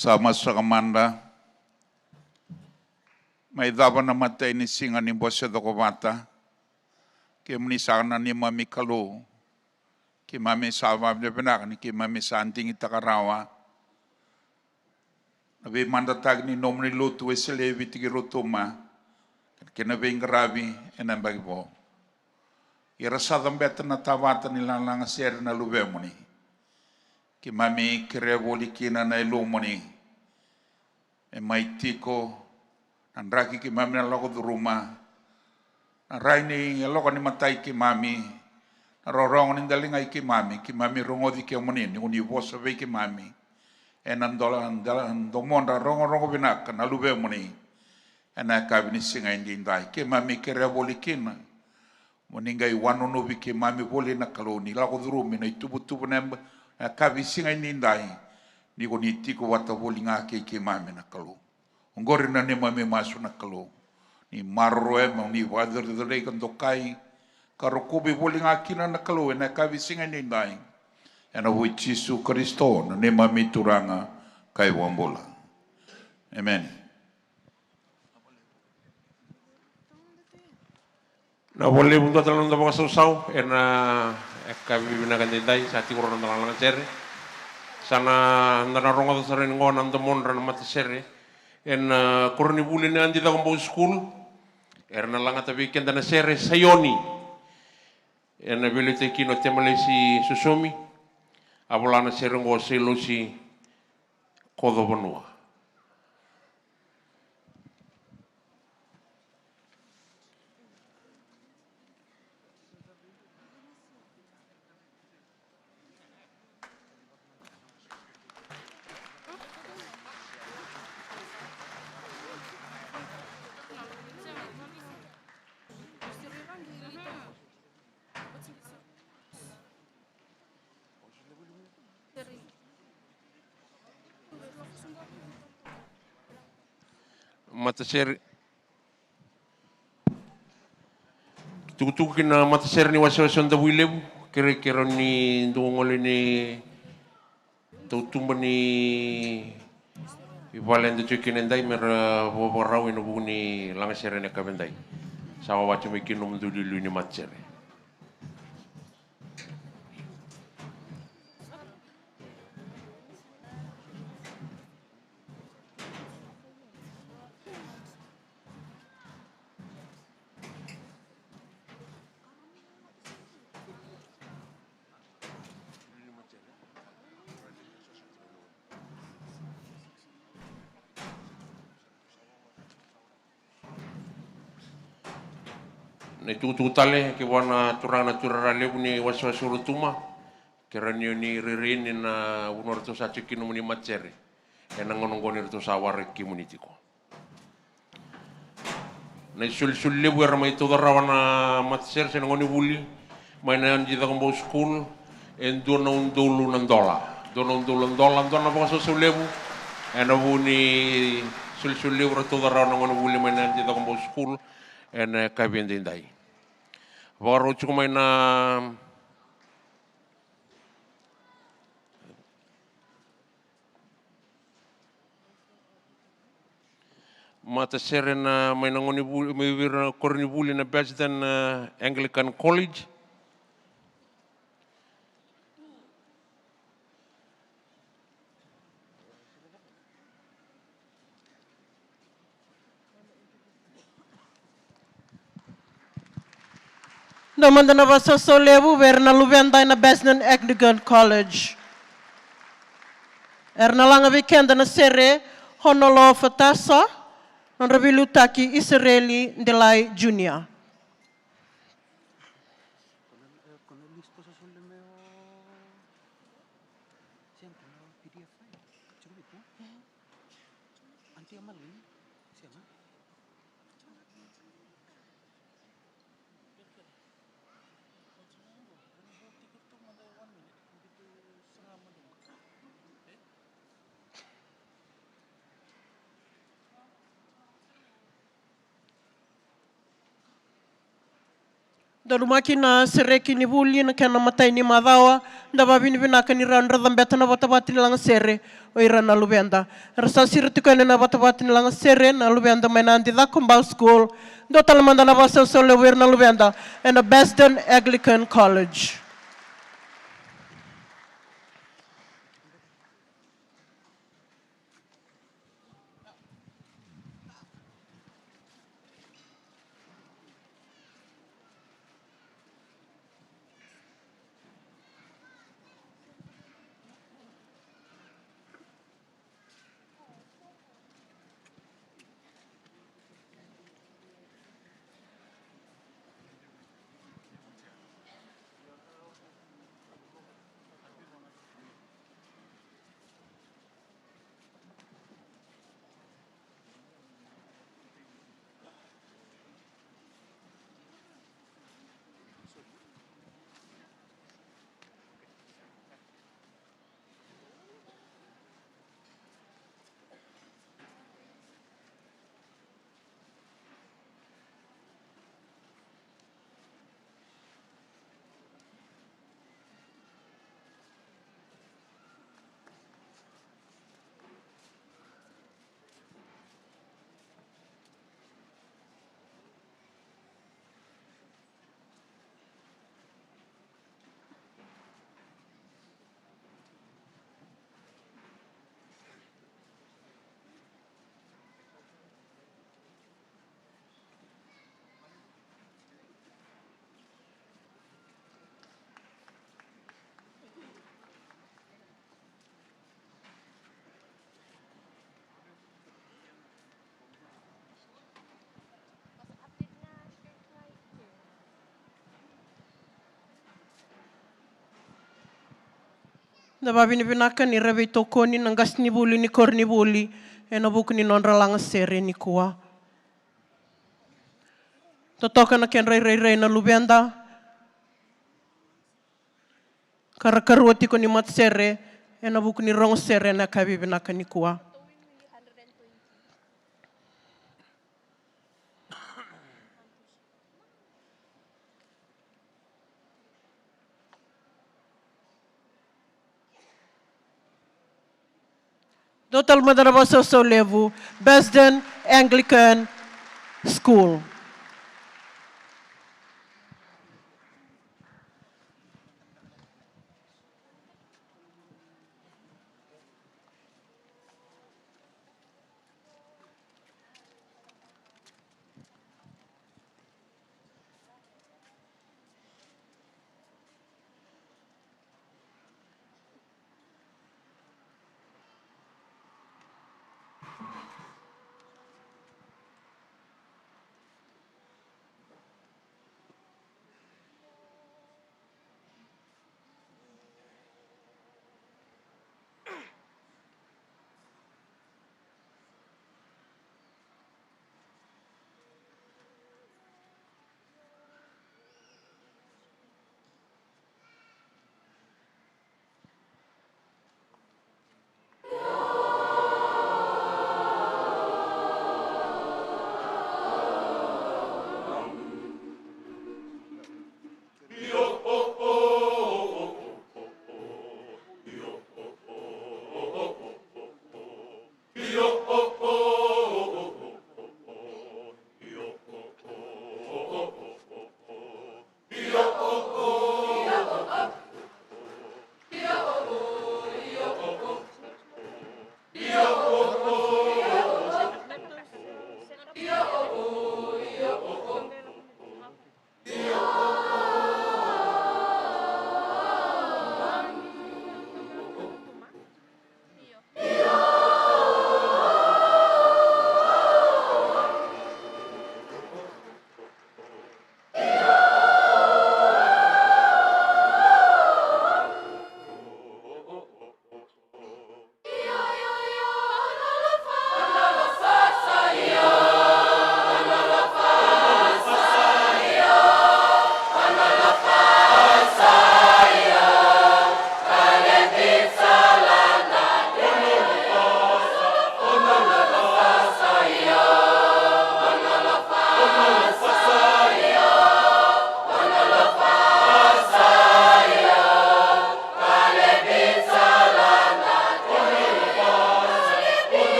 Sama sa kamanda, may dapat namatay ni singa ni Bosya Dokomata, kaya munisana ni Mami Kalu, kaya Mami Sama Bnabanak, kaya Mami Santing Itakarawa, nabi mandatag ni Nomri Lutu Weselevi Tigirutuma, kaya nabi ngarabi, enambagi po. Irasadang beta na tawatan nilang lang asir na lubemoni. Kimami kirevoli kina na ilumoni. E maitiko, nandraki kimami na loko do rumah. Naray ni loko ni matay kimami. Narorong ni dalingay kimami rongodi kiamoni, ni univosa ve kimami. E nandomon ra rongo binak na lubemoni. E na kabini singa indinday. Kimami kirevoli kina. Moningai wano no ke mami vole na kalo ni lako dhurumi na itubu na kavi singa indai ni ko ni tiko wata voli nga ke mami na kalo. Ongori na ne mami masu na kalo. Ni marro ni wadar dere kan dokai karo kobe voli nga kina na kalo na kavi singa indai. Ana hui Jesu Kristo na ne mami turanga kai wambola. Amen. Na boleh untuk dalam tempat susau, ena kami binakan dendai saat itu orang dalam lancar. Sana nara ronga tu sering ngon antamon rana mata sere. En korni bulin andi dalam bau school. Erna langa tapi kena sere sayoni. En beli tekino temalesi susomi. Abolana sere ngo selosi kodo benua. Mata sere tuku kina mata sere ni wasa nda wilebu kira-kira ni ndongole ni tautumba ni ivalen de chicken ndai mer boborau ino buni langa sere ne kabendai sawa wacu mikin num dulu ni mata sere. Ne tutu tale ke wana turana turara lebu ni waswasuru tuma kera ni ririn na unor to sa chikin muni macere ena ngonongoni to sa war kimunitiko na sul lebu era mai to rawana macer sen ngoni buli mai na andi da kombo school en dona un dolu nandola dona ba so lebu ena buni sul lebu to rawana ngoni buli mai na andi da kombo school en kabende ndai baru cuma na mata serena mai na ngoni buli mai wir korni buli na Bethesda Anglican College. Naman na basa so lebu verna lubenda na Bethesda Anglican College. Erna lang weekend na sere honolo fatasa non rabilutaki Israeli Delay Junior. Darumaki na sereki ni buli na kena matai ni madawa nda babini bina kani ran radam betana batabati lang sere o ira na lubenda rasa sirtu kani na batabati lang sere na lubenda mainanti da kumbal school do talamanda na basa so lewer na lubenda and the Bethesda Anglican College. Da babini binaka ni rebe tokoni nang gas ni buli ni kor ni buli. E na buku ni nondra langa sere ni kua. Totoka na ken rei na lubenda. Karakarua tiko ni mat sere. E na buku ni rong sere na kabi binaka ni kua. Total Madaraba Soso Levu, Besden Anglican School.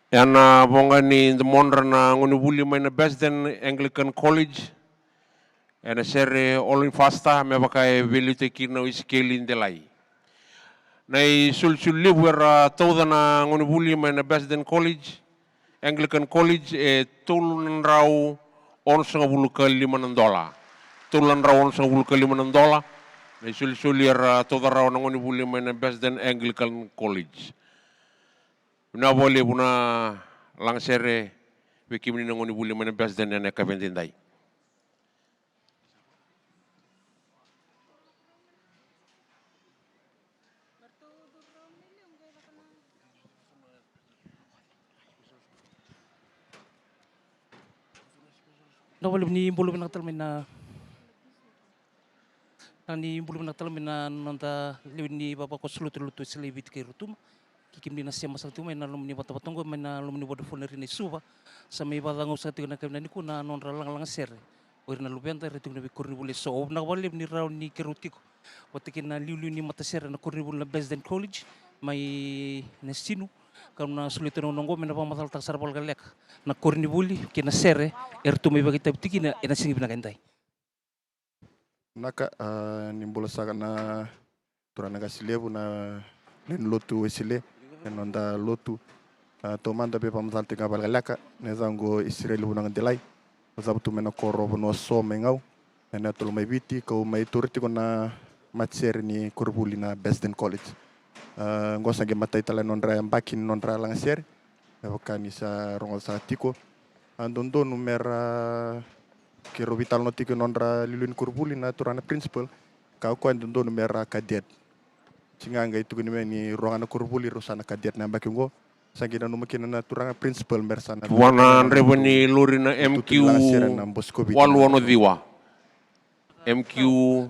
Yana bonga ni the monra na ngoni wuli mai na Besden Anglican College. Ena sere olin fasta me baka e velite kirna iskeli indelai. Nei sul liwera toda na ngoni wuli mai na Besden College, Anglican College e tulun rau $1.5 $5. Tulun rau $1.5 $5. Nei sul era toda rau na ngoni wuli mai na Besden Anglican College. Una boleh buna langsere wiki mini ngoni buli mana Besden ene kabendindai. Na wala ni bulu nak talmina ni bulu nak talmina nanda ni baba ko sulutu lutu selebit ke rutum kikim ni nasia masal tu mena lumni bata batongo mena lumni bodo foneri ni suba sa me bala ngo sa tigna kemna ni kuna non ralang lang ser or na lubenta retu na bikurni bule so na wala ni raw ni kerutiko watikin na liulu ni mata ser na kurni bule Besden College mai nesinu karena sulit nongo mena pamatal tak sarbal galek na kurni buli kina sere ertu me bagita bitikina ena singi binagentai Naka ni bola saka na turana gasilevu na len lotu esile enonda lotu to manda be pamatal tinga balgalaka nezango Israel bunang delai zabutu mena koro no so mengau ena tolo mai biti ko mai turiti kona matser ni kurbuli na Besden College ngosa ge matai tala nondra bakin nondra langser evokani sa rongol sa tiko andondo numera kiro vital no tiko nondra lilun kurbuli na turana principal kau ko andondo numera kadet singanga itu ni ni rongana kurbuli rosana kadet na bakingo sangina no makina na turana principal mersana Wana rebani lurina MQ waluano diwa. MQ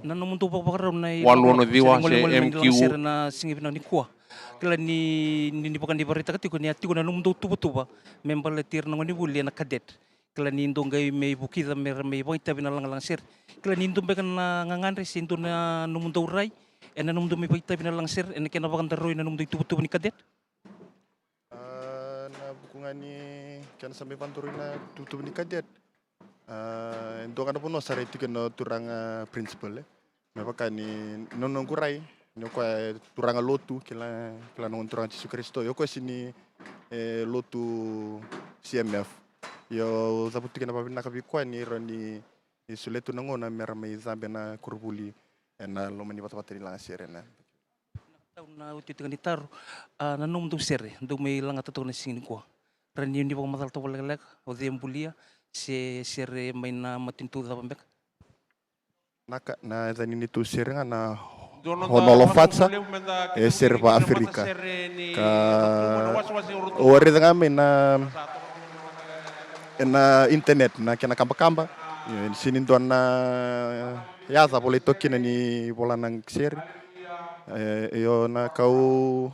nanu muntu pakar na waluano diwa se MQ na singi bina ni kuah kila ni bukan di berita katiko ni atiko na muntu tuba membal letir na ngoni buli na kadet kila ni indong gay may bukida may boita bina lang ser kila ni indong bekan na ngangandre sinto na numunto uray ena numunto may boita bina lang ser ena kena bakan daroy na numunto tuba ni kadet na bukungani kan sampai panturi na tutup ni kadet endo kana puno sare itu kan turanga principal mepaka ni nonon kurai nyoko turanga lotu kila non turanga Yesus Kristo yoko sini lotu CMF yo zabuti kana babina kabi kwa ni roni suletu nangona merame zambe na kurbuli na lomani batbateri la serena na uti tengah ditar na num tu ser do may lang ato na singin ko rani ni pag matal to balak o de bulia se ser may na matintu da pambek naka na zanini tu serena na honolofatsa serva Afrika ka ore nga na internet na kena kamba sini doan na yaza boleh tokina ni bola nang seri yo na kau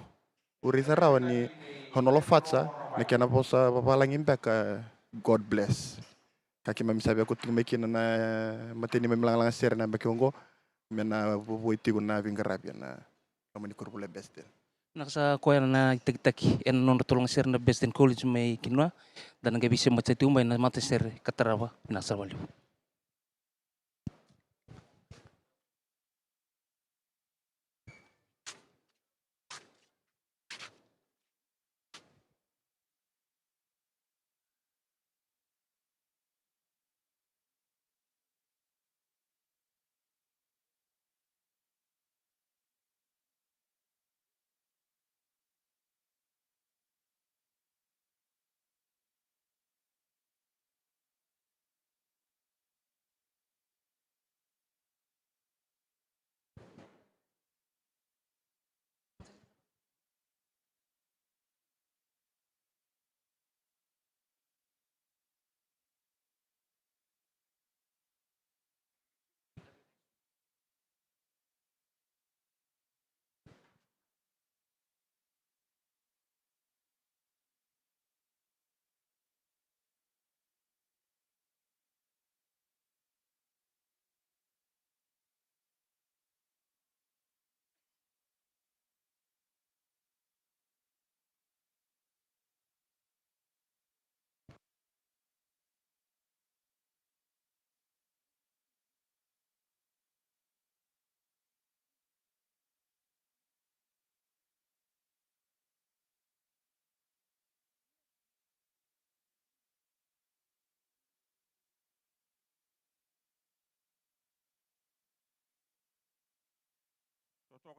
uriza rawa ni honolofatsa na kena posa papalangin ka God bless kaki mamisabi aku tingmekina na mateni memlang seri na bakiongo mena bubuiti na vingarabi na kamani kurbule Besden naksa ko na tagtaki en non tolong ser na Besden College may kinwa dan gabi se macet may na mata ser katarawa pinasa wali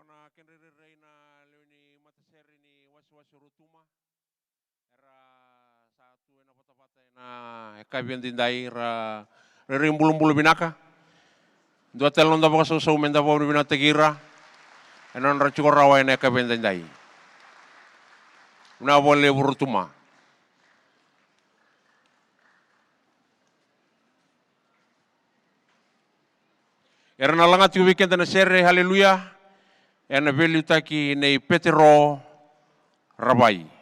na kenrerei na leuni mataseri ni wasi rutuma era satu ena pata-pata na ekabian tindai ra rerim bulu binaka dua telon da baka so menda bo binata gira enon ra chukora ena ekabian tindai na boleh rutuma era na langa tiu weekend na sere haleluya ena veli taki nei Petero Rabai.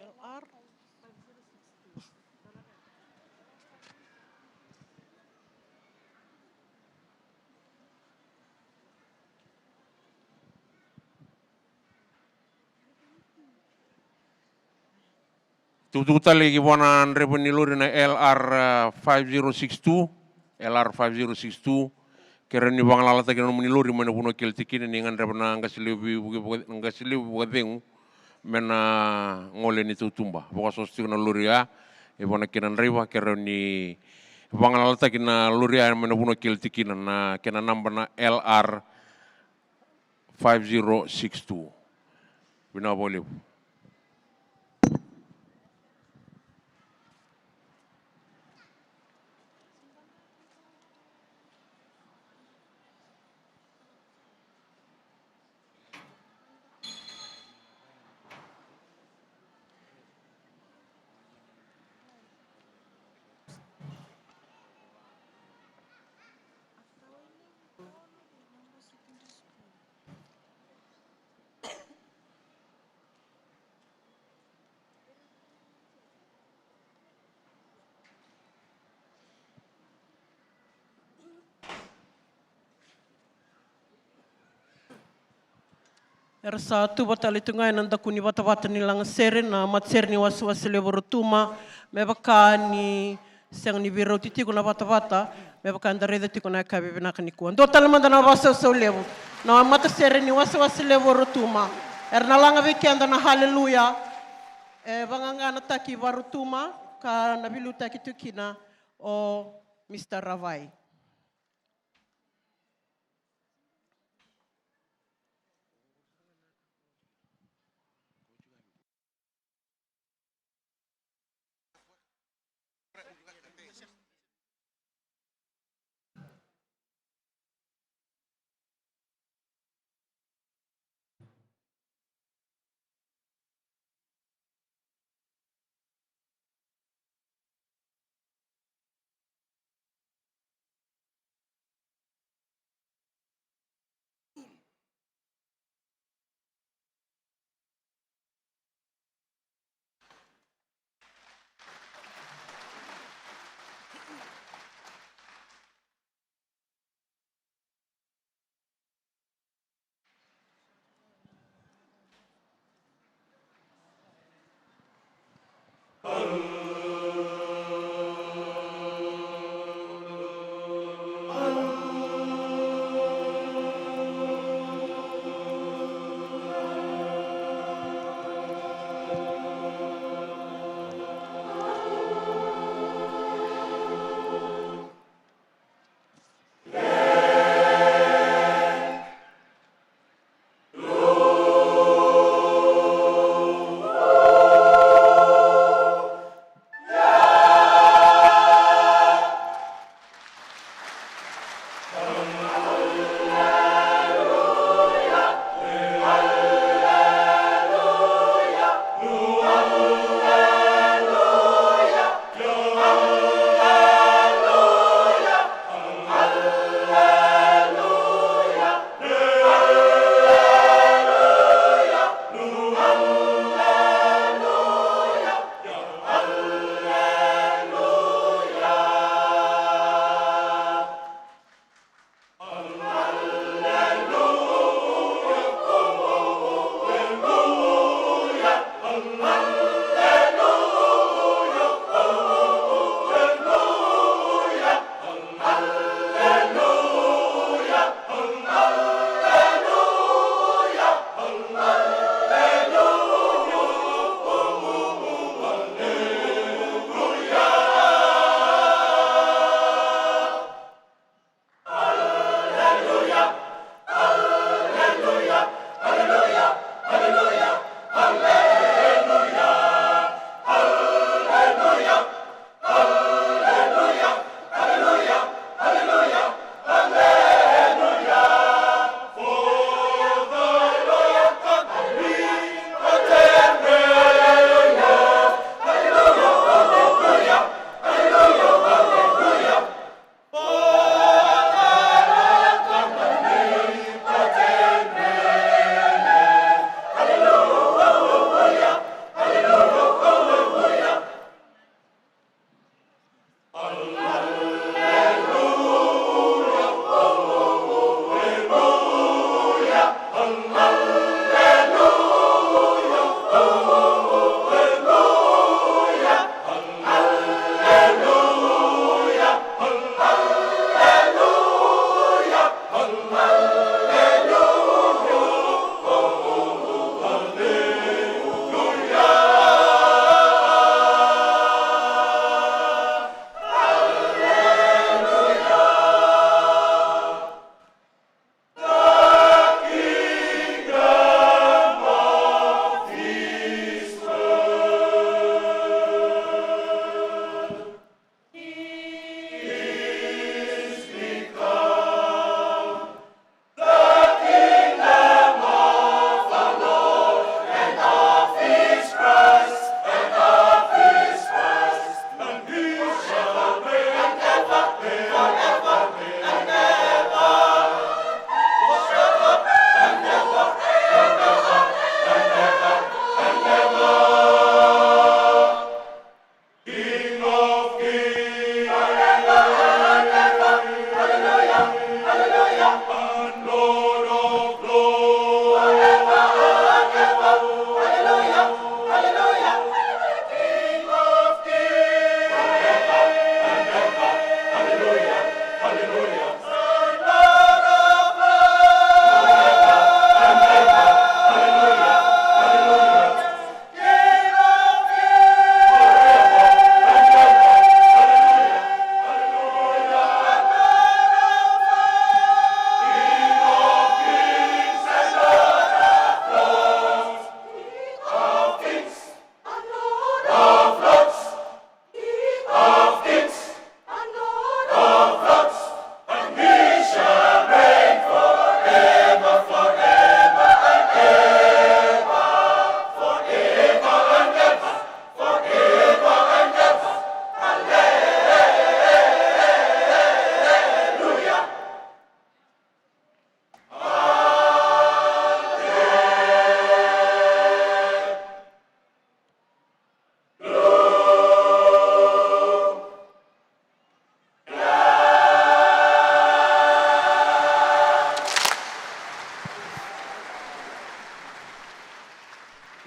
LR Tututa lagi wana revenue lori na LR 5062 LR 5062 keren ni bang lalata kena meniluri mana puno kel tikini ni ngan rebana ngasiliu bugadeng mena ngole ni tutumba boka sosti na luri ya e bona kena reba keren ni bang lalata kena luri ya mana puno kel tikina na kena namba na LR 5062 bina boleh. Era satu batali tungai nanda kuni bata-bata ni langa sere na matser ni wasu-wasu levo rutuma me baka ni siang ni biro titi kuna bata-bata me baka anda reda ti kuna kabe benaka ni kuan. Do talamanda na wasu-wasu levo na mata sere ni wasu-wasu levo rutuma. Era na langa wiki anda na haleluya banganga na taki varutuma ka nabilu taki tukina o Mr. Ravai.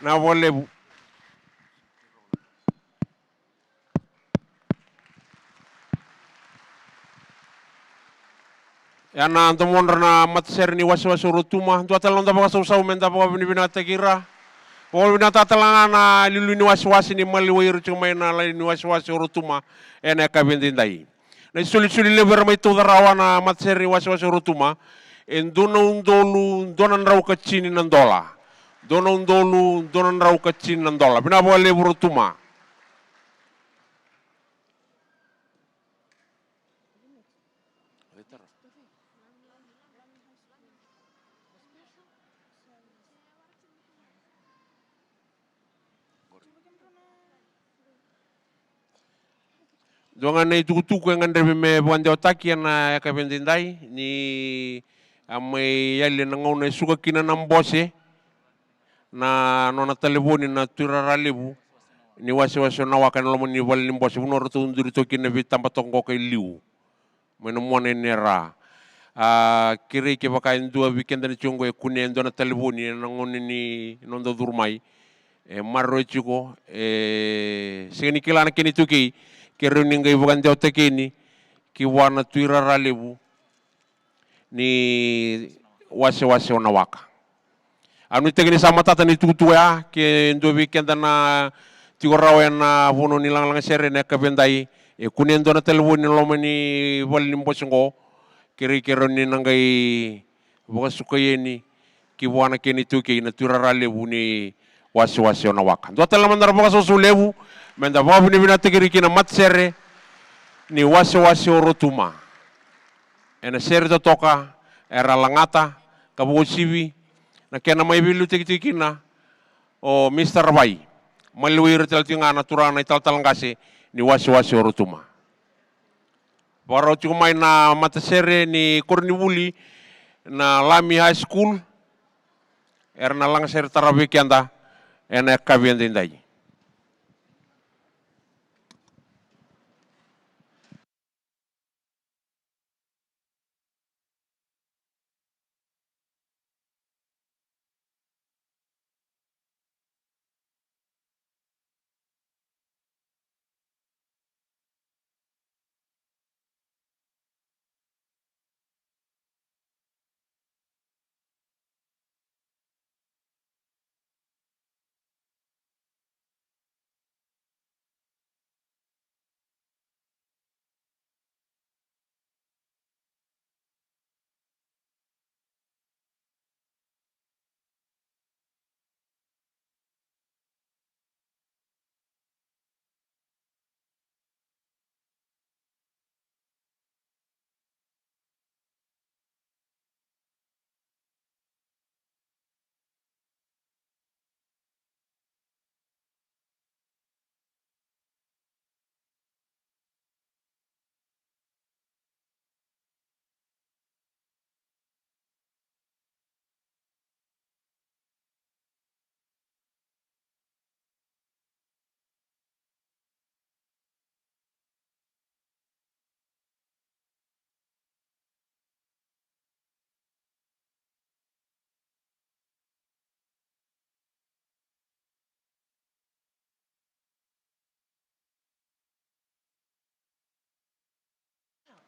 na volevu. Yana antomondra na mataseri ni wasi-wasi urutuma. Tua talong da pakasau-sau men da pakabini-bina tekira. Pakabini tatalanga na lilu ni wasi-wasi ni maliwairu cumai na lai ni wasi-wasi urutuma. Ena kabindindai. Na suli-suli lebar mai tu darawa na mataseri wasi-wasi urutuma. En dona undolu, donan rau kacini nandola. Dona undolu, donan rau kacini nandola. Bina boleh urutuma. Dongan na tuku yang andre me buan otaki na kabendindai ni amai yale na ngau na suka kina nam bose na nona telefoni na turara lebu ni wasi-wasi na wakan lomo ni wal ni bose buno roto unduri to kina vi tampa tongko kay liu meno mone nera kiri ke bakain dua weekend na chungo e kunen dona telefoni na ngoni ni nondo durmai marro chiko segini kilana kini tuki kero ningai bukan jauh tekini ki wana tuira ralebu ni wase-wase ona waka. Anu tekini sama tata ni tutu ya ke ndo weekend na tigorrawe na vono ni lang sere na kabendai kunen dona telefoni lomo ni wal ni mbosongo kero ni nangai buka sukayeni ki wana kini tuki na tuira ralebu ni wasi-wasi ona waka. Dua telah mandar buka sosulebu menda babu ni bina tegiri kina mat sere ni wasi-wasi orotuma. Ena sere to toka era langata kabu siwi na kena mai bilu tegi kina o Mr. Bai. Maluir tel tinga naturana ital talangase ni wasi-wasi orotuma. Baro cuma na mata sere ni Korniwuli na Lami High School erna lang sere tarawiki anda ena kabian dindai.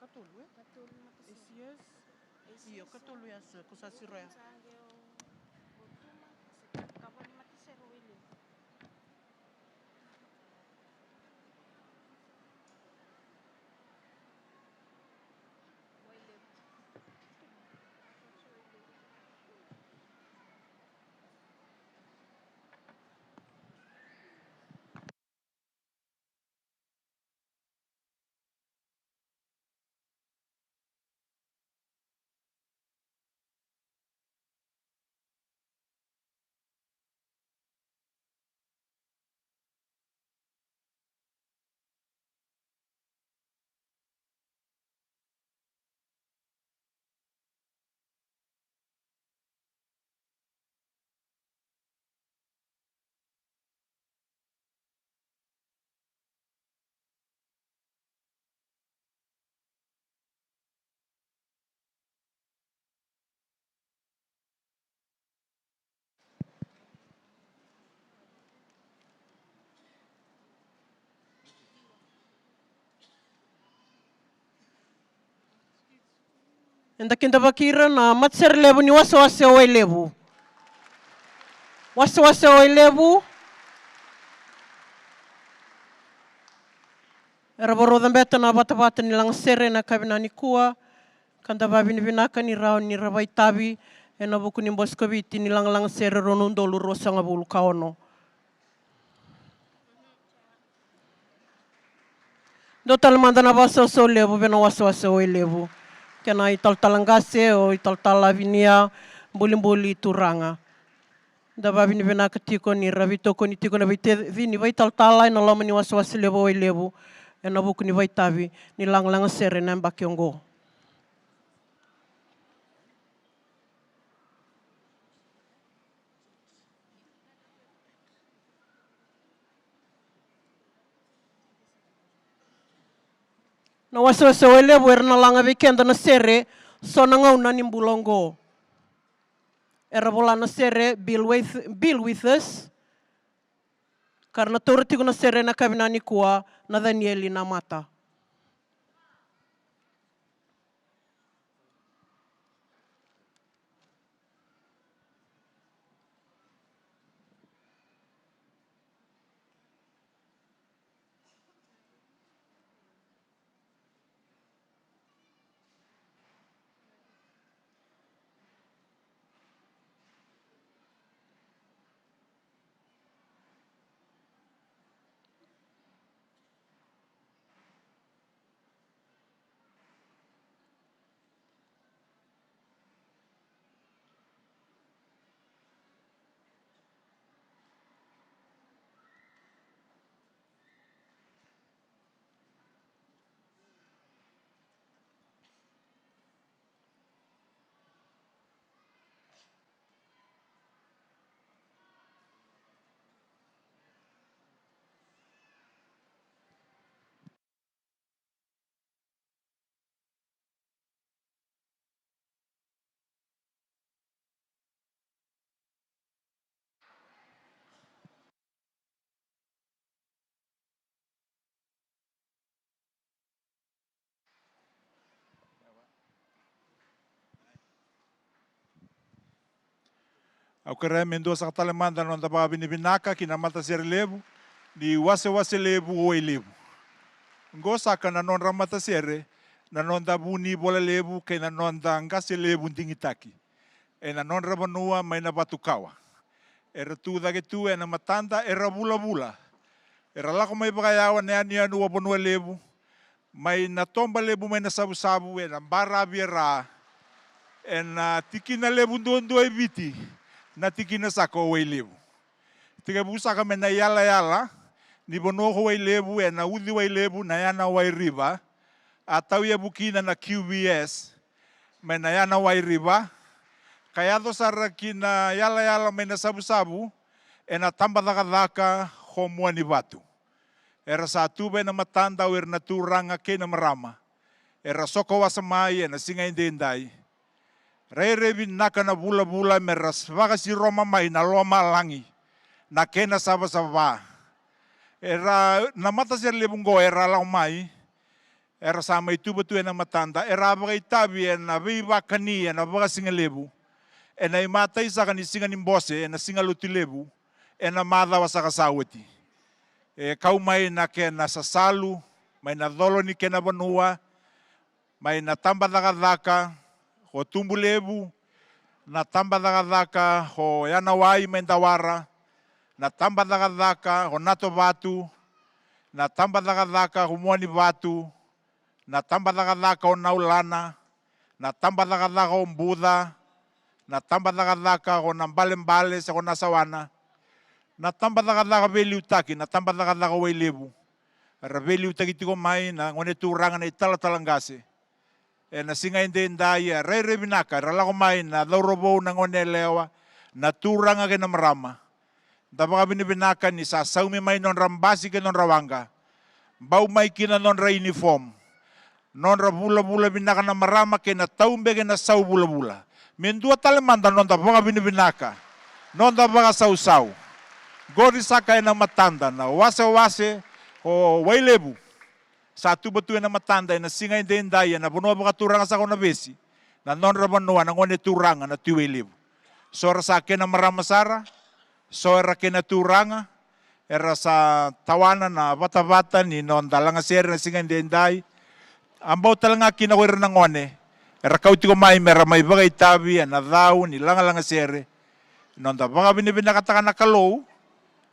Katulu, ACS, iya katulu ya kusasiro ya. Enda kinda bakira na matser lebu ni wase o lebu. Wase o lebu. Era baroda beta na bata ni lang sere na kabina ni kua. Kanda babini binaka ni rao ni rawai tabi. E na buku ni boskabiti ni lang sere ronundolu rosa nga bulu kaono. Do talamanda na wase o lebu bena wase o lebu. Kena ital talangase o ital talavinia buli turanga. Da babini binaka tiko ni ravito ko ni tiko na vini vai tal talai na lama ni wase lebu o lebu. E na buku ni vai tabi ni lang sere na mbakiongo. Na wase o lebu era na langa vikenda na sere so na ngau na nimbulongo. Era bola na sere Bill with us. Karena torti na sere na kabina ni kua na Danieli na mata. Au kere mendua sa talemanda non da babini binaka kina mata ser lebu di wase lebu o lebu. Ngo saka na non ramata sere na non da buni bola lebu ke na non da ngase lebu tingitaki. E na non rabanua mai na batukawa. Era tu da ke tu e na matanda era bula. Era lako mai bagayawa ne ani anu wabanua lebu. Mai na tomba lebu mai na sabu e na barabi era. E na tikina lebu ndua biti. Na tikina sako wai lebu. Tika busaka me na yala, ni bonoho wai lebu e na udi wai lebu na yana wai riba. Atau ya bukina na QBS, me na yana wai riba. Kaya do sara kina yala me na sabu, e na tamba daka homua ni batu. Era satu be na matanda wer na turanga ke na marama. Era soko wasamai e na singa indendai. Rere naka na bula meras vaga si Roma mai na loma langi na kena saba era na mata ser lebungo era lau mai era sama itu betu na matanda era bagai tabi na viva kani na baga singa lebu na mata isa kani singa nimbose na singa luti lebu na mada wasaka saweti kau mai na kena sasalu mai na dolo ni kena banua mai na tamba daka ho tumbu lebu, na tamba daka ho yana wai mendawara, na tamba daka ho nato batu, na tamba daka ho muani batu, na tamba daka ho naulana, na tamba daka ho mbuda, na tamba daka ho nambale sa ho nasawana, na tamba daka veli utaki, na tamba daka ho lebu. Ra veli utaki tiko mai na ngone turanga na itala talangase. E na singa indendai e rere binaka, ralako mai na daurobou na ngone lewa, na turanga ke na marama. Dapaka binaka ni sa saumi mai non rambasi ke non rawanga. Bau mai kina non ra uniform. Non ra bula binaka na marama ke na taumbe ke na sau bula. Mendua talemanda non dapaka binaka. Non dapaka sau. Gori saka na matanda na wase o wailebu. Satu betu na matanda na singa indendai na bonua baka turanga sa kona besi. na non ramanua na ngone turanga na tiwe libu. So rasa kena maramasara, so era kena turanga, era sa tawana na bata-bata ni non dalanga sere na singan dendai, ambau talanga kina wera na ngone, era kau tiko mai mera mai bagay tabi, na dau ni langa sere, non da baga binibina kataka na kalou,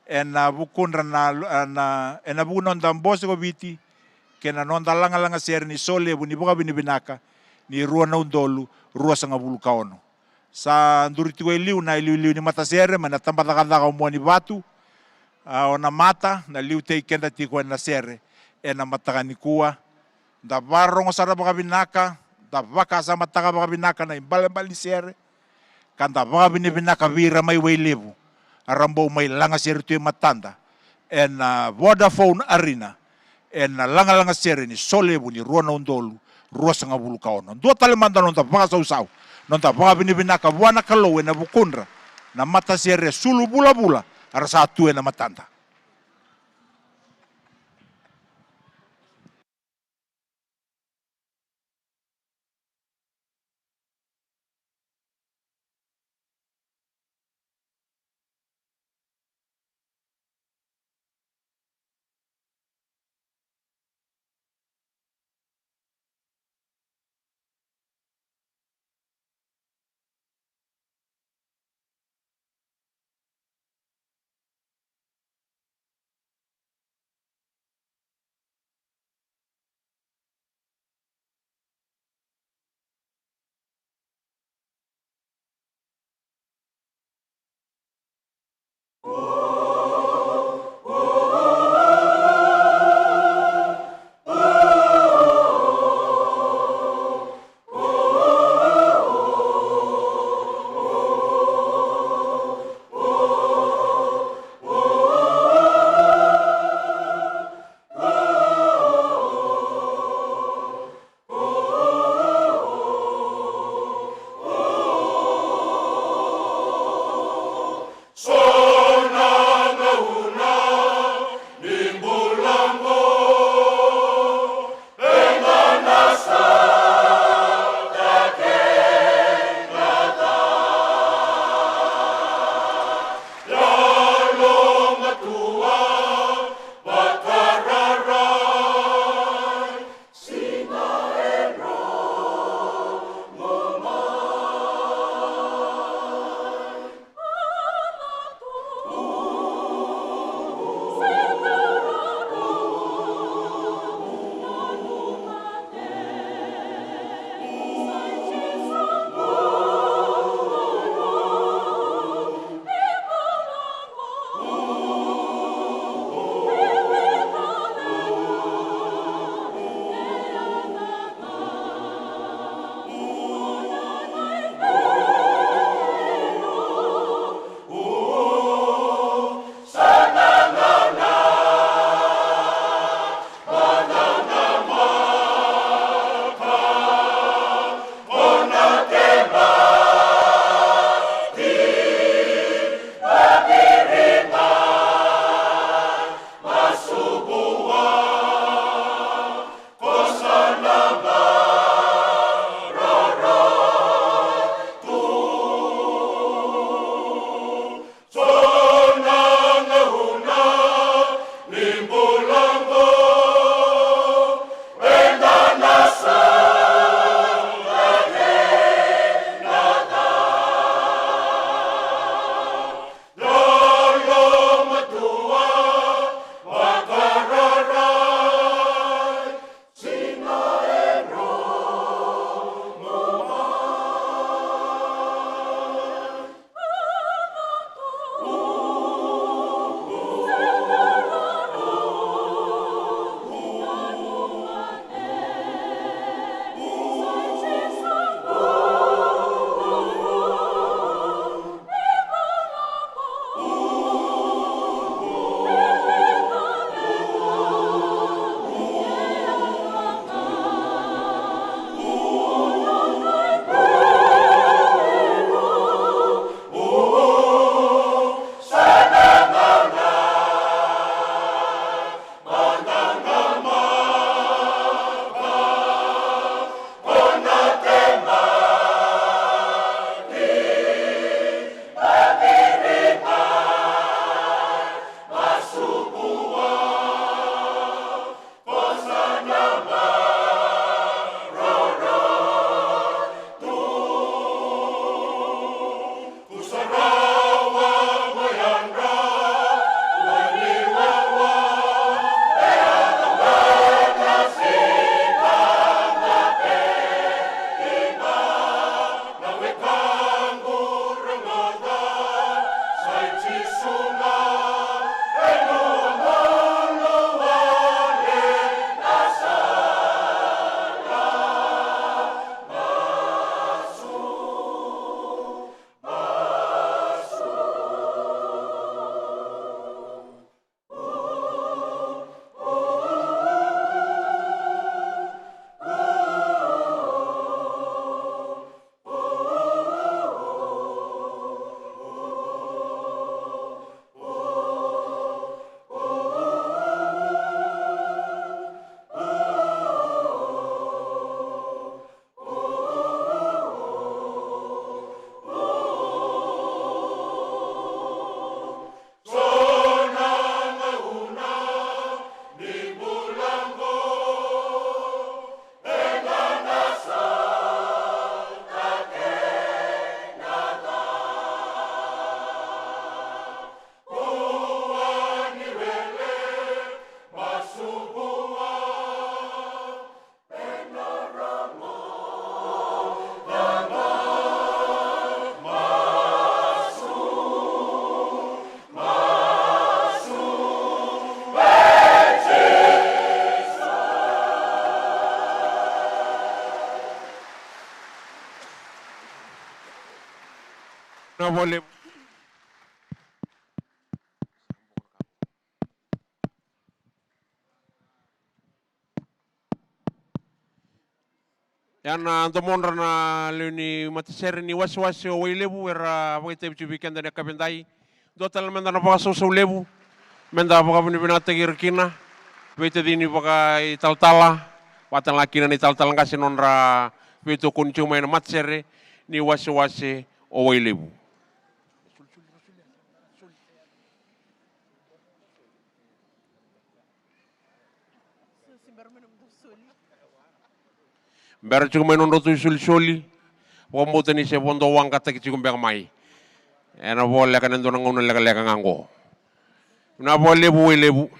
na bukun na bukun non da mbose ko biti, kena non da langa sere ni sole bu ni baga binibinaka, ni rua na undolu, rua sanga bulu kaono. Sa nduri tigo iliu na iliu ni mata sere, mana tambata mua ni batu, o na mata, na liu te ikenda tiko na sere, na mataka ni kua, da barong sara baka binaka, da baka sa mataka baka binaka na imbal ni sere, kan da baka binaka vira mai wei lebu, arambo mai langa sere tu matanda, Vodafone Arena, langa sere ni solebu ni rua na undolu, rua sanga bulu kaono. Dua tale manda non ta baka sau. Non ta baka binaka buana kalau na bukundra, na mata sere sulu bula-bula, arasa atu na matanda. Na boleh. Yana antomon na leuni matisere ni wasi o lebu era wete bibikan dan kabendai. Dotal menda na baka so lebu. Menda baka bini binata girkina. Wete dini baka italtala. Watan lakina ni taltala ngasi nonra wete kuncu main matisere ni wasi o lebu. Mbera cukup main nondo tu soli. Wambo tani se bondo wang kata kici kumbang mai. Ena boleh kan endo nangun lega nganggo. Na boleh lebu.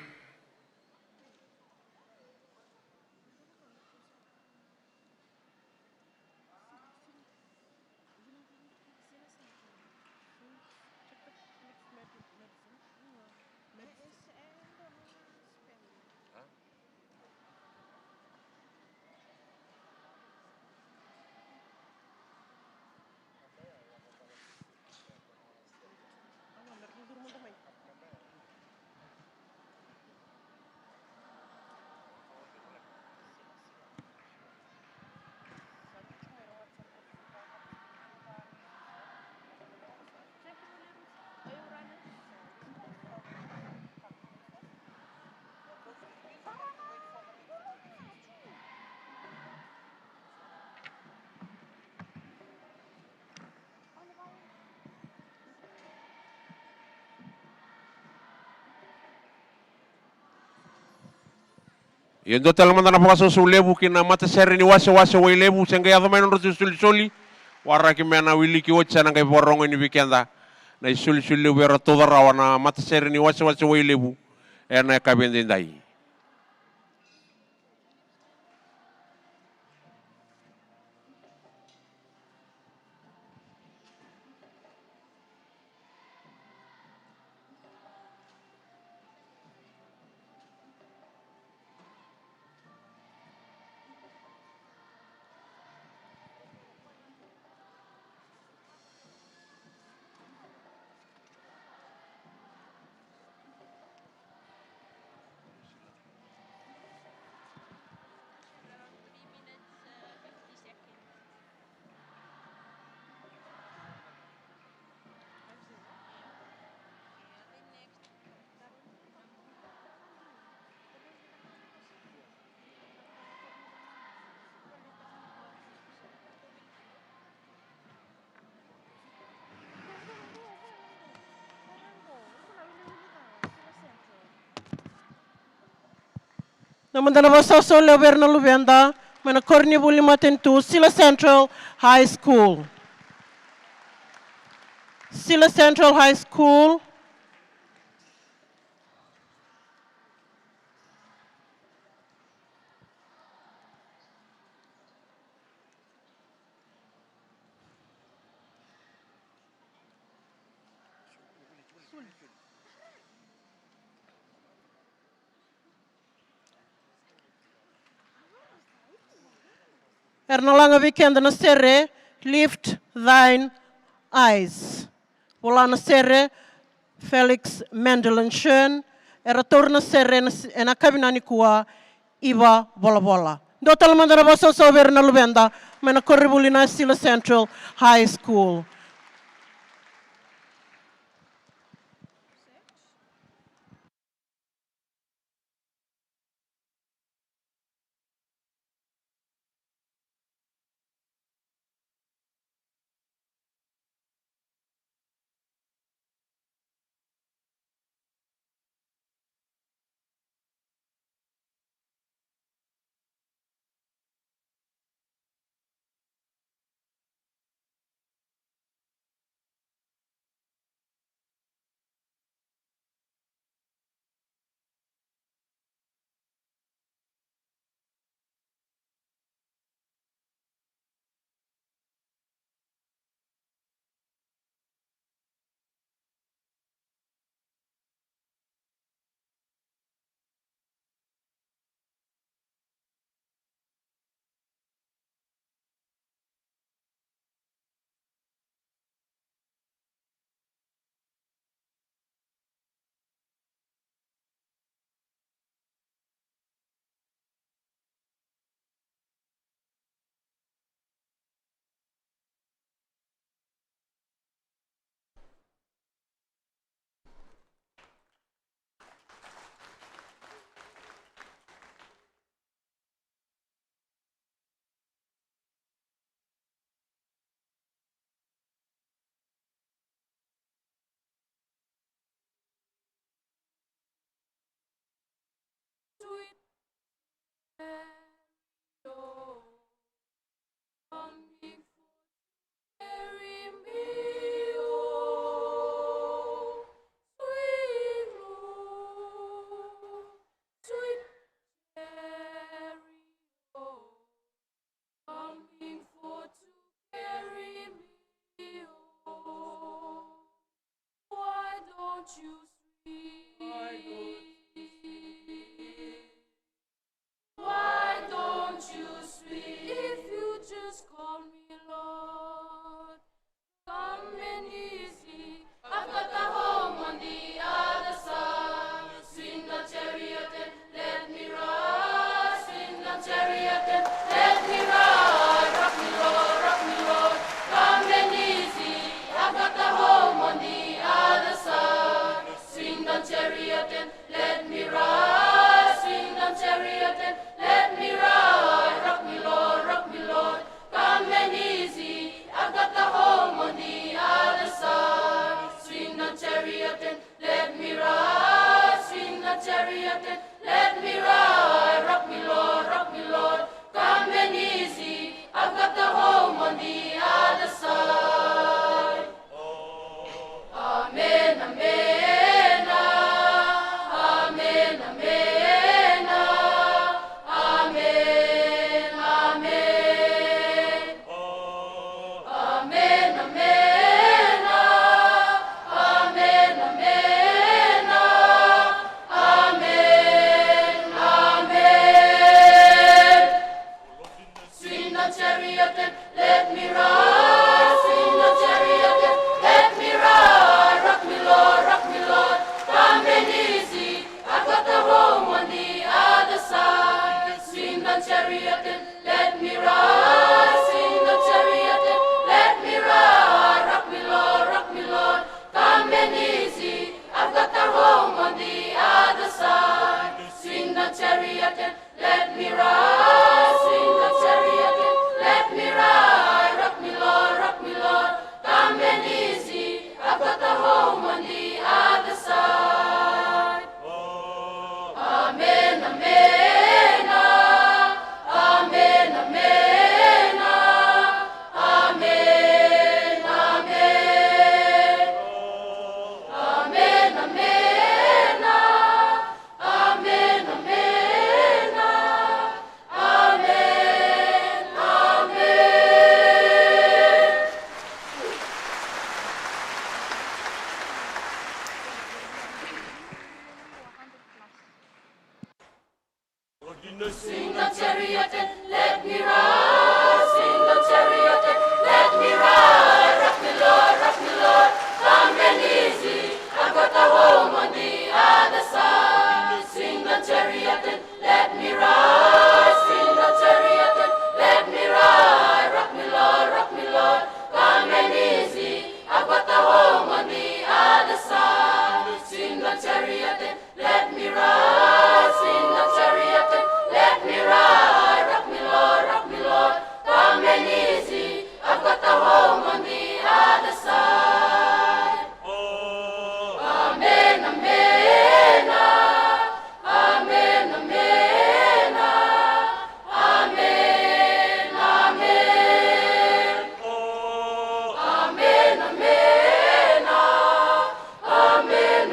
Yendo talaman na pakaso su lebu kina mata seri ni wase way lebu sengga ya main rotu soli warra ki mena wili ki wotsa nang kay borong ni weekenda na suli lebu era toda rawana mata seri ni wase way lebu na kabende ndai. Namandana basa so leber na lubenda. Mana korni buli matentu Sila Central High School. Sila Central High School. Ernalanga weekend na serre, lift thine eyes. Wala na serre, Felix Mendelen Schön, era torna serre na kabinani kuwa Iba Bola Bola. Dotal mandara basa so na lubenda, mena korribuli na Sila Central High School. sweet Lord, coming for carry me, oh, sweet Lord, sweet Mary, oh, coming for to carry me, oh, why don't you sweet? Why don't you sweet? If you just call me Lord, come and easy. I've got a home on the other side. Swing the chariot and let me ride. Swing the chariot and let me ride. Rock me, Lord, come and easy. I've got a home on the other side. Swing the chariot and let me ride. Swing the chariot and let me ride. Rock me, Lord, come and easy. I've got a home on the other side. Swing the chariot and let me ride. Swing the chariot and let me ride. Rock me, Lord, come and easy. I've got a home on the other side. Amen, amen, amen, amen, amen, amen. Amen, amen, amen, amen, amen, amen. Swing the chariot and let me ride. Swing the chariot and let me ride. Rock me, Lord, come and easy. I've got a home on the other side. Swing the chariot and let me ride. Swing the chariot and let me ride. Rock me, Lord, come and easy. I've got a home on the other side. Swing the chariot and let me ride. Swing the chariot and let me ride. Rock me, Lord, come and easy. I've got a home on the other side. Amen, amen, amen, amen, amen, amen. Amen, amen, amen, amen, amen, amen. Swing the chariot and let me ride. Swing the chariot and let me ride. Rock me, Lord, come and easy. I've got a home on the other side. Swing the chariot and let me ride. Swing the chariot and let me ride. Rock me, Lord, come and easy. I've got a home on the other side. Swing the chariot and let me ride. Swing the chariot and let me ride. Rock me, Lord, come and easy. I've got a home on the other side. Amen, amen, amen, amen, amen, amen. Amen, amen, amen, amen,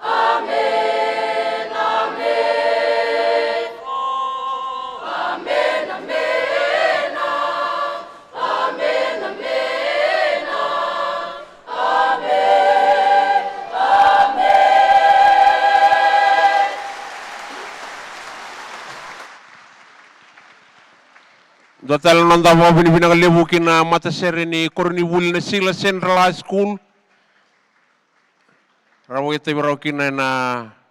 amen, amen. Amen, amen, amen, amen, amen. Dotel nonda mo binibina lebu kina mata seri ni korni wul na sila Central High School. Rawo ite biro kina na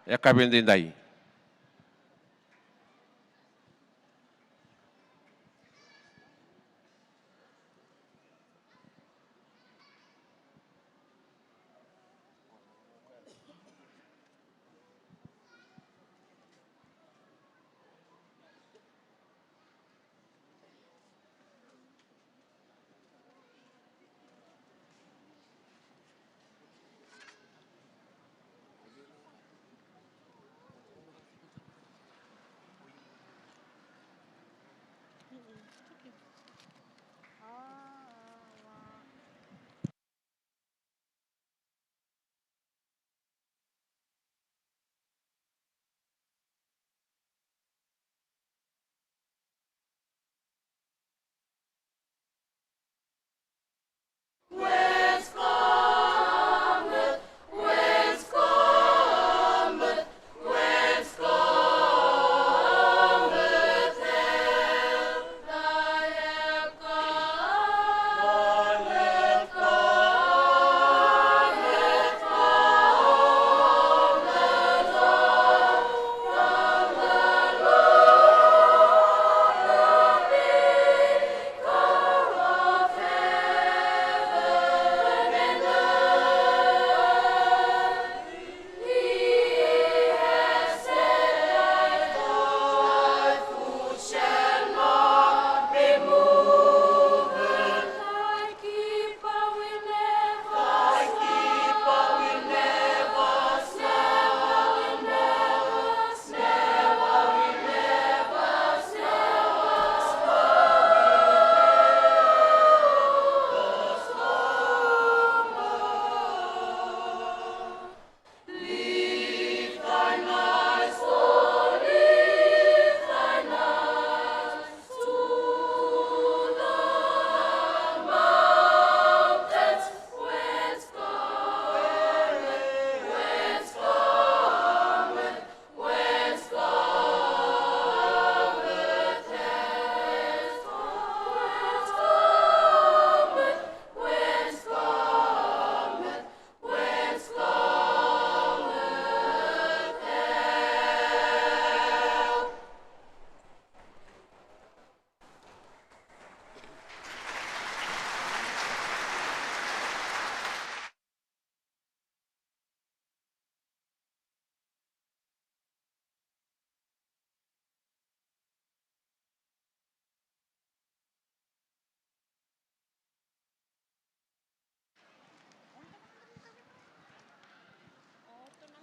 yakabin dindai.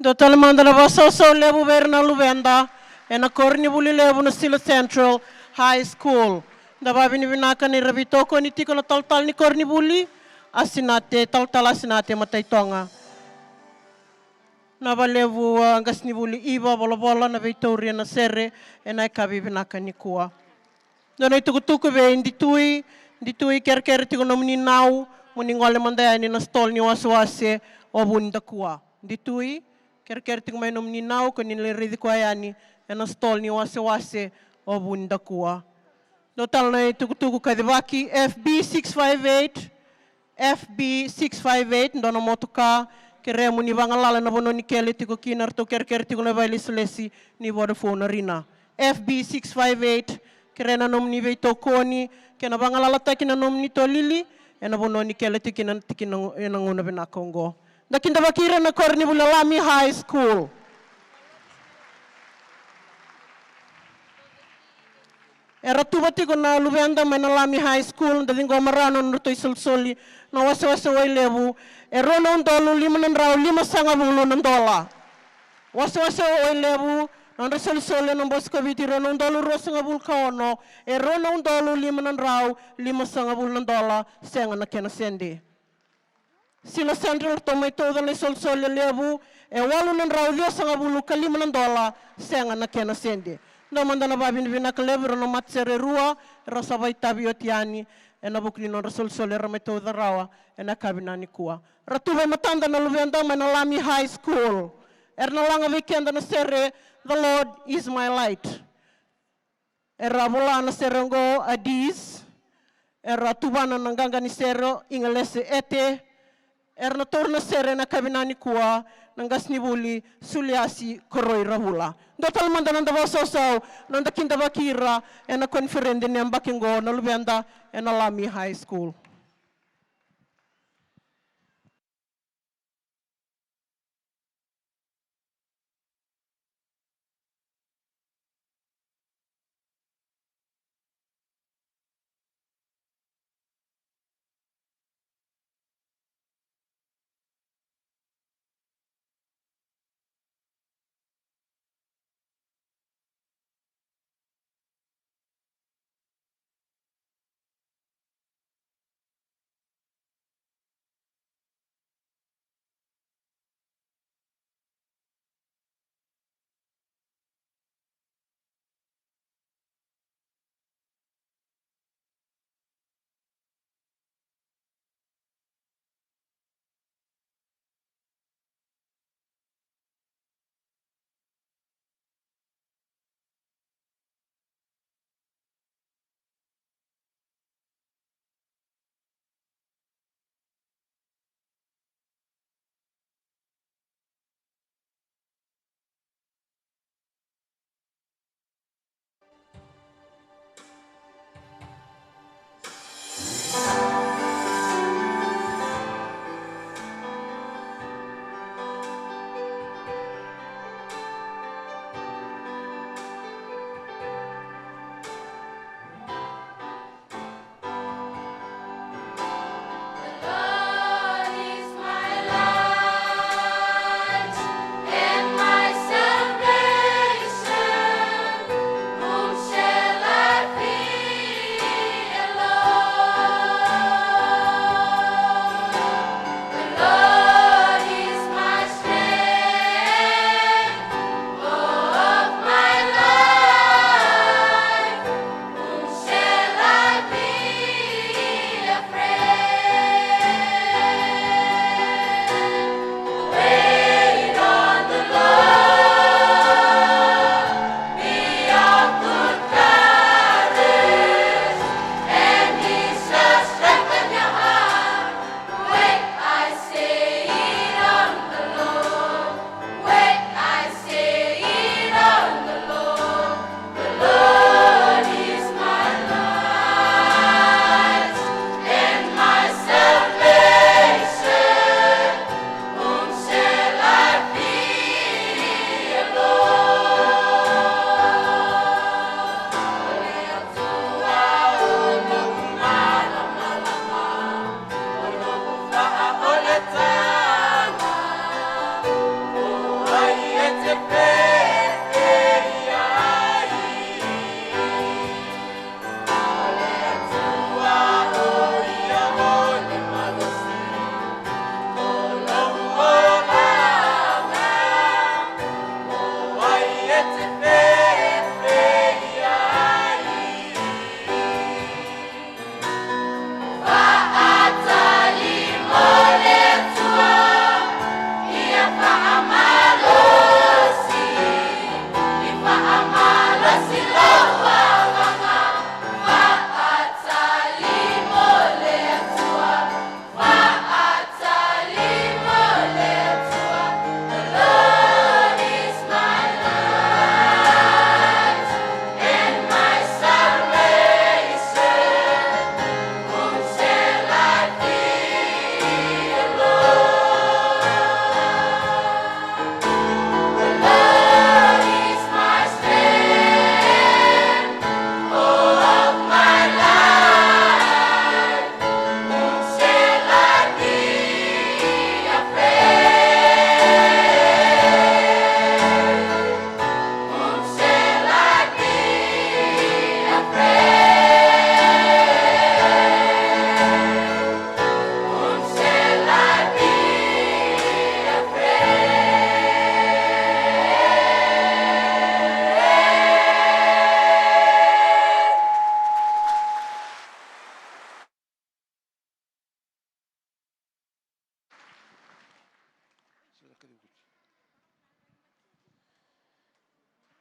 Do talamanda na basoso lebu ver na lubenda. E na korni buli lebu na Sila Central High School. Da babi ni binaka ni rabitoko ni tiko na tal ni korni buli. Asinate, tal asinate matay tonga. Na balevu angas ni buli iba bola na Victoria na sere. E na ikabi binaka ni kuwa. Dono tuku be ditui ker tiko na muni nau. Muni ngole mandaya ni na stol ni waswase o bunda kuwa. Ditui ker tiko may nom ni nau ko ni leridi ko ayani na stol ni wase o bunda kuwa. Total na tuku kadibaki FB 658 ndono motoka kere muni bangalala na bono ni kele tiko kinar to ker tiko na baili selesi ni Vodafone Arena. FB 658 kere na nom ni veito koni kena bangalala taki na nom ni to lili na bono ni kele tiki na nguna binakongo. Nakinda bakira na korni bulalami high school. Era tuba tiko na lubenda Manalami High School da dingo marano nuto isulsoli na wase wai lebu rono ndolo lima nandraw lima sanga bulo nandola wase wai lebu nandra sulsoli na bosko biti rono ndolo rosanga bul kaono rono ndolo lima nandraw lima sanga bul nandola senga na kena sende Sila Central tomay todo na isulsoli lebu walo nandraw lio sanga bulu kalima nandola senga na kena sende no manda na babin binakalever no matsere rua rasa vai tabiotiani na bukni no rasul sole rameto darawa na kabinani kuwa ratuve matanda na luvenda Manalami High School na langa weekend na sere the Lord is my light bola na serengo adis tubana na nganga ni sero ingelese ete na torna sere na kabinani kuwa nangas ni buli suliasi koroi rahula. Dotal manda nanda basosaw nanda kinda bakira na konferende ni ambakingo na lubenda na Lami High School.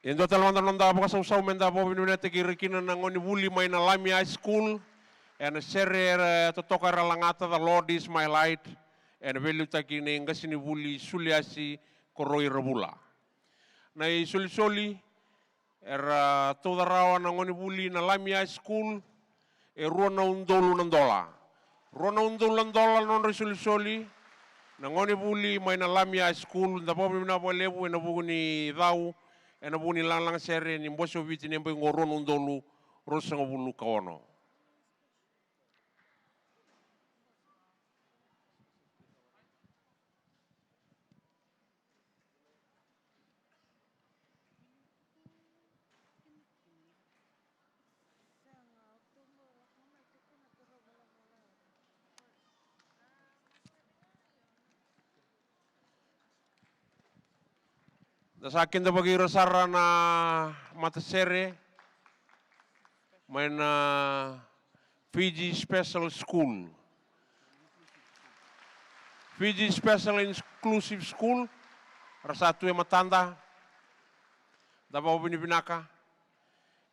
Indo talamanda nonda apa sau menda po binunete kirikina na ngoni wuli mai na Lami High School and serre totoka ralangata the Lord is my light and velu takine ngasini wuli suliasi koroi rabula. Na soli era toda rawa na ngoni wuli na Lami High School e ruana undolu nandola. Ruana undolu nandola non soli na ngoni wuli mai na Lami High School nda po bina po lebu na buguni dau ena buni lang sere ni mboso viti ni mbo ngoron undolu rosa ngobulu kawono. Dasakin da bagi rasara na mata sere main Fiji Special School. Fiji Special Inclusive School rasa tu matanda da bawa bini binaka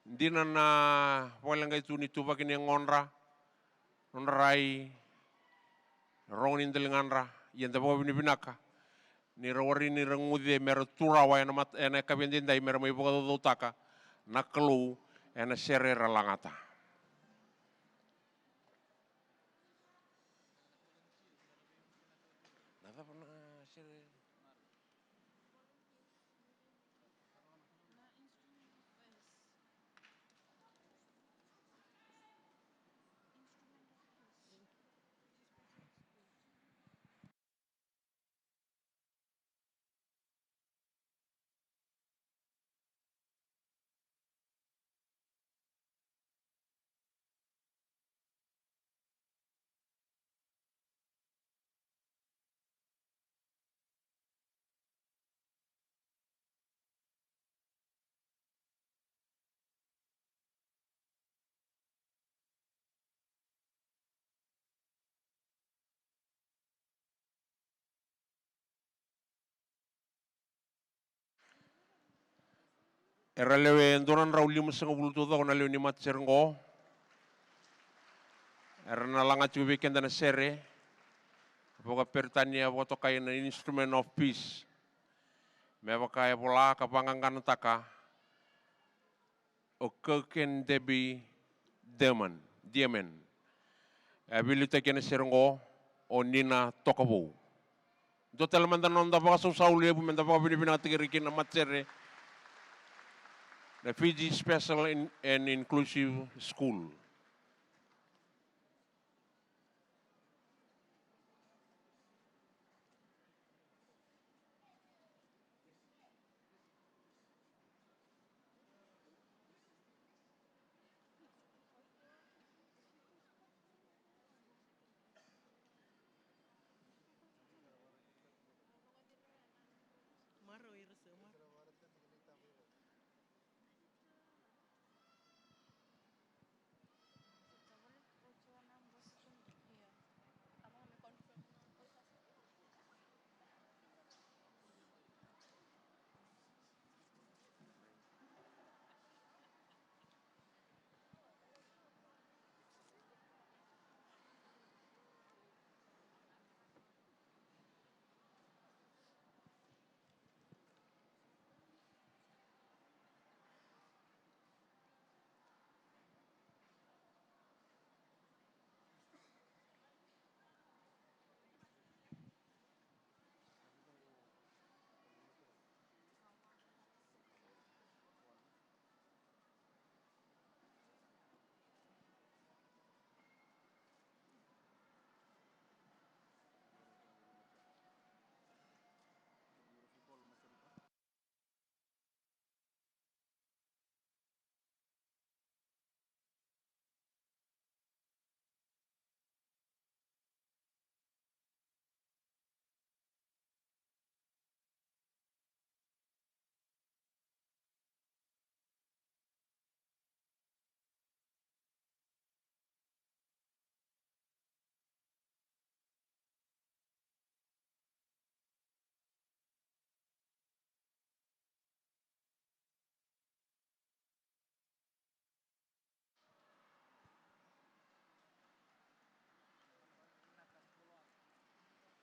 dina na wala ngai tu ni tu bagi ni ngonra nonrai ronin delinganra yenda bawa bini binaka ni rawari ni rangude mera turawa ena mat ena kabendinda mera mai boga do taka naklu ena sere ralangata. Era lewe ndonan raw lima sanga buluto da ona lewe ni mat serngo. Era na langa chubi kenda na sere. Boga pertania boto kaya na instrument of peace. Meba kaya bola kapangangan taka. O keken debi diemen. Abilita kena serngo o nina tokabu. Do telemanda nonda baka susau lebu menda baka binibina tigirikin na mat sere. The Fiji Special and Inclusive School.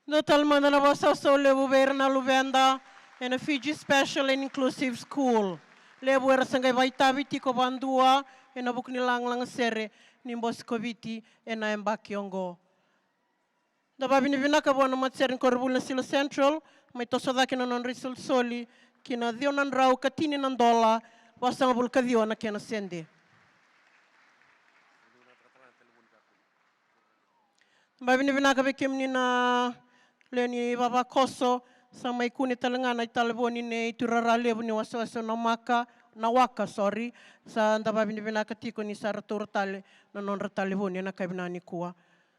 No talmana na wasa so lebu beira na luvenda and a Fiji Special and Inclusive School. Lebu era sangay baitabi tiko bandua and a buk nilang lang sere nimbos koviti and a embakiongo. Da babi ni vinaka bona matser in korbul na Silo Central, may tosoda kina non risul soli, kina dio nan rau katini nan dola, wasa ngabul kadio na kena sende. Babi ni vinaka bekim ni na leni baba koso, sa may kuni talangana italaboni ne iturarali abu ni waso na waka, sorry, sa anda babi ni vinaka tiko ni sa ratale na non ratale boni na kabinani kuwa.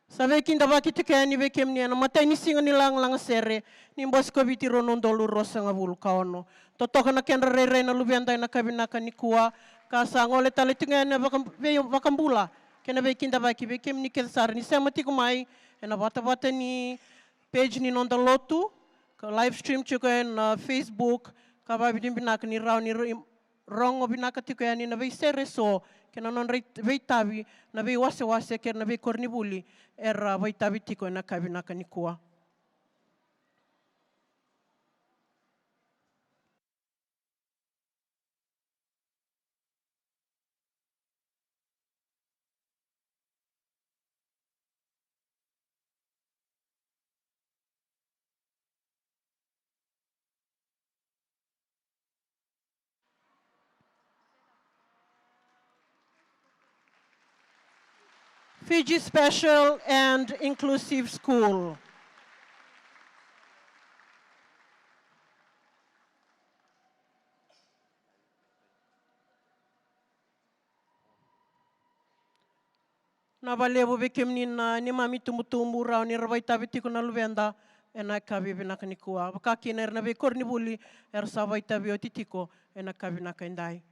Sa vekin da baki kaya ni vekem ni ana matay ni singa ni lang sere ni mbos ko biti ronon dolu rosa nga bulu kaono. Totoka na kenra re na lubianda na kabinaka ni kuwa kasa ngole tali tinga na bakambula. Kena vekin da baki vekem ni kelsar ni semati kumai na bata ni page ni nonda lotu ka live stream chuko na Facebook ka babi din binaka ni raw ni rong binaka tiko yani na vei sere so kena non vei tabi na vei wase ker na vei kornibuli era vei tabi tiko na kabinaka ni kuwa. Fiji Special and Inclusive School. Na balebo bekem ni mami tumutumbu raw ni rawai tabi tiko na luvenda ena kabi binaka ni kuwa. Baka kiner na be kornibuli er sabay tabi o titiko ena kabi naka indai.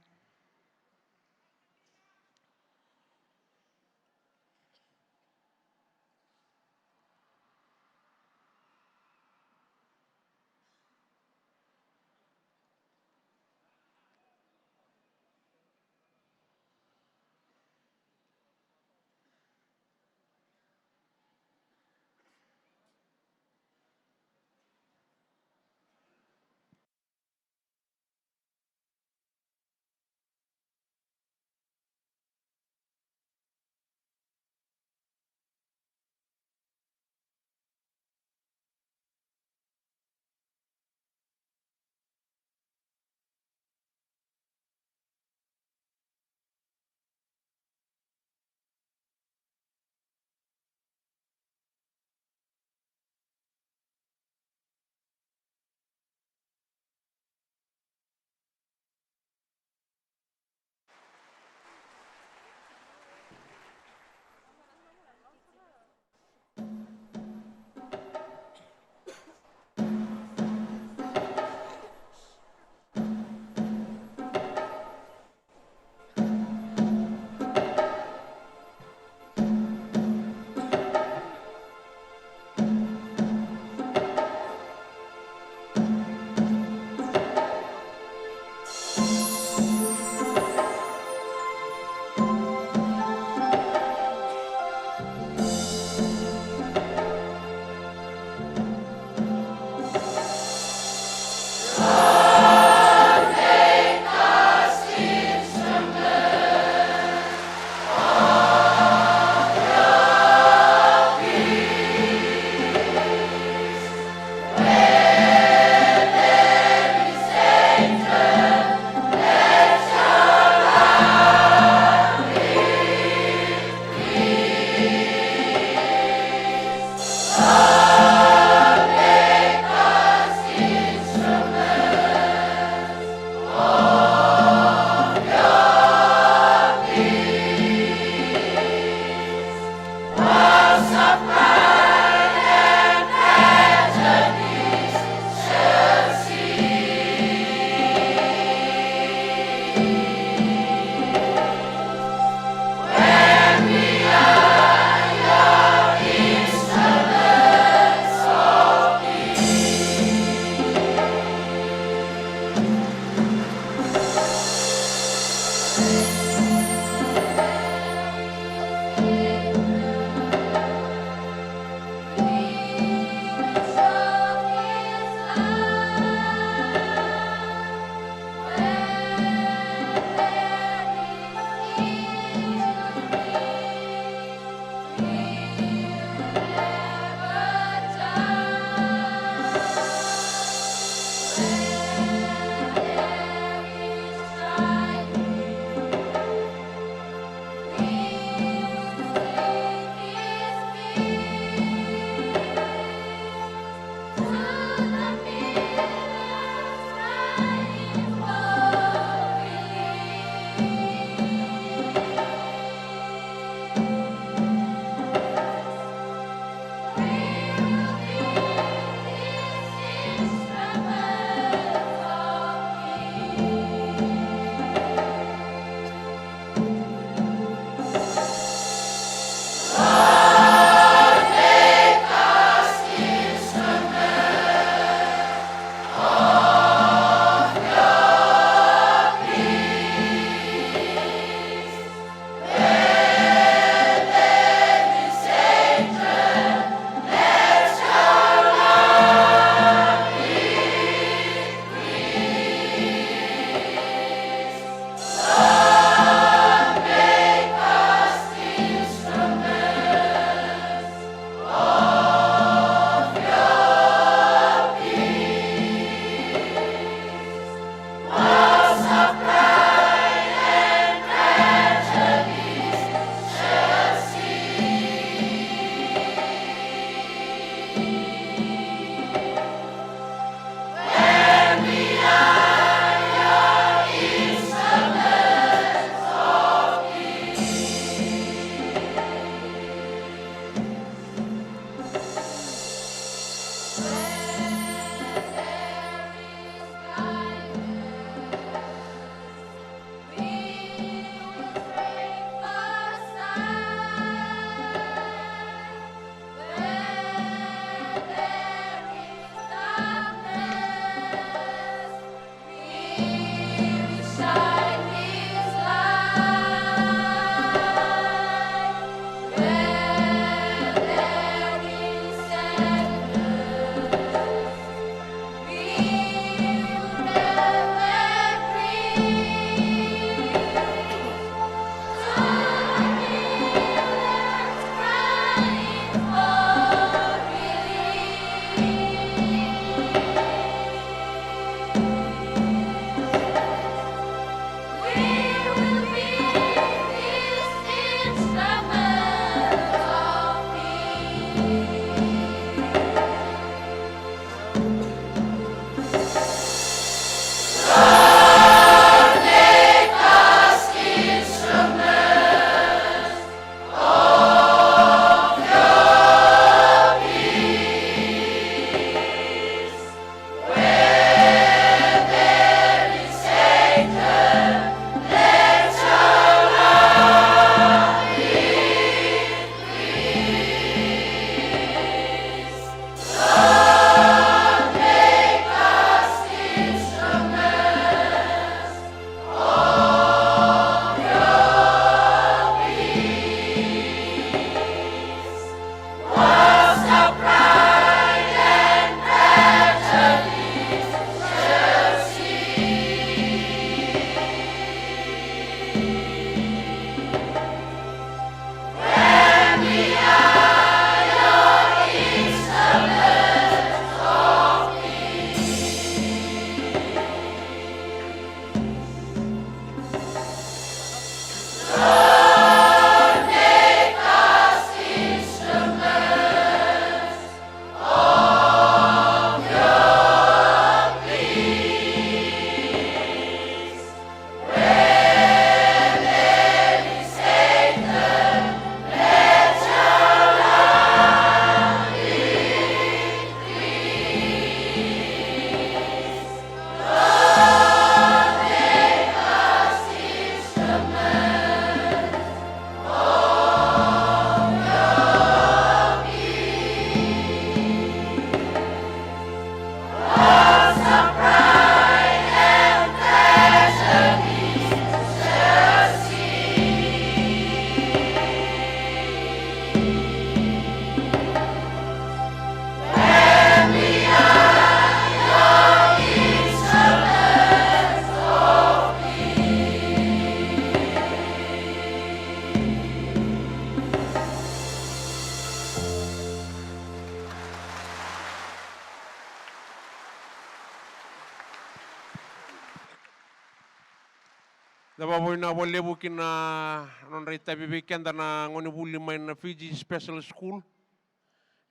Dava na walebu kina non rita bibikenda na ngoni buli main na Fiji Special School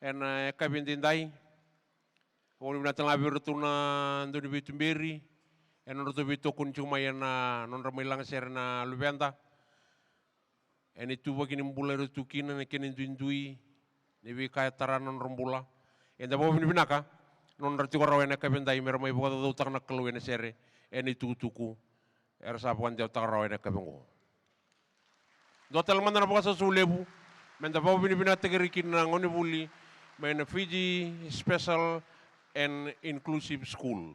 en kabindindai. Woni na tanga birutu na ndoni bitumberi en roto bitu kun cuma na non ramilang ser na lubenda. En itu bagi nimbula rotu kina ne kenin duindui ne bi kaya taranon rombula. En dava binaka non rati korawena kabindai mermai buka do tak na keluene sere en itu tuku. Era sapuan dia tarawai na kabengo. Dotel man na buka sa sulebu, menda pa binibina tegerikin na ngoni buli, may na Fiji Special and Inclusive School.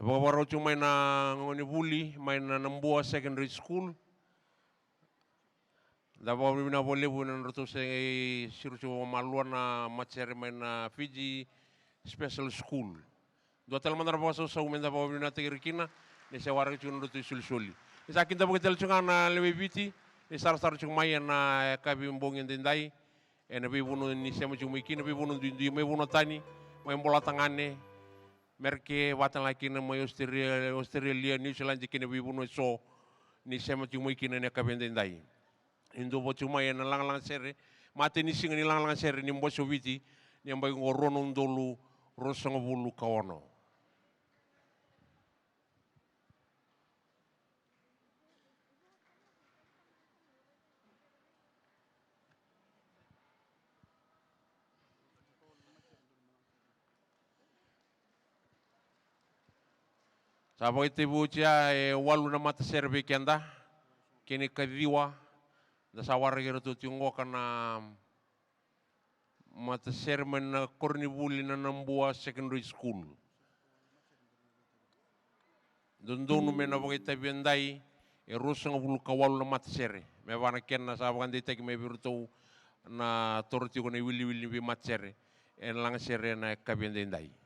Bawaro cuma na ngoni buli, main na Nambua Secondary School. Dapat bina boleh bukan rotu saya siru cuma maluan na macam main na Fiji Special School. Dua tahun mana bawa susah umenda bawa bina tegirikina, ni saya warak cuma rotu sul-suli. Isa kita begitu cuma na lebih biti, ni sar-sar cuma main na kabi mbongin dendai, nabi bunuh ni saya cuma ikin, nabi bunuh di bunuh tani, main bola tangannya. Merke watan laki na may Australia, New Zealand jikin na bibuno so ni sema cuma ikin na kabendendai. Indo bo cuma yan lang sere, mati ni singa ni lang sere ni mbo soviti ni ambay ngoronong dolu rosang bulu kawono. Sabagai tibu cia walu na mata serbe kenda kini kadiwa da sawar gero tu tiungo kana mata serbe na Kornibuli na Nambua Secondary School. Dondonu mena bagai tabiandai rusang bulu kawalu na mata serbe. Me bana kenna sabagan ditagi me birutu na torti ko na wili bi mata serbe en lang serbe na kabiandai.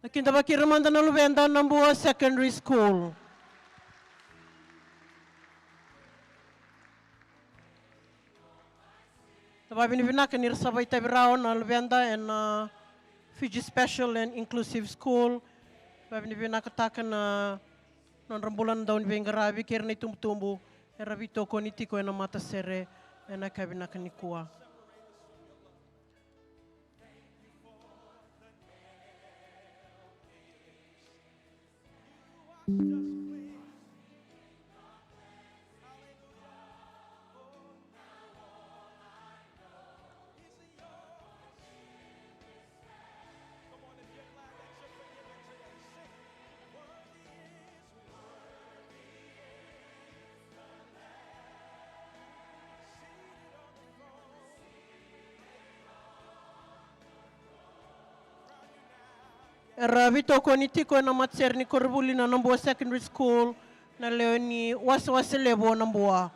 Nakinda bakiramanda na lubenda Nambua Secondary School. Taba binibinakan ni Sabay Tabirao na Lubenda and Fiji Special and Inclusive School. Taba binibinakatakan na non rambulan daw ni Bengarabi kira na tumtumbu. Rabito ko ni Tiko na mata sere na kabinakan ni Kuwa. Rabito ko ni Tiko na matser ni Korbuli na Namboa Secondary School na leo ni wasa lebo Namboa.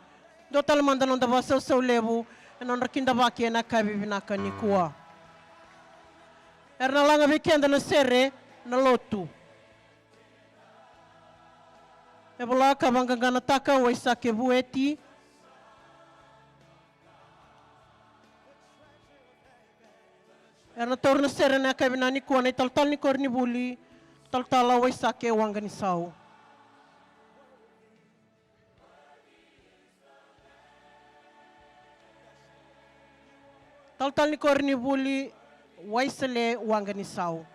Do talamanda nong daba sa lebo na rakinda baki na kabibinaka ni Kuwa. Na langa weekend na sere na lotu. Ebola kabanga nataka waisake bueti. Na torna sere na kabinani Kuwa na taltal ni Korni Buli, taltala waisake wanga ni sao. Taltal ni Korni Buli, waisale wanga ni sao.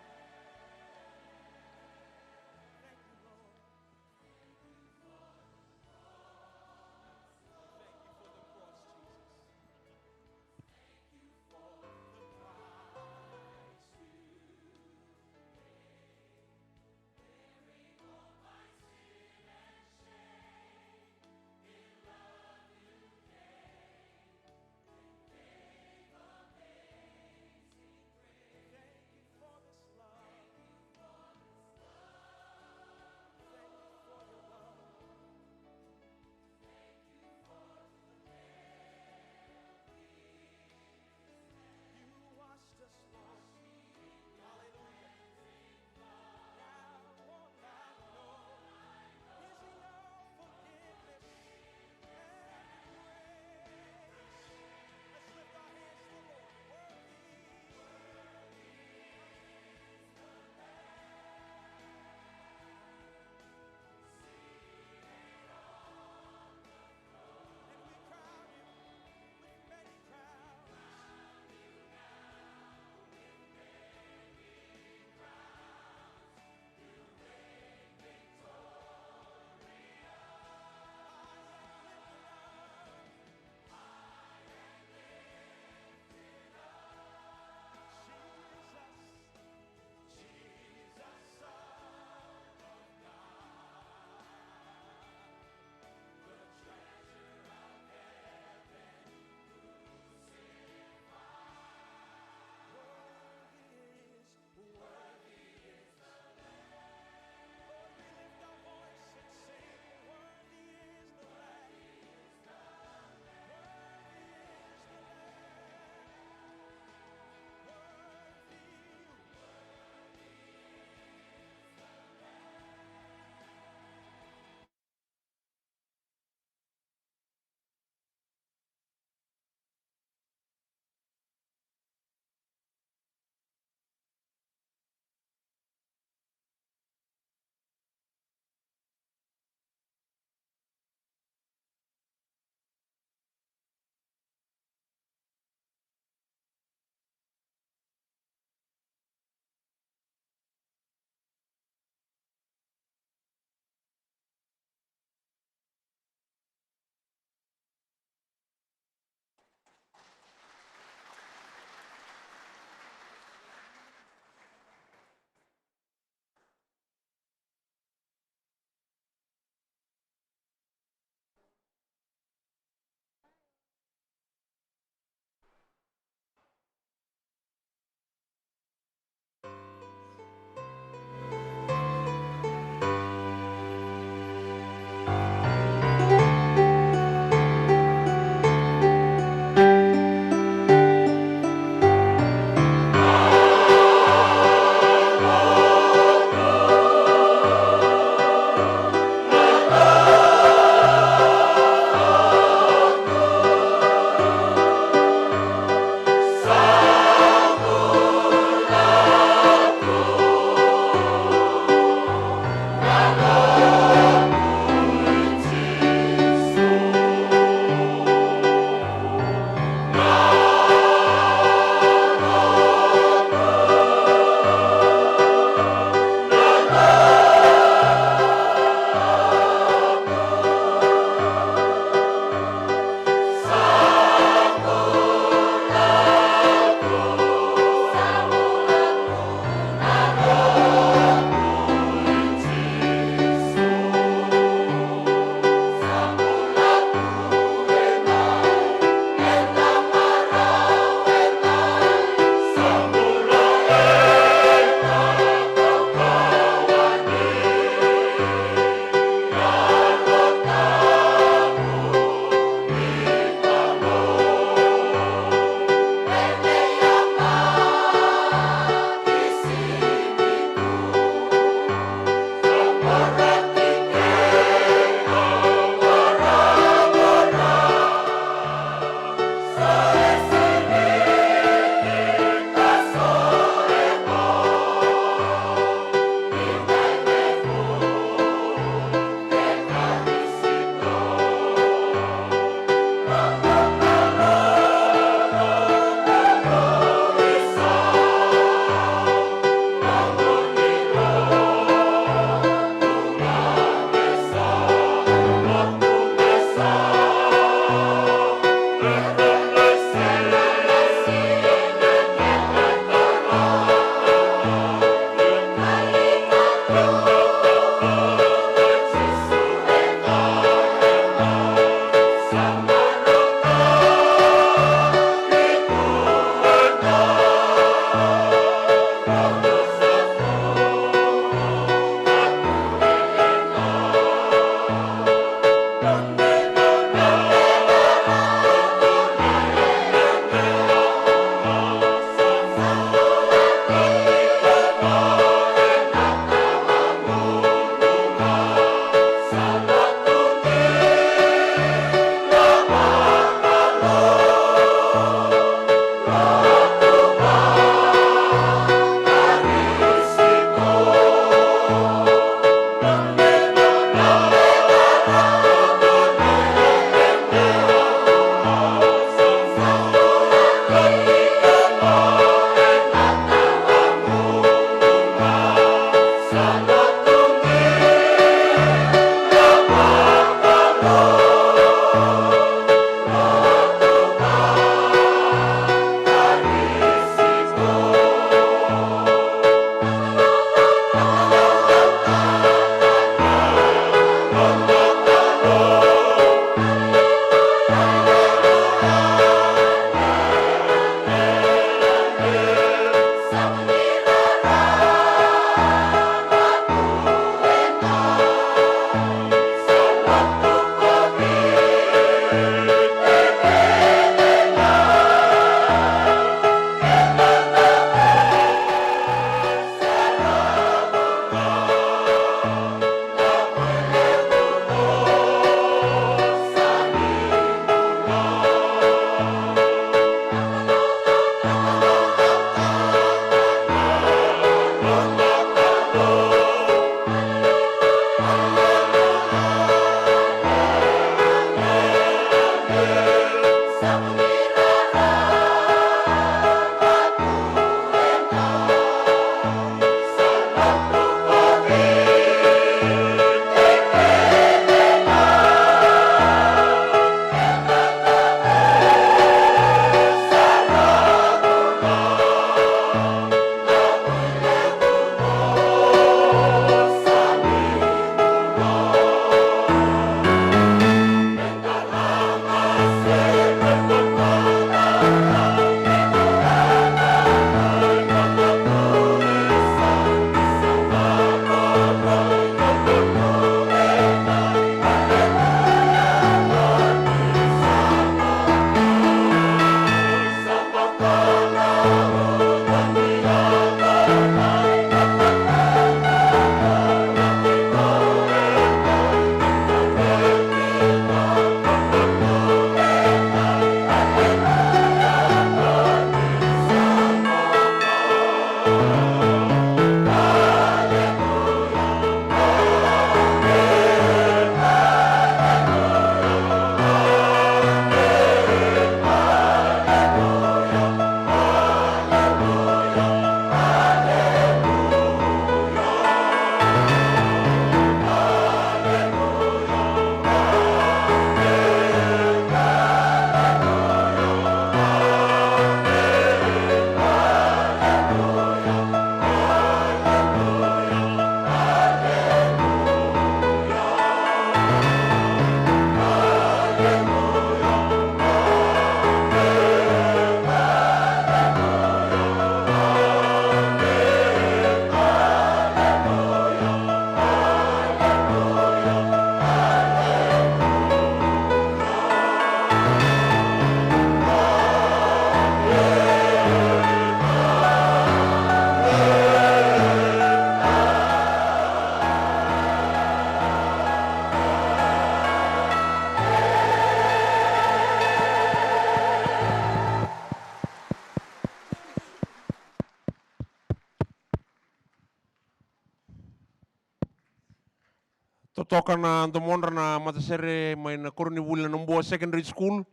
Totoka na Antomondra na matasere mai na koroni wula Namboa Secondary School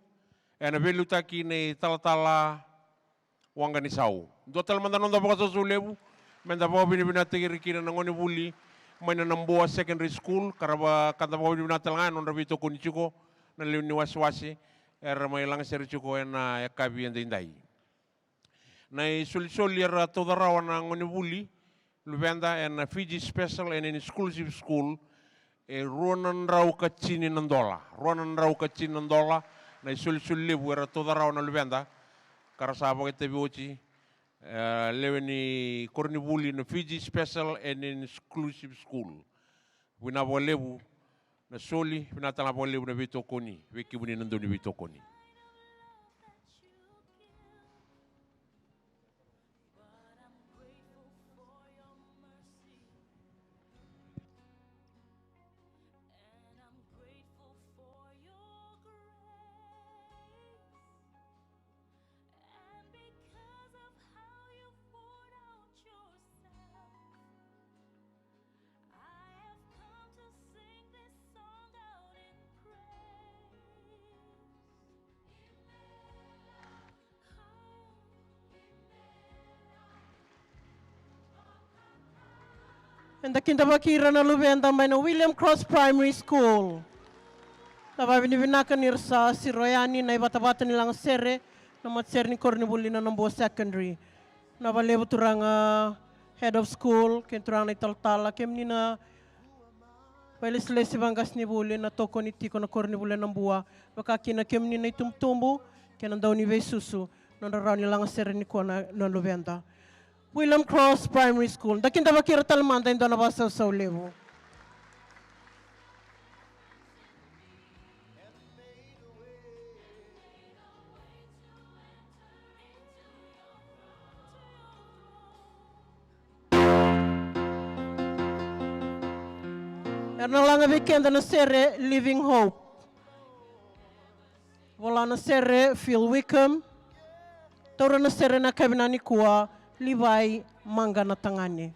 e na velu taki nei talatala wanga ni sau. Do tala manda nonda boka sosu lebu menda boka bini bina tegiri kina na ngoni wuli mai na Namboa Secondary School karaba kanta boka bini bina talanga nonda vito kuni chiko na liu ni wasi era mai langa seri chiko na yakabi enda indai. Na soli era toda rawa na ngoni wuli luvenda en Fiji Special and Exclusive School e ruanan rau kacini nandola. Ruanan rau kacini nandola na suli lebu era toda rau na luvenda karasaba ke tebi ochi leweni korni wuli na Fiji Special and Exclusive School. Wina bo lebu na soli wina tala bo lebu na vito koni wiki buni nandoni vito koni. I have come to sing And the kindabakira na lubenda may na William Cross Primary School. Nababinibinakan nirsa si Royani na ibata-bata nilang sere na matser ni Cornibuli na Namboa Secondary. Nabalebo turang head of school, kenturang na italtala, kem ni na pailis-lesi bangas ni Buli na toko ni Tiko na Cornibuli na Namboa. Baka kina kem ni na itumtumbo, kena daw ni Vesusu, nanaraw nilang sere ni Kona na lubenda. William Cross Primary School. Dakin tabakira talmanda indo na basa sa ulevo. Erna lang weekend na sere Living Hope. Wala na sere Phil Wickham. Toro na sere na kabinani kuwa Levi Manga na tangani.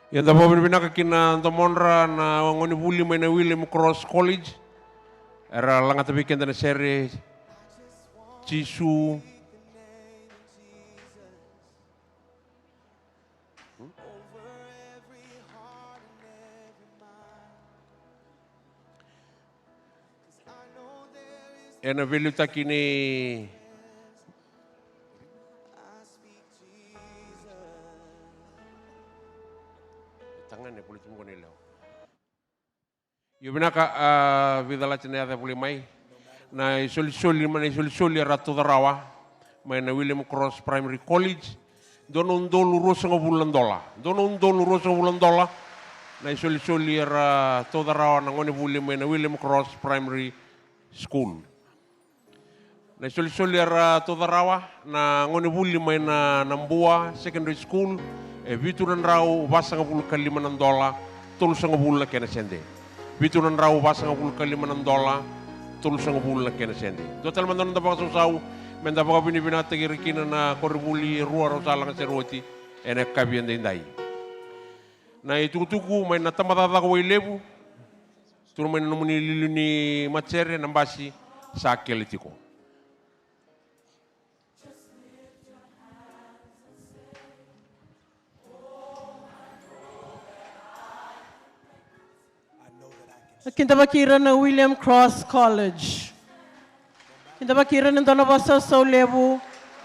Ia da bawin binaka kina Antamonra na ngoni vuli mai na William Cross College. Era langa tabi kenda na sere Chisu ena velu takini tangan ya boleh tunggu nilai. Yo binaka vidala tene ada boleh mai na isoli ratu darawa mai na William Cross Primary College donon dolu rosa bulan dola na isoli ra to darawa na ngone buli mai na William Cross Primary School. Na isoli ra to darawa na ngone buli mai na Nambua Secondary School e vituran rau basanga bulu $5 tolu sanga bulu kena sende. Vituran rau basanga bulu $5 tolu sanga bulu kena sende. Total mandon da bangsa usau menda baka bini binata kirikina na koribuli rua rosala nga seroti ene kabian dindai. Na itukutuku mai na tamatata ko ilebu turu mai na muni liluni macere nambasi sa kelitiko. Kinta bakira na William Cross College. Kinta bakira na dona basa sa lebu.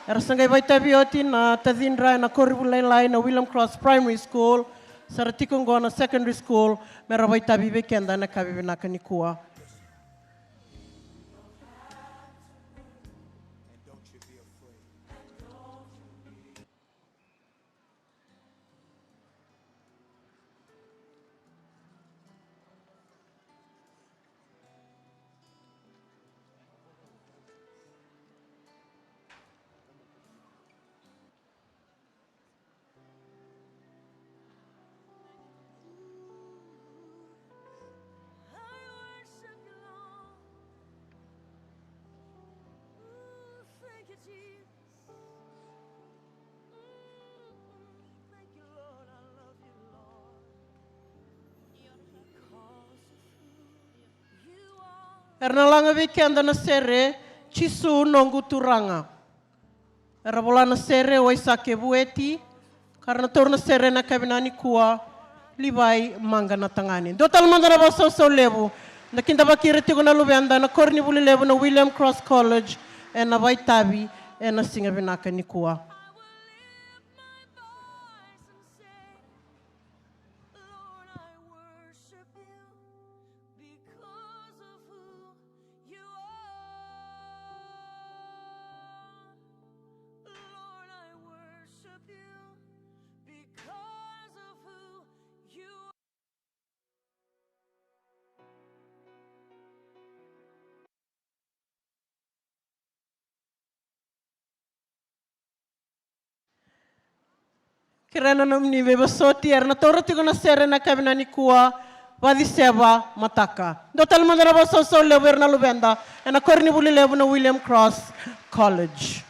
Era sangay bay tabioti na tadinra na koribulay na William Cross Primary School. Saratikong go na Secondary School. Mera bay tabi bekenda na kabibinaka ni kuwa. Erna langa weekend na sere, chisu nongu turanga. Era bola na sere waisake bueti, karena torna sere na kabinani kuwa, libai manga na tangani. Dotal manda na baso so lebu, na kinta bakire tigo na lubenda na korni buli lebu na William Cross College, na baitabi, na singa binaka ni kuwa. Kirana na mni beba soti erna toro tigo na sere na kabinani kuwa wadi seba mataka. Dotal mandara baso so lebu erna lubenda na korni buli lebu na William Cross College.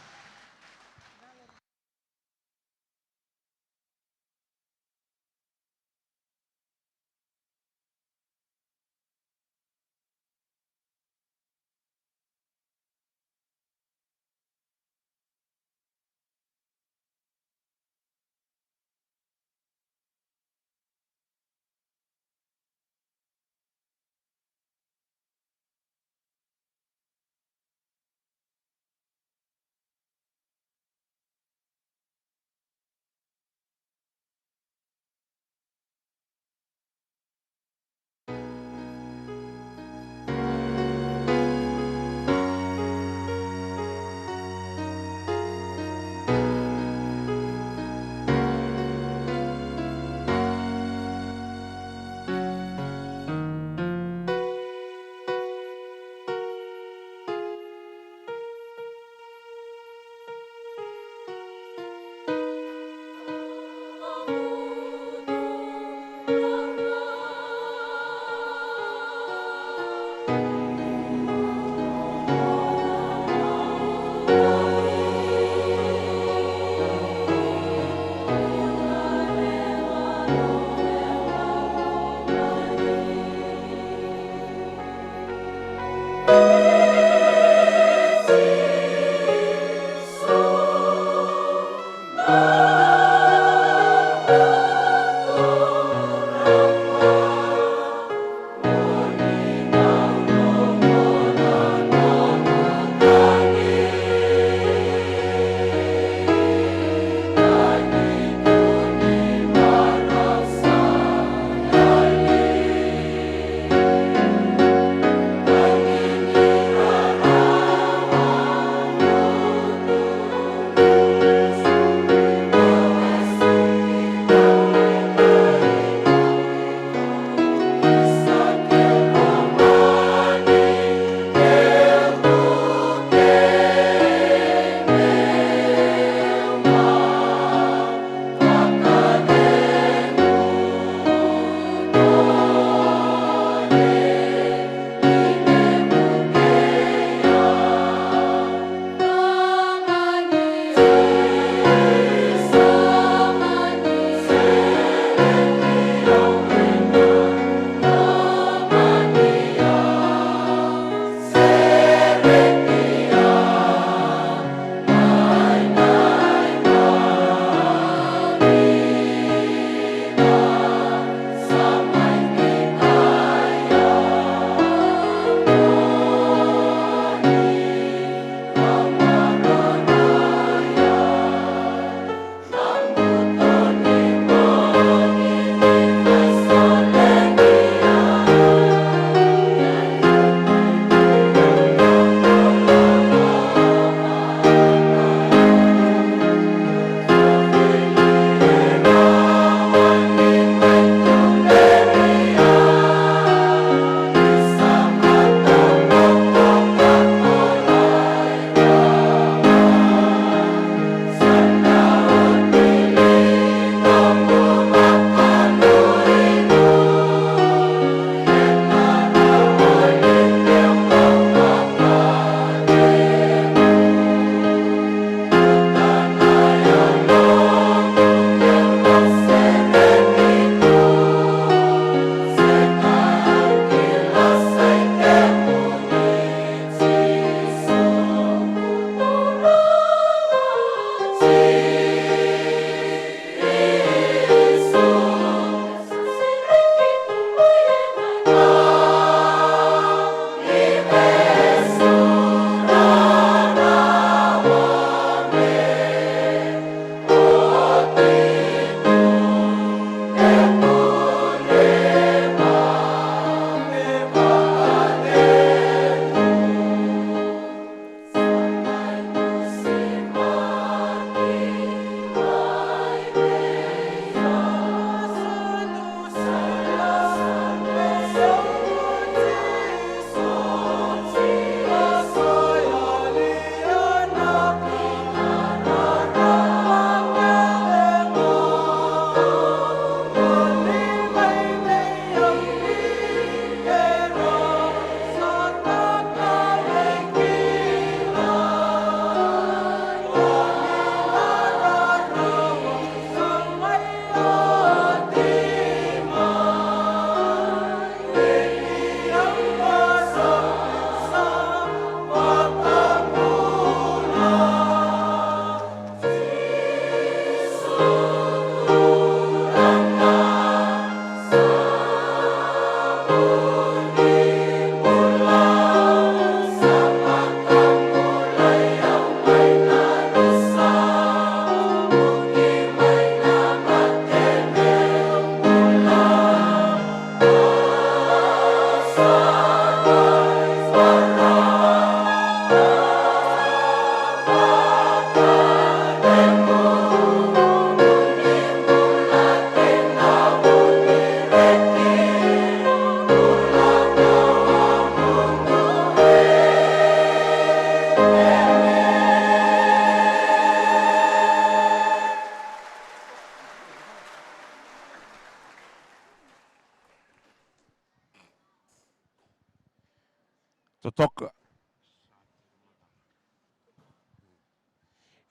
totoka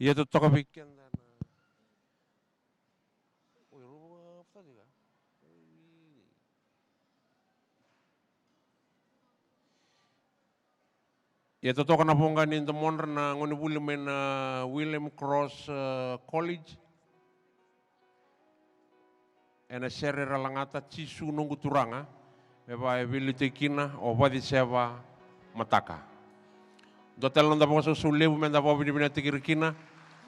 ia totoka weekend na ia totoka na ponga ni monra na ngoni buli men William Cross College ena sere ralangata cisu nungu turanga eba e vili te kina o wadi seva mataka do telon da poso su lebu men da bobi bina te kina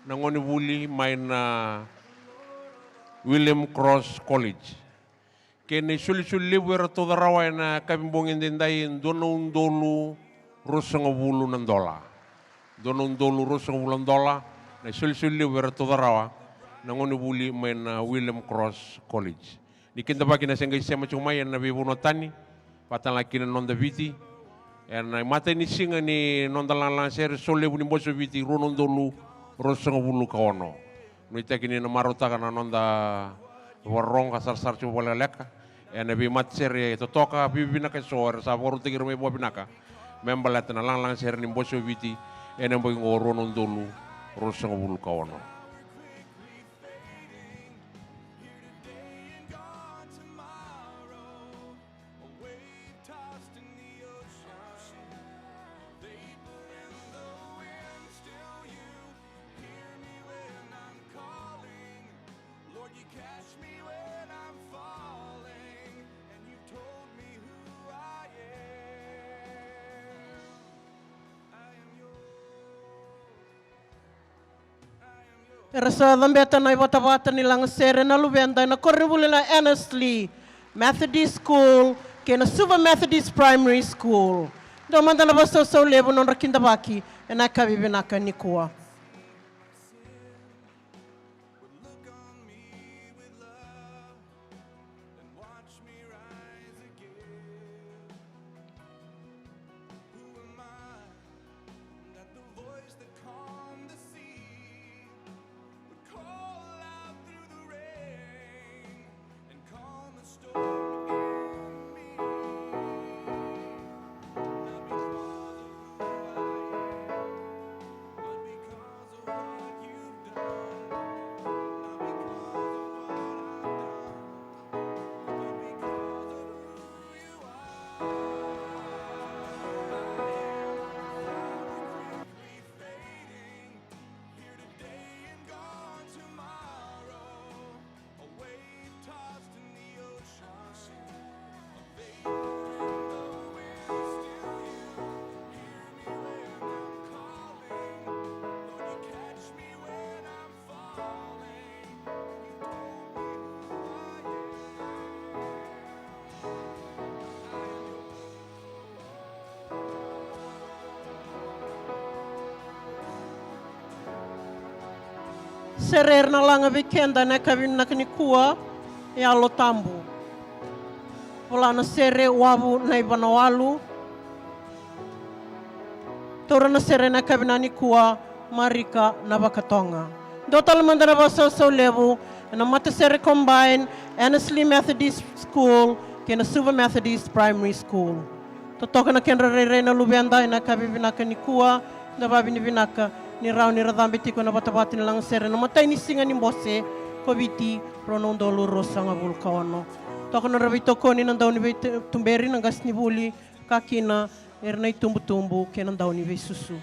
na ngoni buli main William Cross College kene suli lebu era toda rawa ena kabimbongin dendai dono undolu rosanga bulu nandola dono undolu rosanga bulu nandola na suli lebu era toda rawa na ngoni buli main William Cross College. Ni kinta baki na sengai sema chumai na bibuno tani patan laki na nonda viti na mata ni singa ni nonda lang ser sole buni boso viti rono dolu rosanga bulu kaono. No itaki ni na marota kana nonda warong kasar chubola leka na bi mat ser totoka bibina ka sor sa boru tigir me bobinaka membalat na lang ser ni boso viti na boy rono dolu rosanga bulu kaono. Rasa dambeta na ibata-bata nilang sere na lubenda na korribuli na Annesley Methodist School kena Suva Methodist Primary School. Domanda na basta sa ulebu non rakinda baki na kabibinaka ni kuwa. Serer na langa weekenda na kabin na kuwa ya lotambu. Wala na sere wabu na ibanawalu. Tora na sere na kabin na kuwa marika na bakatonga. Dotal manda na basa sa lebu na mata sere combine Annesley Methodist School kena Suva Methodist Primary School. Totoka na kenra re na lubenda na kabibinaka ni kuwa na babinibinaka ni rau ni radambi tiko na batabati nilang sere na matay ni singa ni mbose ko biti pronon dolo rosa nga vulkano. Toko na rabito ko ni nang daw ni tumberi nang gas ni buli kakina na tumbu-tumbu kaya nang daw ni susu.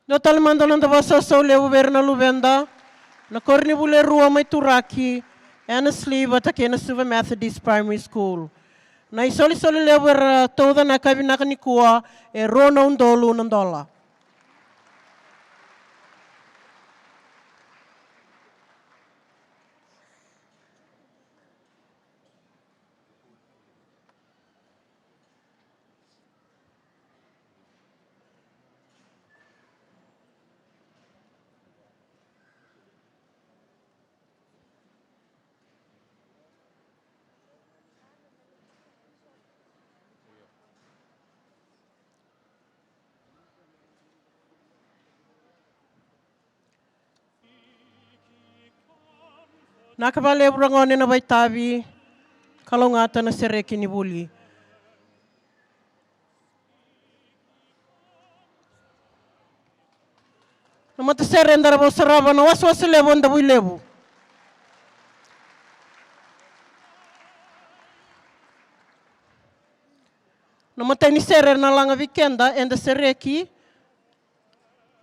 Do talimandana da vasasau levu verna luvenda. Na korni bule rua mai turaki. Ana sliva takena Suva Methodist Primary School. Na isoli levu toda na kabinaka ni kua rona undolu nandola. Nakabale burangone na baitavi kalongata na sereki ni buli. Namata serendara bo saraba na waswas levo nda bui levo. Namata ni serer na langa vikenda enda sereki.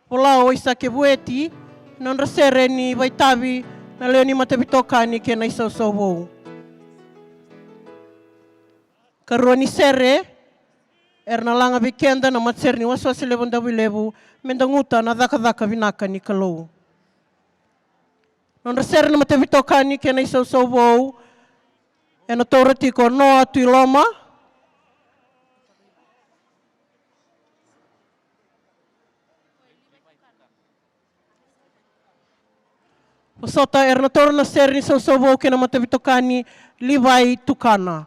Polao isa ke bueti nandra sere ni baitavi na leo ni matavitokani ke na isau wou. Karua ni sere, na langa vikenda na matser ni waswasi levo ndawi levu, mendanguta na dhaka vinaka ni kalou. Nandra sere na matavitokani ke na isau wou, na tauratiko noa tuiloma, Sota na torna ser ni sausawo ke na matavitokani Livai Tukana.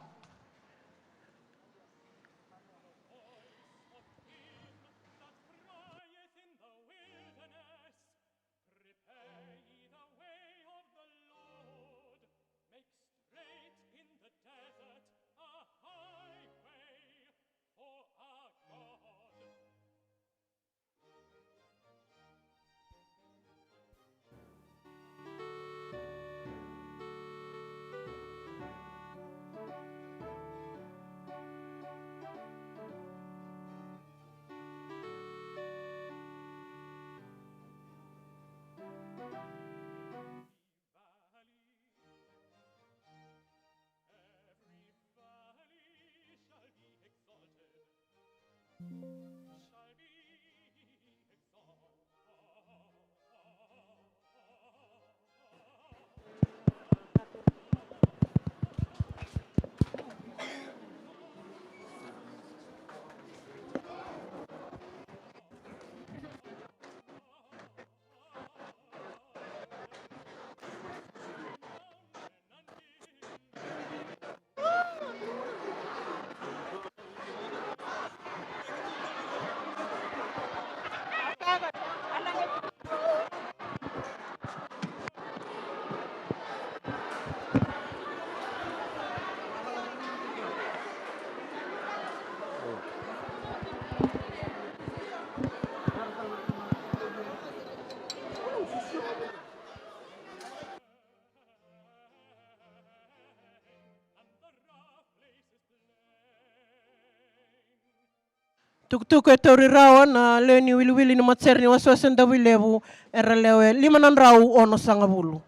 Tuk-tuk e tauri rawa na leo ni wili-wili na matser ni waswasan da wilevu era lewe 5 rau ono sangabulu.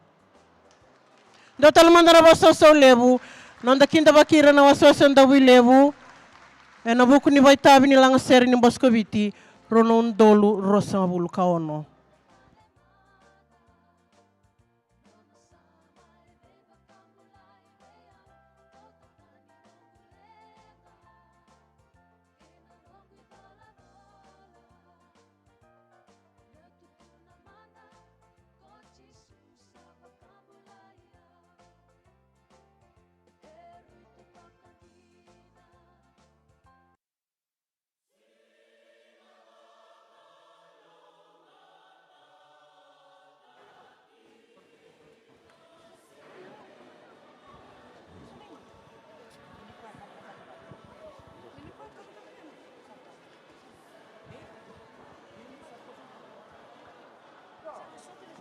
Do talamandara waswasau levu nanda kinda bakira na waswasan da wilevu e na buku ni vaitavi ni langa seri ni boskoviti rono undolu ro sangabulu ka ono.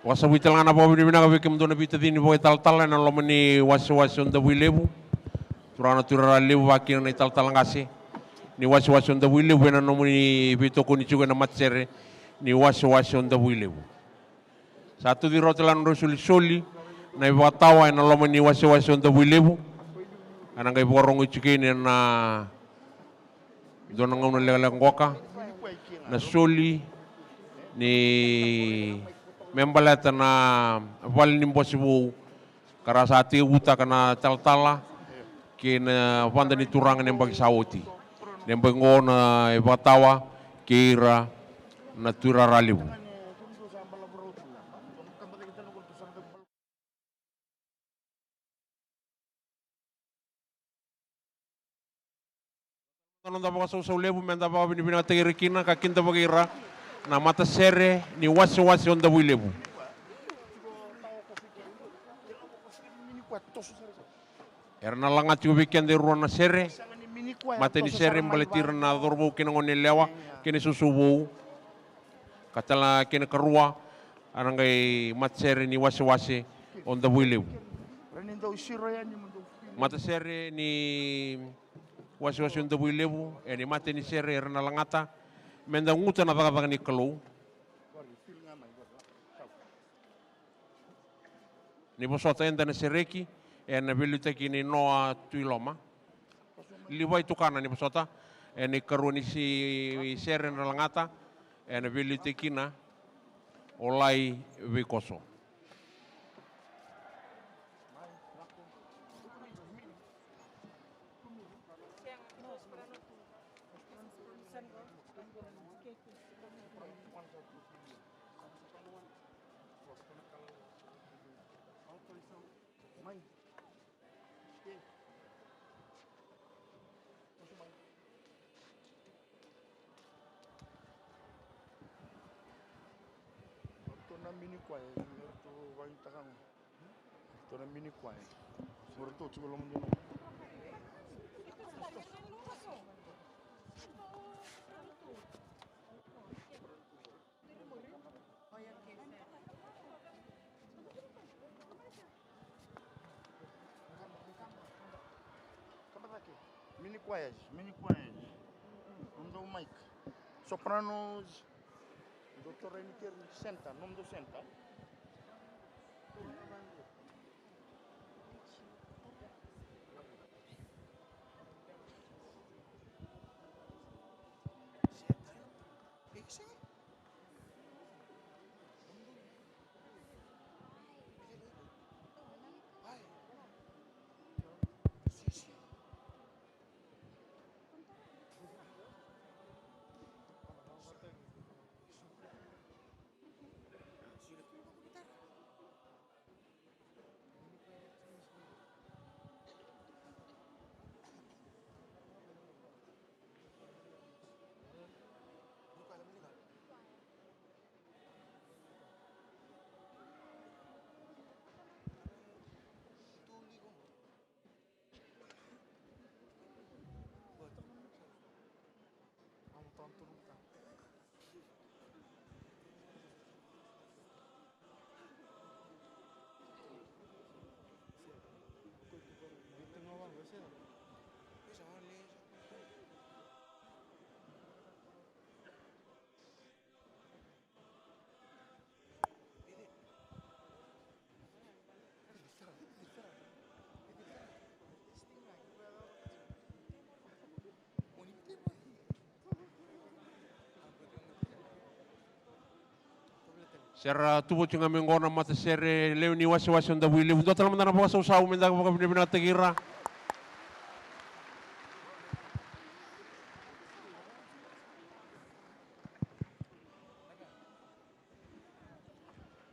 Wasa witalanga po binibina ka wikim doon na bita din po italtala na loman ni wasi-wasi on the wilebu. Turana turara lebu wakil na italtala kasi. Ni wasi-wasi on the wilebu na nomo ni bito ko ni chuga na matsere. ni wasi on the wilebu. Satu di rotelan soli na iwatawa na loma ni wasi on the wilebu. Ana ngai borong uchikini na dona ngau na ngoka na soli ni membalata na wali ni mbosibu karasa ati uta kana taltala kina wanda ni turanga ni bagi sauti ni bagi ngona iwatawa kira na tura ralibu. Nonda baka sau lebu menda baka bini tegirikina kakinta baka ira na mata sere ni wasi on the wilebu. Erna langa tiu weekend ruana sere mata ni sere mbaletir na dorbo kina ngone lewa kini susubu katala kina karua arangai mat sere ni wasi on the wilebu. Mata sere ni wasi on the wilebu eni mata ni sere erna langata menda nguta na vaga ni kalau ni bosota enda na sereki ena veluta kini noa tuiloma liwai tukana ni bosota eni karuni si sere na langata ena veluta kina olai vikoso. Mini choirs, nome do Mike, sopranos, Dr. Reniker Senta, nome do Senta. Sera tubo chinga mengona mata sere leo ni wasi on the wilebu. Dota lamanda na baka sau menda baka bina tegira.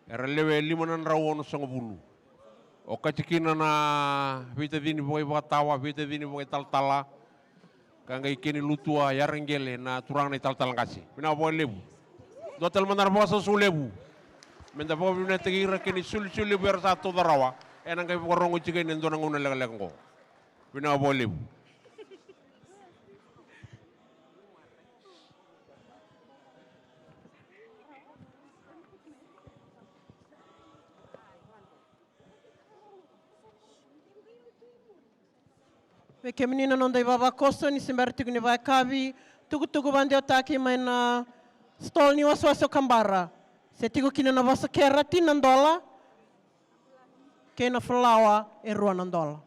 Era lewe limanan rawono sanga bulu. O kachikina na vita dini boy batawa, vita dini boy taltala. Kanga ikeni lutua yarengele na turang na taltala kasi. Bina boy lebu. Dota lamanda na baka sau lebu. Menda baka bina tegira keni suli bersa to darawa. Enang kai borongo chike nendo na nguna legalego. Bina boy lebu. Veke menina non dai baba kosto ni simbar tugu ni vai kavi tugu bande otaki mai na Stol ni waswasyo kambara. Se tigo kina na vasa kera tinandola. Kena flawa e ruanandola.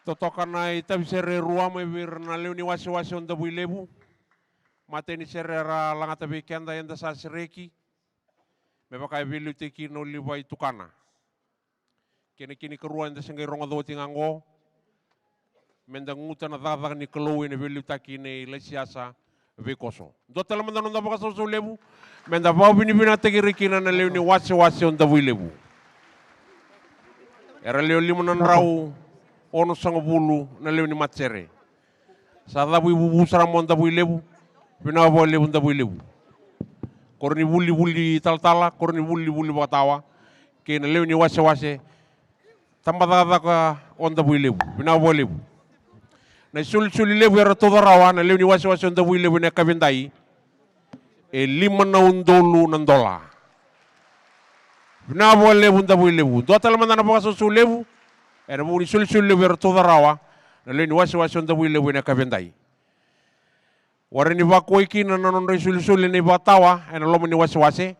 Totoka na itabi sere rua mai vir na leo ni wasi onda builebu. Mate ni sere ra langata bekenda yanda sa sereki. Me pakai vilu teki no liwai tukana. Kini kerua yanda sengai ronga do tingango. Menda nguta na dada ni kelou ni vilu taki ni lesiasa vekoso. Do talaman da nonda baka so lebu. Menda bau bini bina teki rikina na leo ni wasi onda builebu. Era leo limunan rau ono sanga bulu na leo ni matsere. Sa dabu ibu saramon da builebu. Pina bo lebu da builebu. Korni buli tala korni buli batawa. Ke na leo ni wase tambada ka onda builebu. Pina bo lebu. Na suli lebu era toda rawa na leo ni wase onda builebu na kabendai. E lima na undolu nandola. Pina bo lebu da builebu. Do talaman na baka so lebu. Era muni suli lebu era toda rawa na leo ni wase onda builebu na kabendai. Wara ni wako iki na nanonda suli ni batawa ena lomo ni wase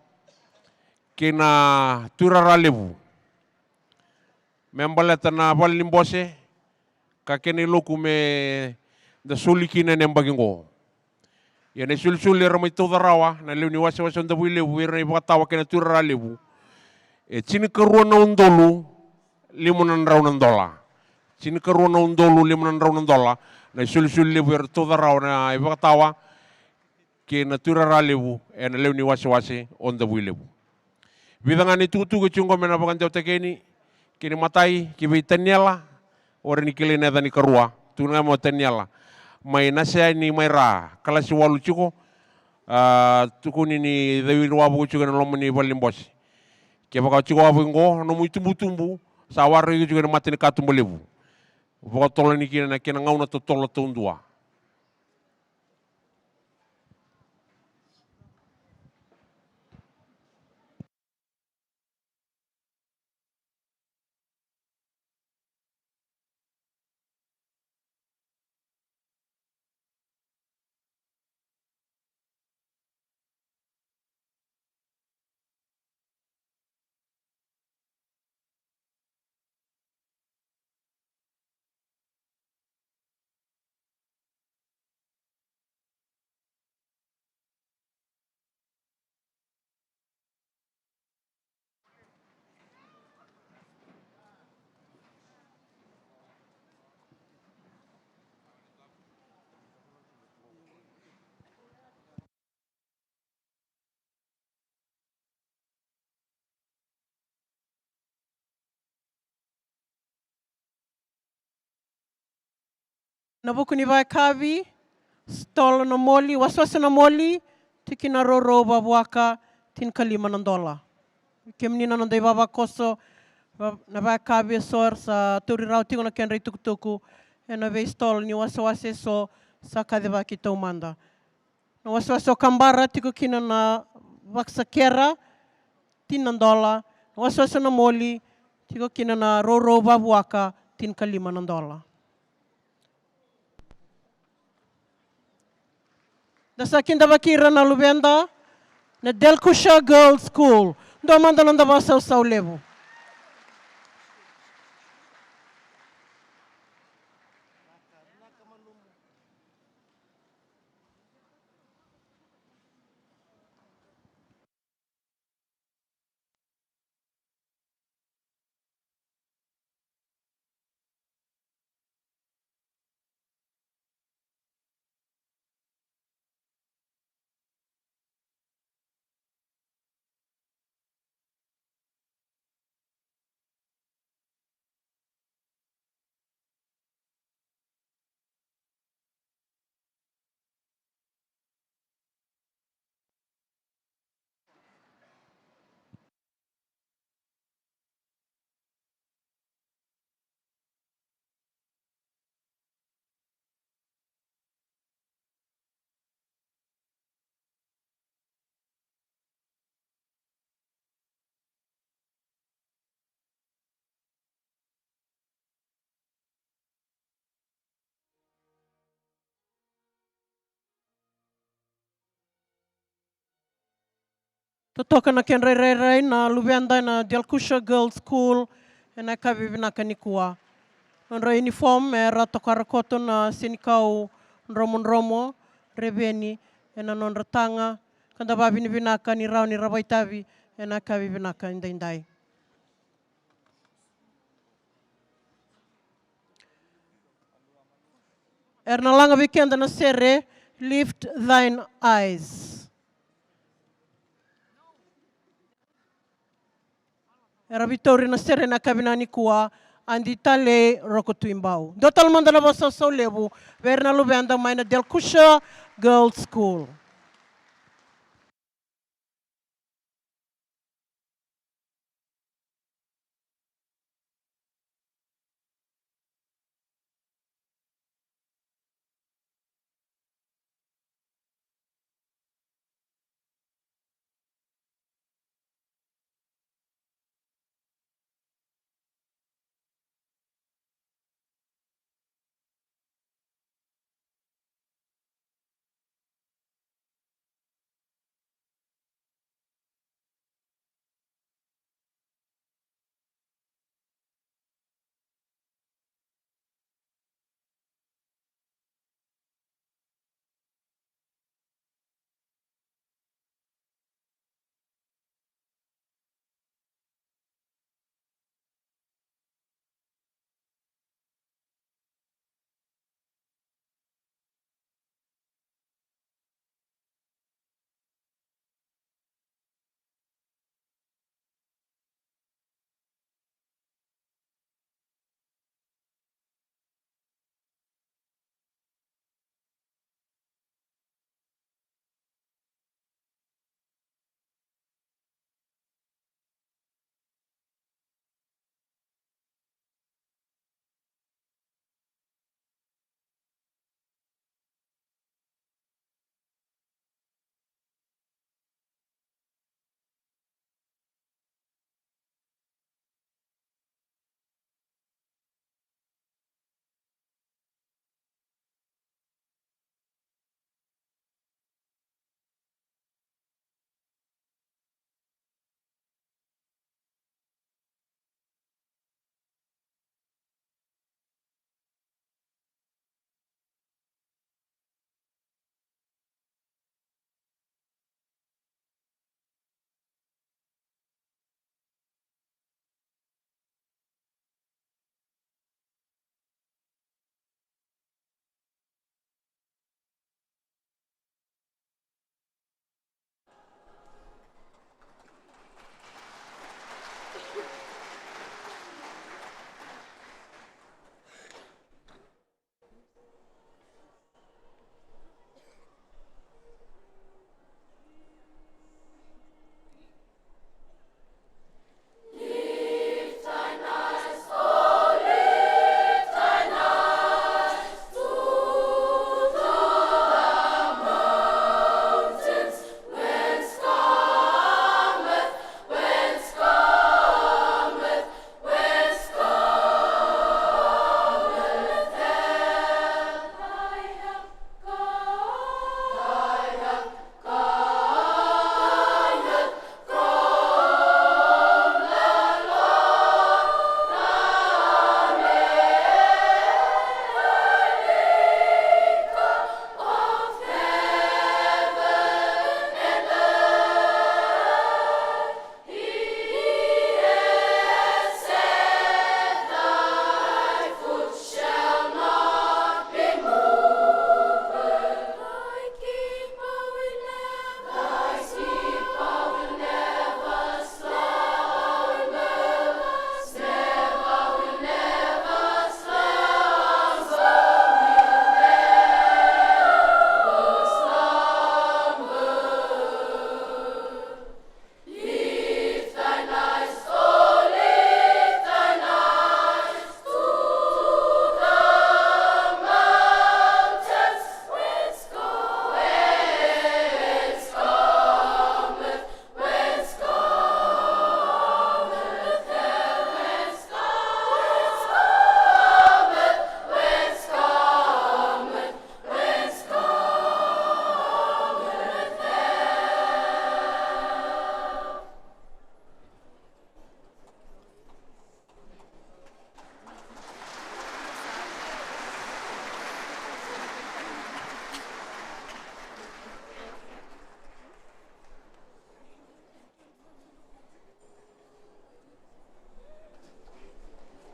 kina turara lebu. Membaleta na balimbose ka kene loku me da suli kina nembagingo. Ya ne suli ramai toda rawa na leo ni wase onda builebu era ni batawa kina turara lebu. E chini kerua na undolu limunan raunan dola. Chini kerua na undolu limunan raunan dola. Na suli lebu era toda rawa na ibatawa ke na turara lebu e na leo ni wase onda builebu. Vidangani tutu ke chungo mena bakan tau tekeni kini matai ki be taniala ora ni kile na dani karua tunga mo taniala mai nasa ni mai ra kala si walu chiko tukuni ni dewi wabu chuga na lomo ni balimbos ke baka chiko wabu ngo no muy tumbu sa waru juga na matini katumbo lebu. Votola ni kina na kina ngauna to tola tundua. Na buku ni vai kavi, stola na moli, waswasa na moli, tiki na roro babuaka, tin kalima ng dola. Kem ni nanon day baba koso, na vai kavi sor sa turi rau tingo na kenray tukutuku, e na vai stola ni waswasa so sa kadeva kita umanda. Na waswasa kambara, tiko kina na waksakera, tin ng dola, na waswasa na moli, tiko kina na roro babuaka, tin kalima ng dola. Dasa kinda bakira na lubenda na Delkusha Girls School. Ndo manda nanda ba sa levo. Totoka na ken rai na lubenda na Delkusha Girls School, e na kavivi na kanikua. Nro uniform era tokarakoto na sinikau nromo rebeni ena non ratanga kanda babi ni binaka ni rau ni rabaitavi ena kavi binaka indai. Erna langa weekend na sere lift thine eyes. Era vitori na sere na kabinani kuwa andi tale rokotuimbau. Dotal mandana basa so lebu verna lubenda maina Del Kusha Girls School.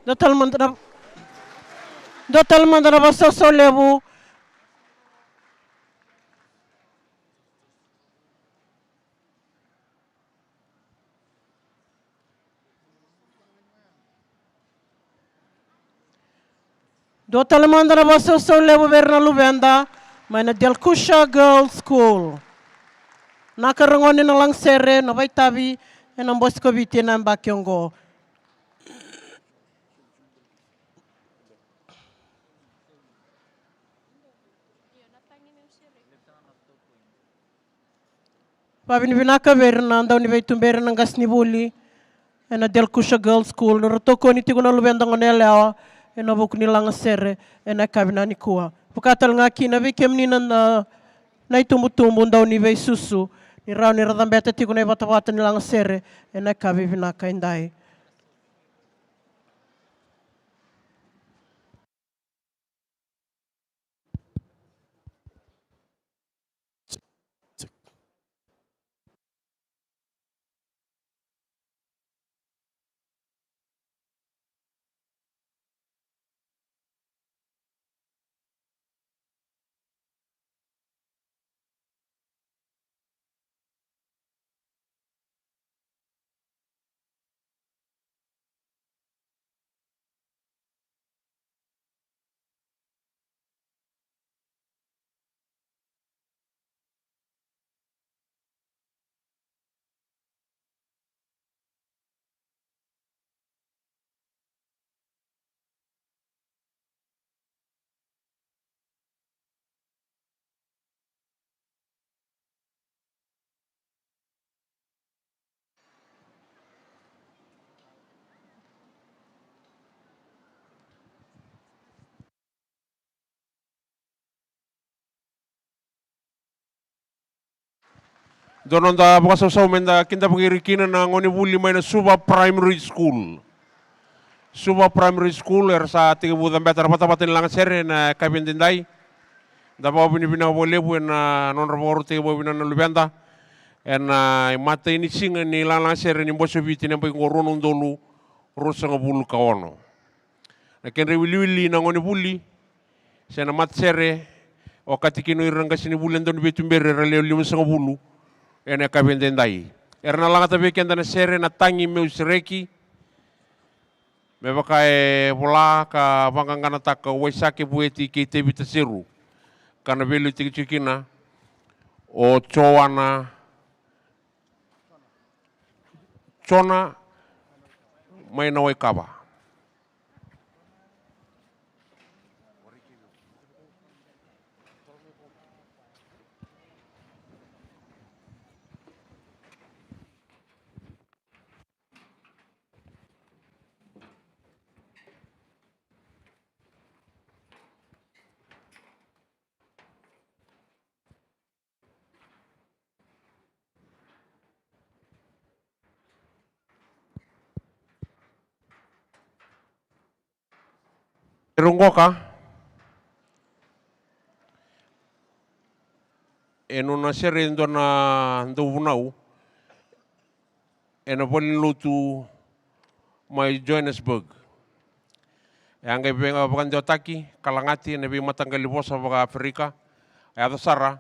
Dotal mandara basa solebu. Dotal mandara basa solebu berna lubenda. Maina Delkusha Girls School. Nakarangoni na lang sere na baitabi enang bosko biti na bakyongo. Pabini binaka berna ndaw ni baitumber ng gasnibuli. Ena Delkusha Girls School. Narotoko ni tigo na lubenda ngonelewa. Ena buku nilang sere. Ena kabina ni kuwa. Pukatal nga kina bikem ni na itumbu-tumbu ndaw ni bay susu. Ni rao ni radambeta tigo na ibatawata nilang sere. Ena kabi binaka inday. Doon da bukasaw menda kinda pagirikina na ngoni buli may na Suba Primary School. Suba Primary School sa tiga budang betar patapatin lang sere na kabin dinday. Da ba binibina boleh na non rabor tiga bina na lubenda. En mata ini singa ni lang sere ni boso biti na pagingorunong dolu rosa nga bulu kaono. Na kenre wili na ngoni buli sa na mat sere o katikino irangga sini bulan don betumbere raleo lima sa bulu. Ene kabendendai. Erna langa tabi kenda na sere na tangi meu sereki. Me bakae bola ka bangangana taka waisake bueti ke tebi taseru. Kana belu tikikina o choana chona mai na waikaba. Runggoka eno na sere ndo na ndovunau eno bolin lutu mai Johannesburg. Yang benga bakan jotaki kalangati ne be matangga libosa baga Afrika. Ayata sara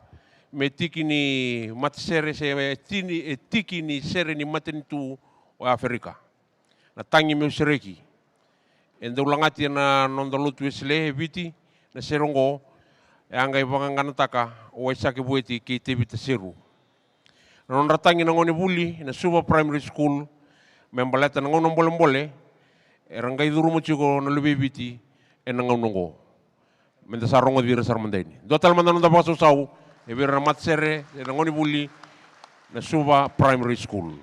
metiki ni matsere se etiki ni sere ni matentu o Afrika. Na tangi meu sereki. Endo ulangati na nondolutu esle viti na serongo yang gai bangangana taka o isake bueti ki tebita seru. Non ratangi na ngoni buli na Suba Primary School membaleta na ngono mbole erangai duru muchugo na lubi viti en ngonongo. Menda sarongo vira sarmandaini. Dotal mandan da baso sau e vira matsere na ngoni buli na Suba Primary School.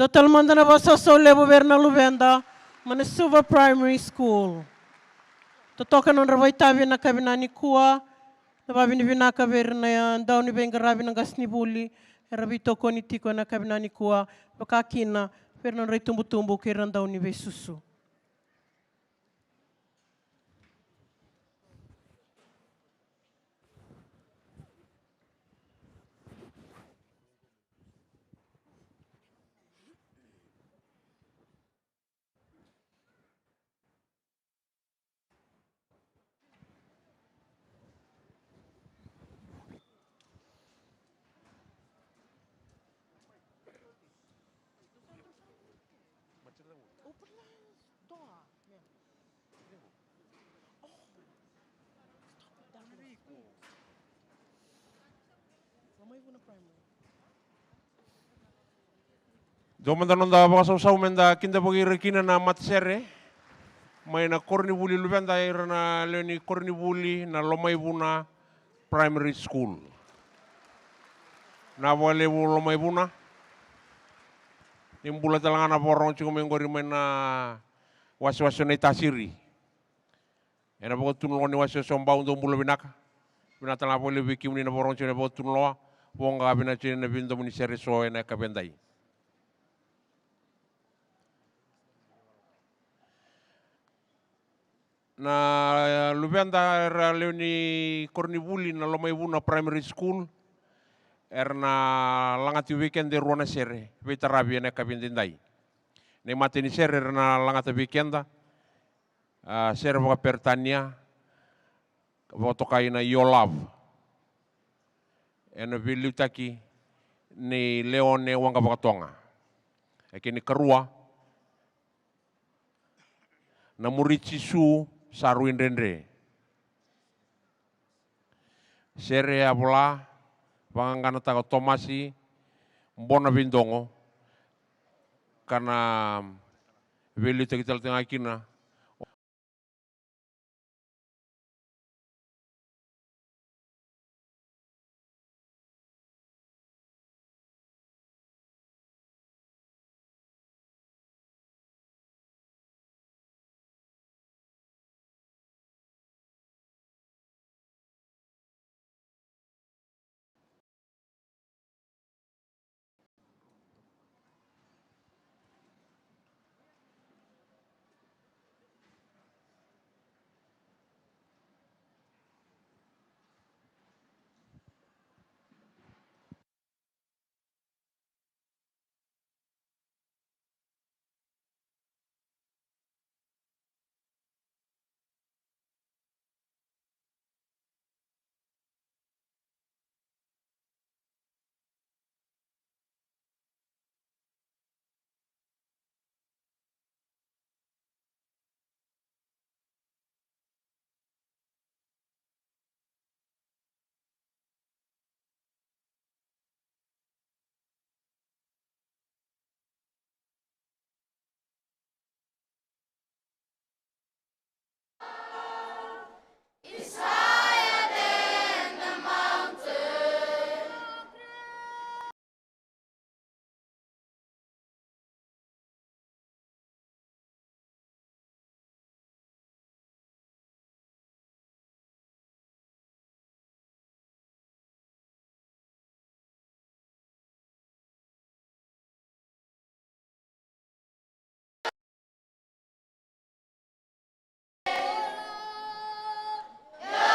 Dotal mandana basa so lebo berna luvenda, Manasuva Primary School. Totoka non ravai tavi na kabinani kua, na babini vinaka verna ya dauni benga rabi na gasni buli, rabi toko ni tiko na kabinani kua, bakakina verna rai tumbu kiran dauni be susu. Domandanon da bakasau menda kinda bagi rekina na matsere. May na Kornibuli lubenda ira na leoni Kornibuli na Lomaibuna Primary School. Na wale Lomaibuna. Nimbula talangana porong chiko mengori na wasyo na itasiri. Ena bako tunlo ni wasyo somba undo mbula binaka. Binatala pole wiki muni na porong chiko na bako tunlo. Wonga bina chiko na bindo muni sere so na kabendai. Na lubenda era leoni Kornibuli na Lomaibuna Primary School erna langati weekend de ruana sere vetarabi na kabindindai ne mateni sere erna langata weekenda sere boka pertania votokaina Yolav ena vilutaki ni leone wanga bokatonga ekini karua na murici su saruin rendre sere abola pangangana taga Tomasi mbona bindongo karena veli tegital tengah kina is higher than the mountain. Your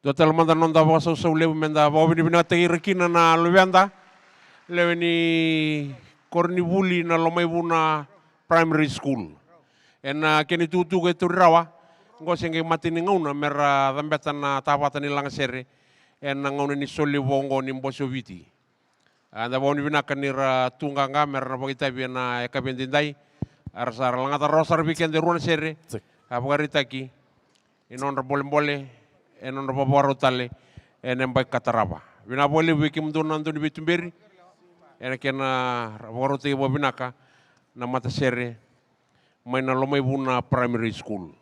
Do talamanda non da wasa usau lewu menda wawini bina te irakina na luwenda. Lewe ni Kornivuli na Lomaivuna Primary School. En keni tutu ke turirawa. Ngo senge matini ngauna mera dambeta na tawata ni langasere. En ngauna ni soli wongo ni mbosoviti. Anda wawini bina kanira tunganga mera na pagitabi na ekabendindai. Arsar langata rosar weekend ruan sere. Apugaritaki. Inondra bole-bole. Enondra babaro tale. Enembai kataraba. Bina bole wiki mduna anduni bitumberi. Ena kena warote wabinaka na matasere mai na Lomaivuna Primary School.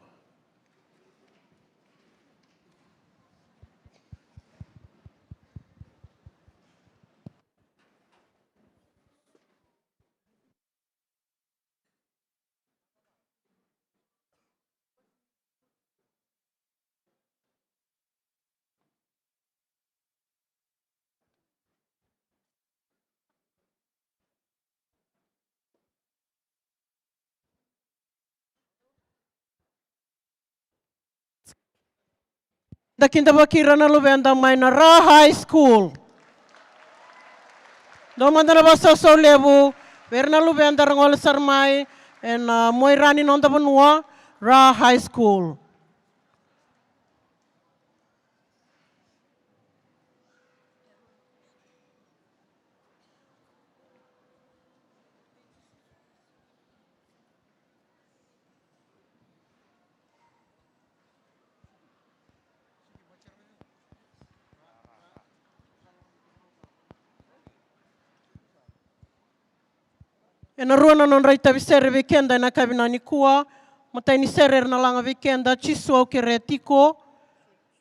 Dakinda bakira na lubenda mai na Ra High School. Domanda na basa so lebu, verna lubenda rangol sarmai en moirani nonda banua Ra High School. Ena ruana non raita visere weekenda na kabina ni kua, matai ni sere na langa weekenda, chisu au kere tiko,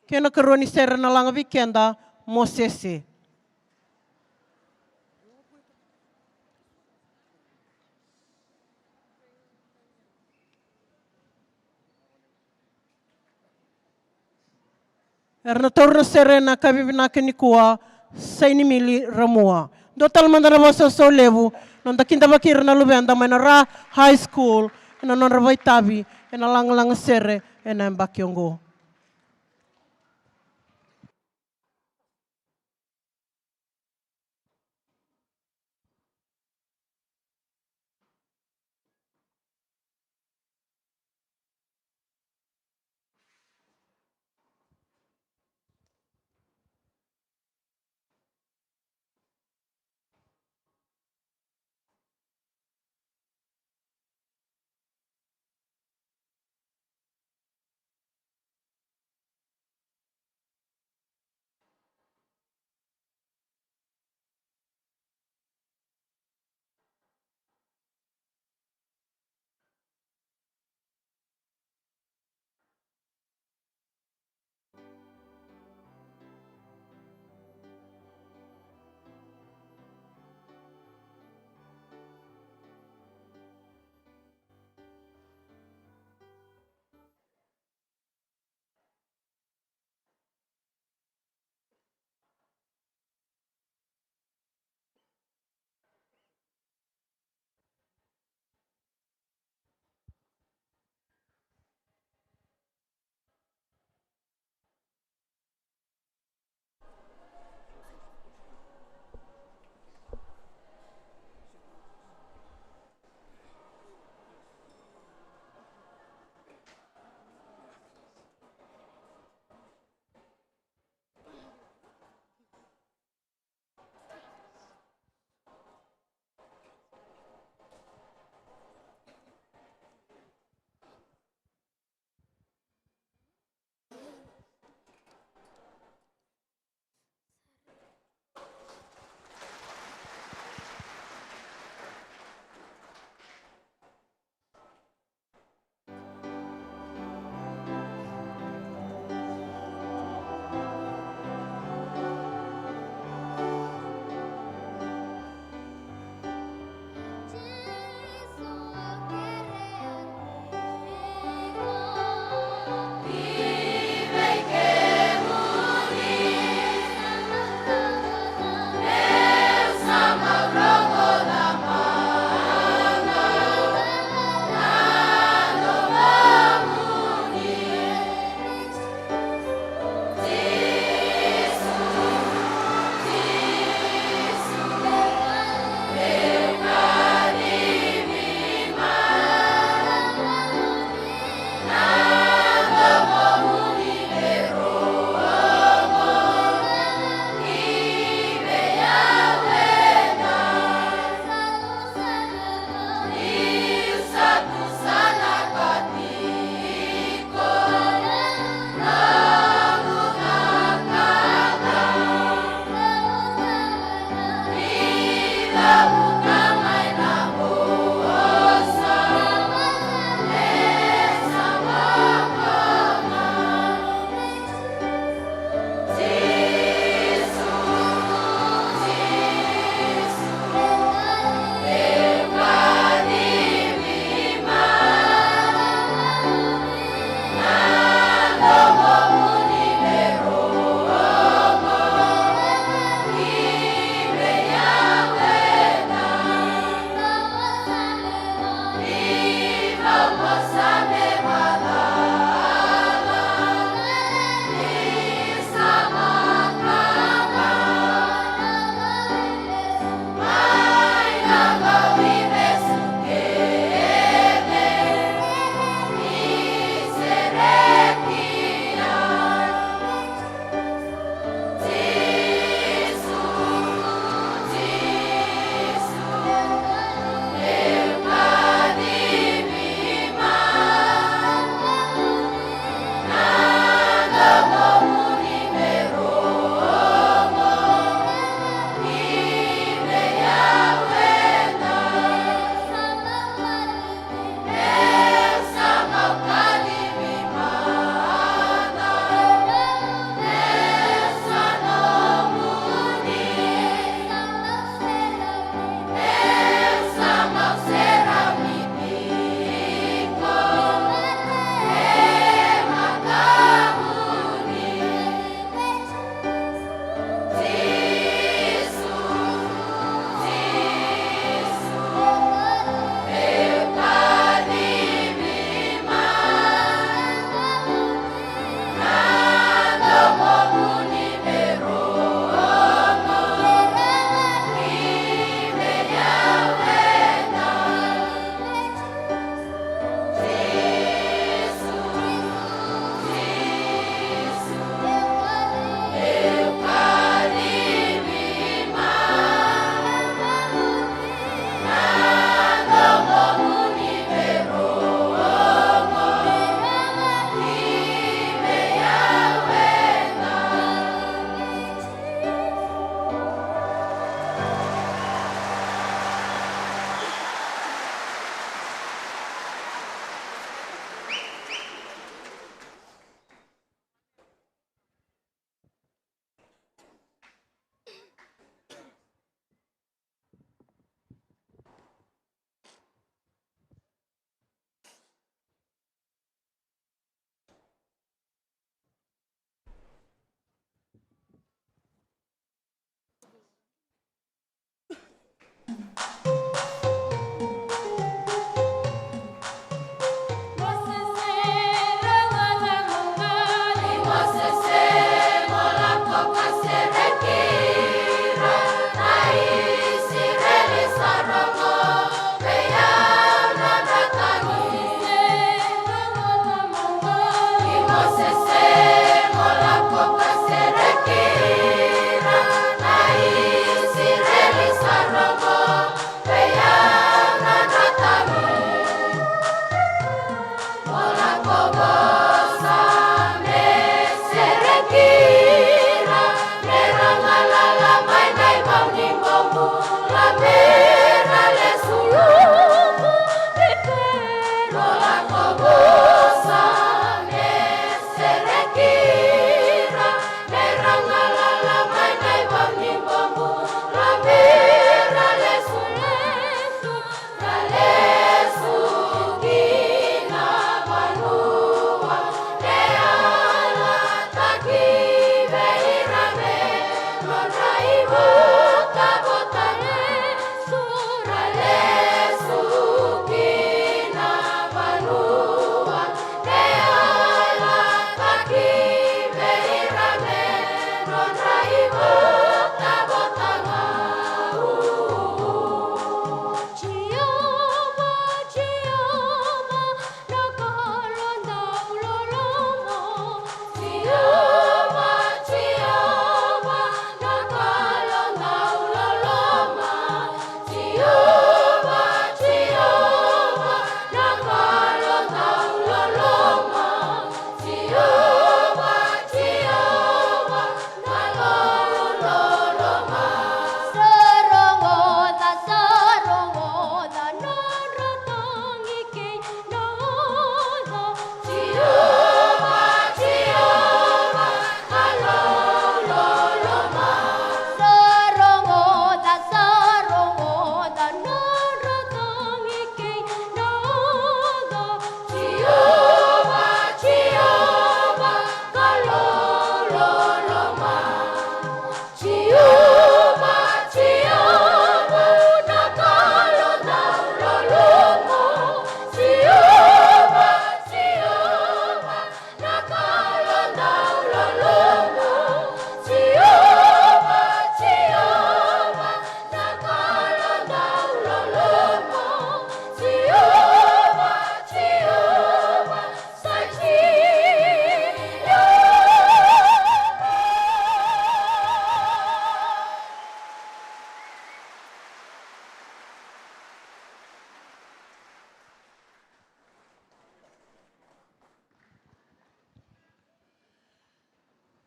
kena karua ni sere na langa weekenda, Mosese. Erna torna sere na kabina ni kua, saini mili ramua. Dotal mandana basa so levu, non dakinda bakira na lubenda mai na Ra High School, ena non rawaitabi, ena langa sere, ena mbakiongo.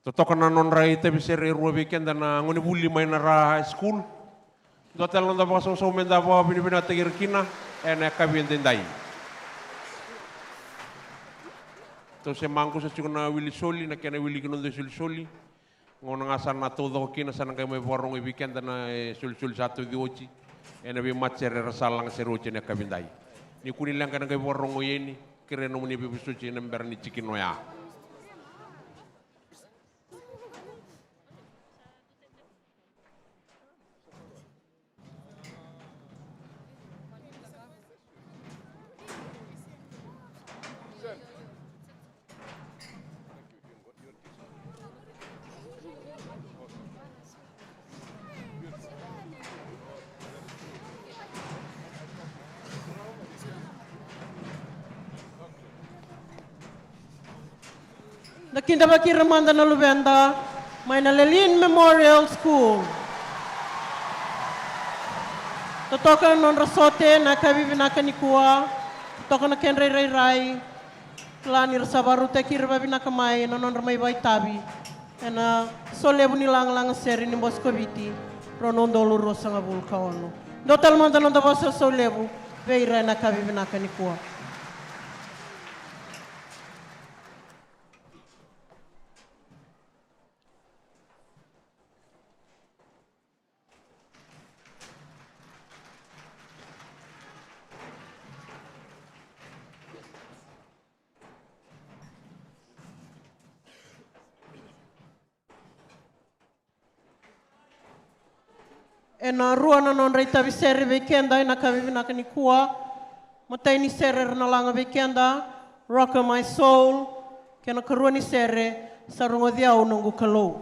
Totoka na non rai te bisere rua weekend na ngoni buli mai na ra high school. Do te londa ba so menda ba bini bina te kina ene kabien tendai. To se mangku sa na Willy Soli na kena Willy kinondo Soli. Ngona ngasan na todo kina sana kai mai borong weekend na Soli satu di oci. Ene bi macere rasalang seroce ne kabien dai. Ni kuni lang kana kai borong yeni kire no muni bi suci nember ni cikino ya. Nakinda Bakiramanda na Lubenda, may Nalelin Memorial School. Totoka non rasote na kabibinaka ni kuwa, totoka na kenray ray klani rasabaru te kirabinaka mai na non ramay baitabi. Na solebu nilang lang seri ni Moscoviti, ronondolo rosa nga vulkaono. Dotal manda non dabasa solebu, veira na kabibinaka ni kuwa. E na rua na non rei tavi sere weekenda e na kabibinaka ni kuwa. Matai ni sere na langa weekenda, Rock of My Soul, ke na karua ni sere sa rungo diau nungu kalou.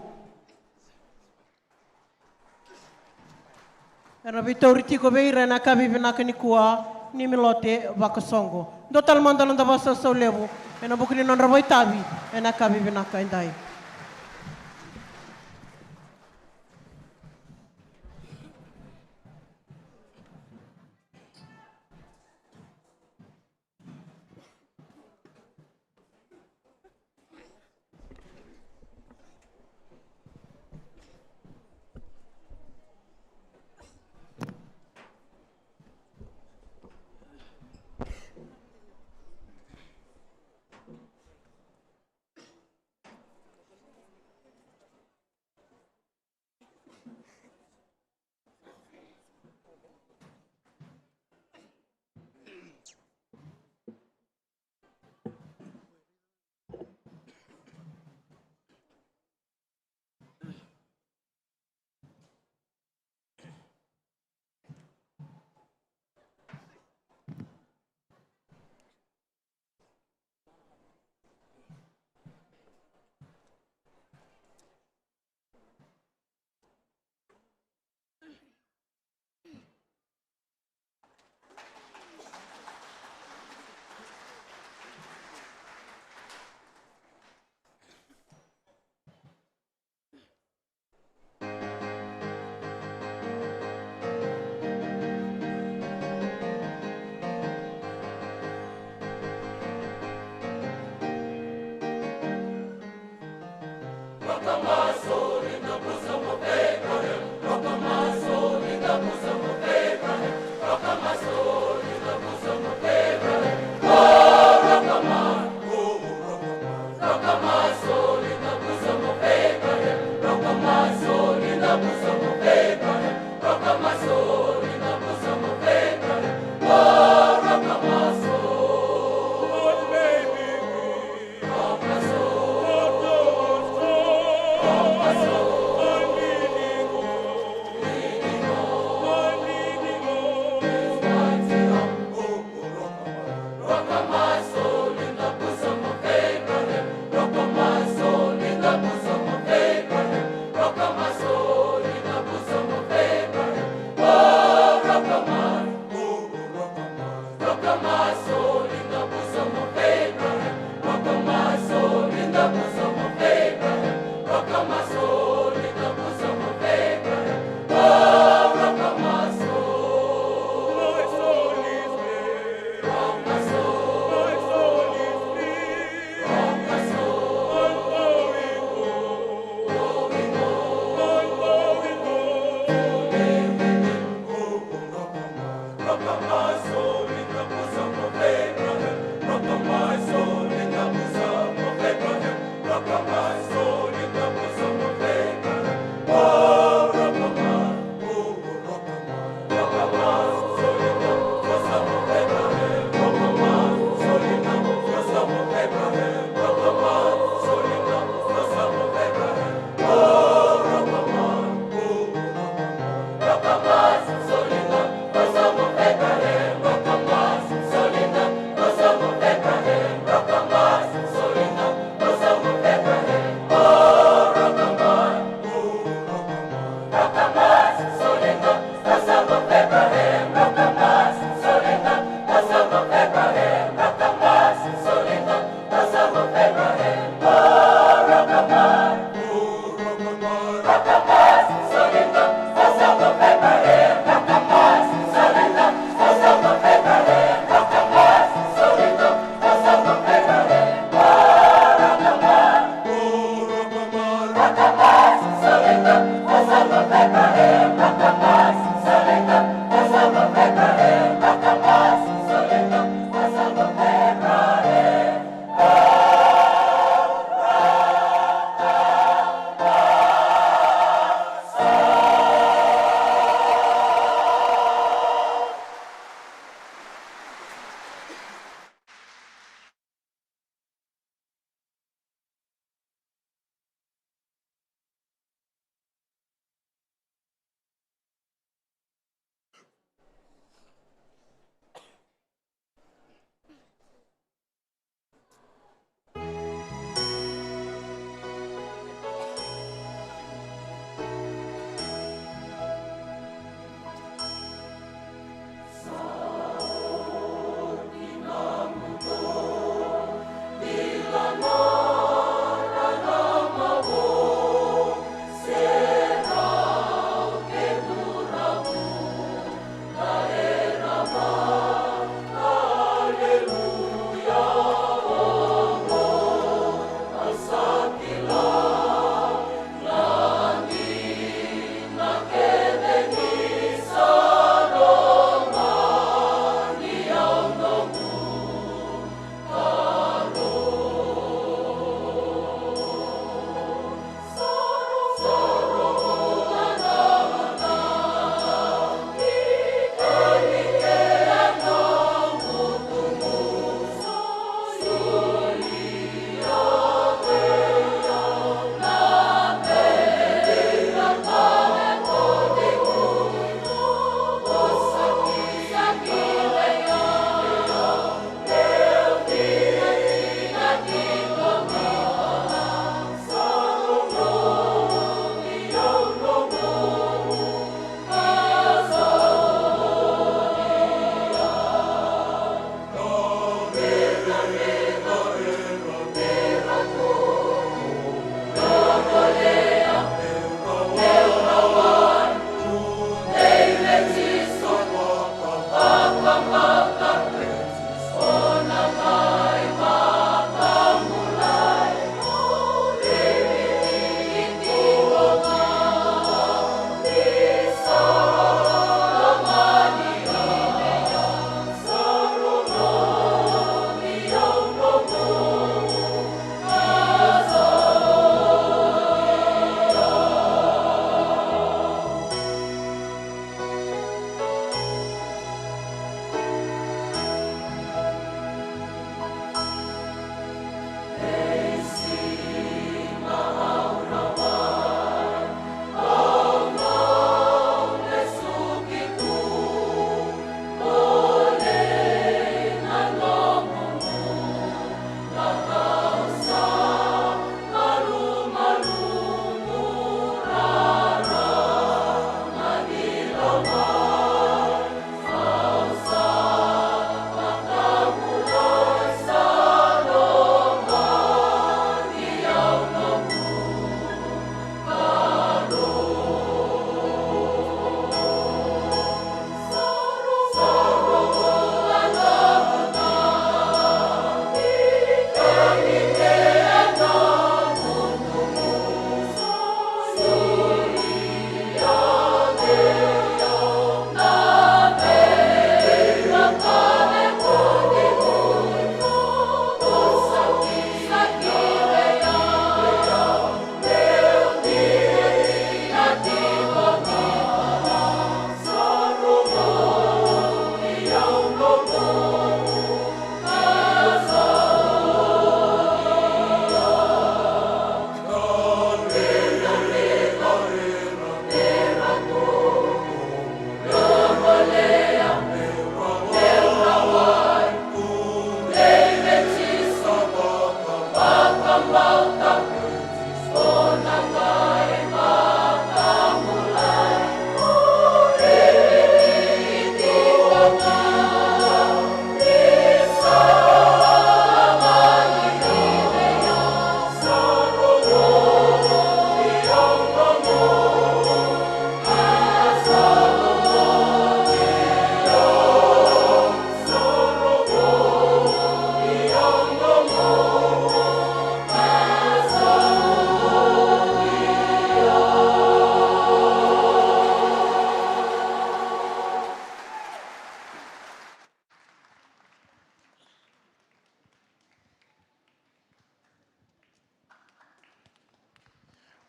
E na vitori tiko veira na kabibinaka ni kuwa, ni milote wakasongo. Dotal mandalan da basa sa levu, e na bukuni non ravai tavi, e na kabibinaka indai. Oh Será o que dura, la era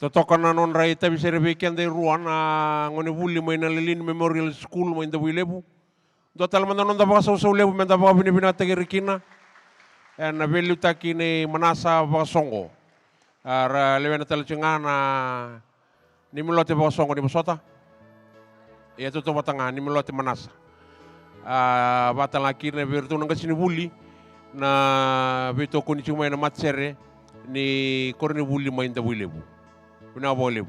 Totoka na non rai tabi sere weekend de ruan a ngone vuli mo ina Lelin Memorial School mo inda wilebu. Do talman non da baka sa lebu men da baka binibina tagirikina. Na velu takine manasa baka songo. Ara lewena talchingana ni milote baka songo ni masota. Ya to batanga ni milote manasa. Batang akhirnya bertu nang kasini buli na beto kuni cuma na matsere ni korni buli main da bulebu. Bina bolebu.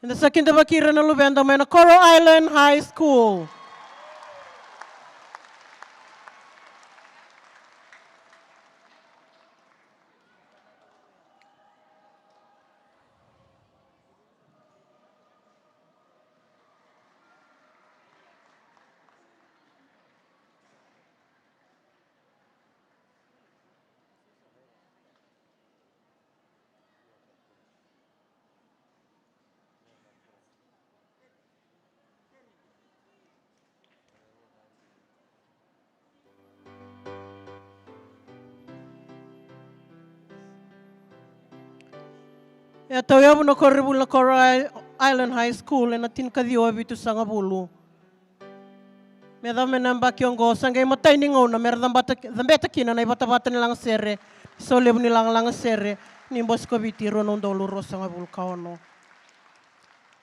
Ina sa kinda bakira na lubenda may na Coral Island High School. Ya tau yabu na koribul na Coral Island High School na tinkadiwa bitu sanga bulu. Meda menamba kiongo sangay matay ni ngona mer dambeta kina na ibata-bata nilang sere. So lebu nilang lang sere ni mbos ko bitiro nung doluro sanga bulu kaono.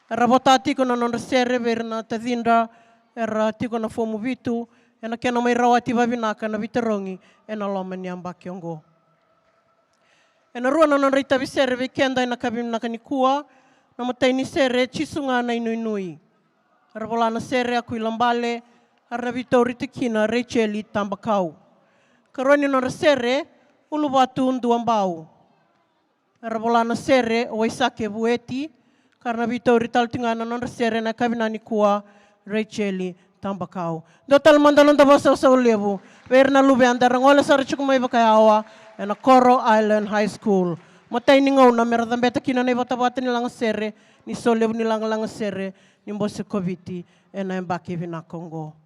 Rabotati ko na non sere ber na tadinda era tiko na fomu bitu ena kena may rawati babinaka na biterongi ena loma niamba kiongo. Ena rua na non rita bisere weekenda ena kabim na kanikua na matay ni sere chisunga na inui. Arabola na sere aku ilambale arabito ritikina Racheli Tambakau. Karoni non sere ulubatu nduambau. Arabola na sere oisake bueti karena bito rital tingana non sere na kabina nikua Racheli Tambakau. Dotal mandalan da basa sa ulebu. Wer na lube andara ngola sa richukumay bakayawa na Coral Island High School. Matay ni ngaw na meron beta kina na ibata-bata nilang sere, ni solew nilang lang sere, ni mbose koviti, na mbaki vinakongo.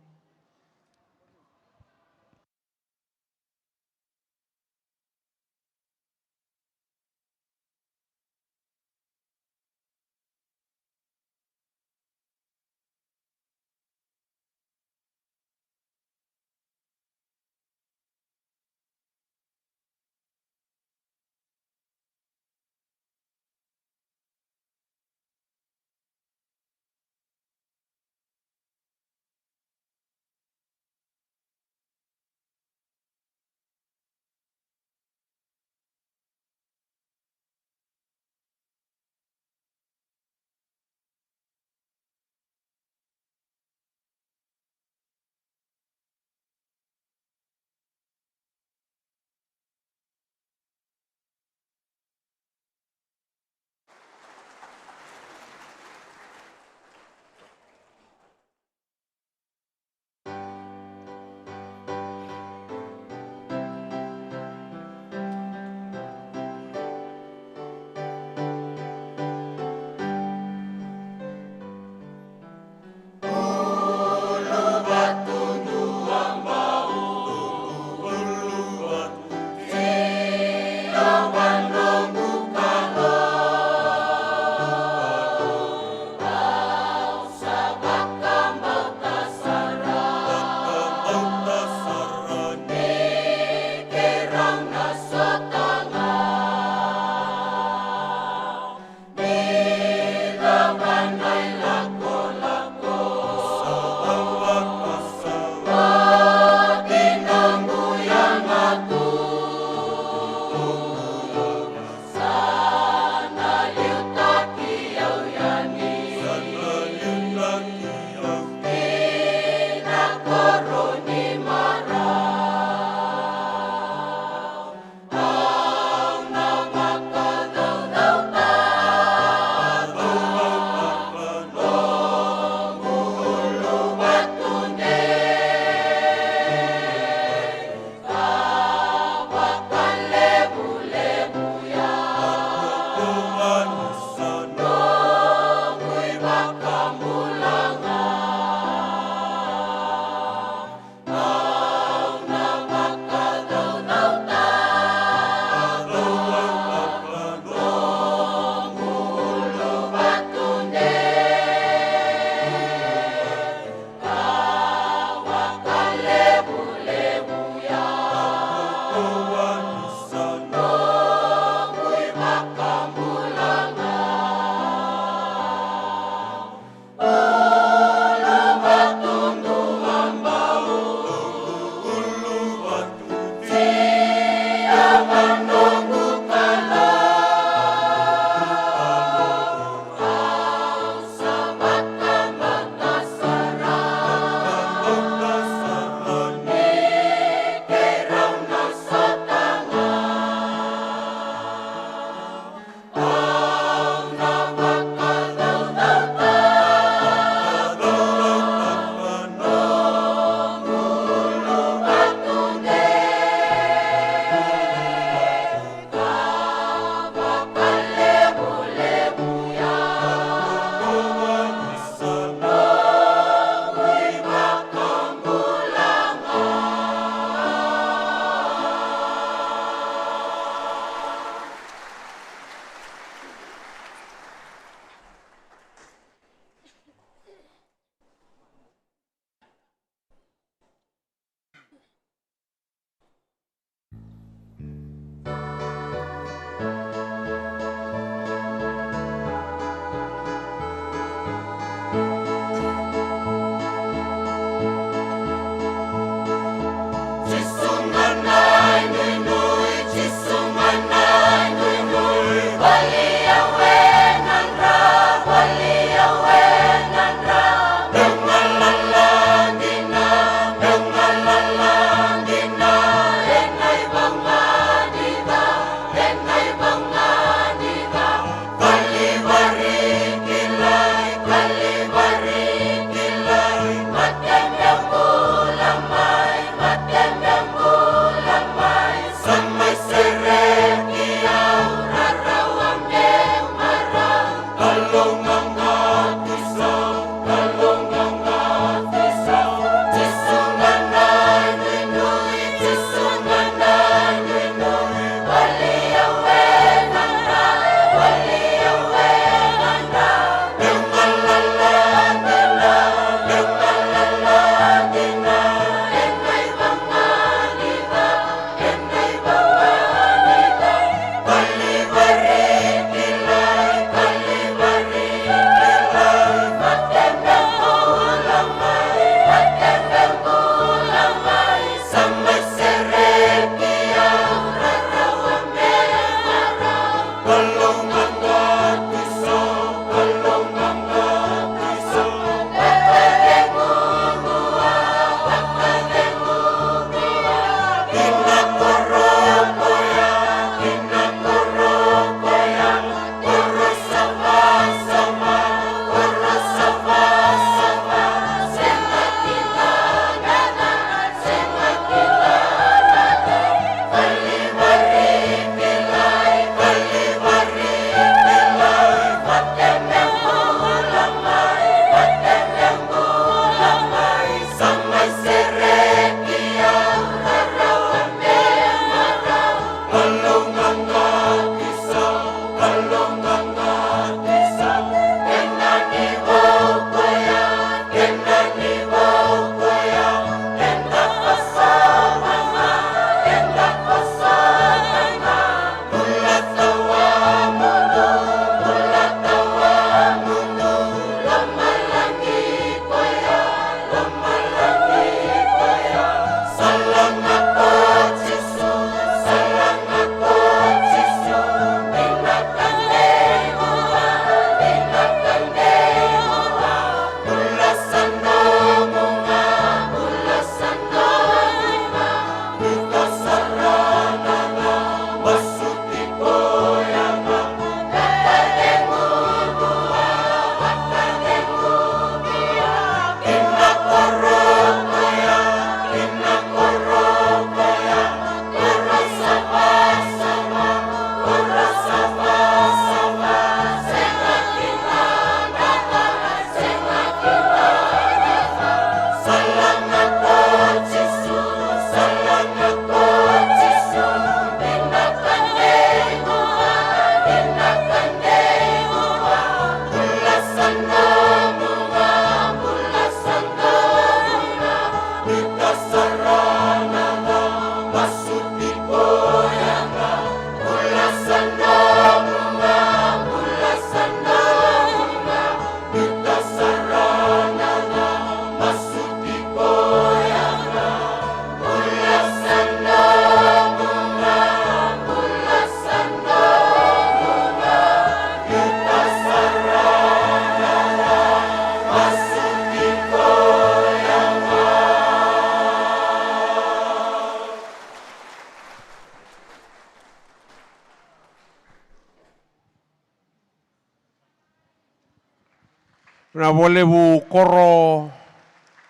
Na volevu koro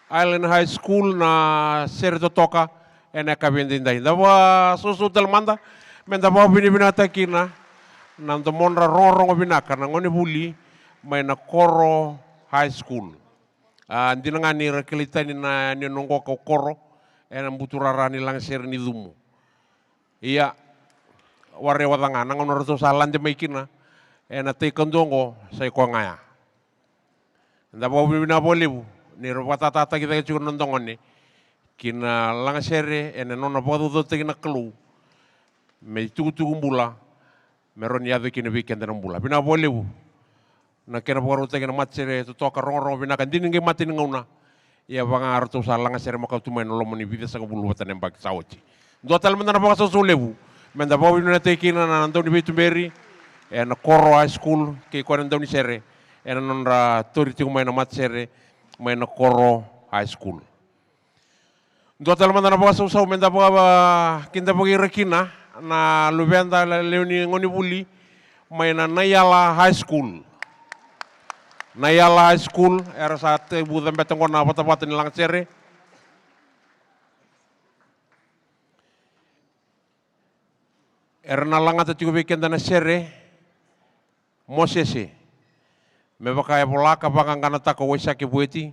Island High School na sere totoka ena kabindindai. Dawa susu telmanda menda bawa bini-bina takina nando monra rongo binaka na ngoni buli may na koro high school. Hindi na nga ni rakilita ni na ninonggo ka koro ena buturarani lang sere ni dumo. Iya ware wadanga nang ono rato salan de maikina ena te kondongo sa ko ngaya. Nda bawa bini-bina bolevu ni ropatata kita cukup nonton ni kina lang sere ene nona bodo do te kina kelu me tutu kumbula meron yado kina weekend na bula bina bolevu na kena bodo te kina matsere to toka rongo bina kan dininge mati ngauna ya banga arto sa lang sere makau tumain lo moni vida sa bulu watan embak saochi do tal mena banga so levu menda bawa bina te kina na Antoni Betumberi ene Koro High School ke ko Antoni sere ene nonra tori tumain matsere may na Koro High School. Dua talaman na napakasusaw, menda po kinda po kirakina na lubenda leoni ngoni buli, may na Nayala High School. Nayala High School, era sa ate budang betang ko na patapatin nilang sere. Era na lang at yung weekend na sere, Mosese. Me bakaya polaka bakang kanata ko wesa ki bueti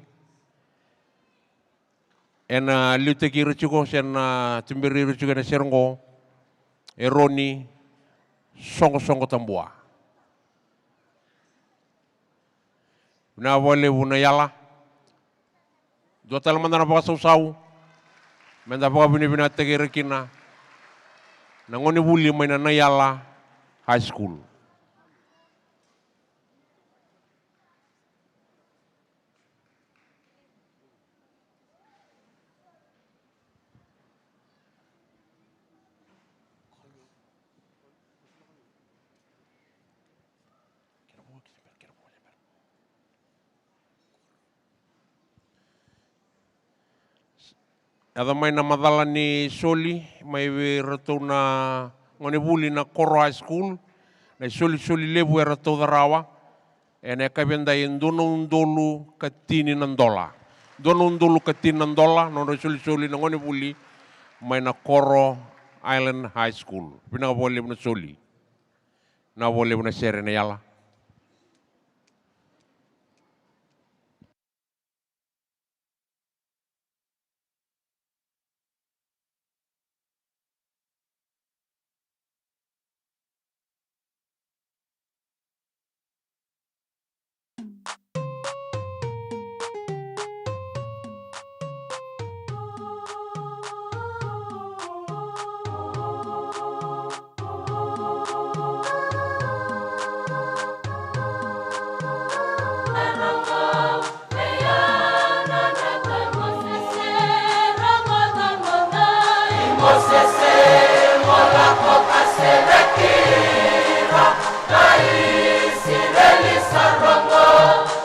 ena lute ki ruchuko sen timbiri ruchuko na serongo eroni songo tambua na wale una yala do tal mandana baka sau menda baka bini tege rekina na ngoni buli mai na Nayala High School. Ada may na madala ni Soli, may rato na ngoni buli na Koro High School, na Soli lebu rato darawa, ene kabenda yung donong katini ng dola. Donong dolo katini ng dola, nono Soli na ngoni buli, may na Koro Island High School. Pinakabole mo na Soli. Nabole mo na sere na yala. Sarong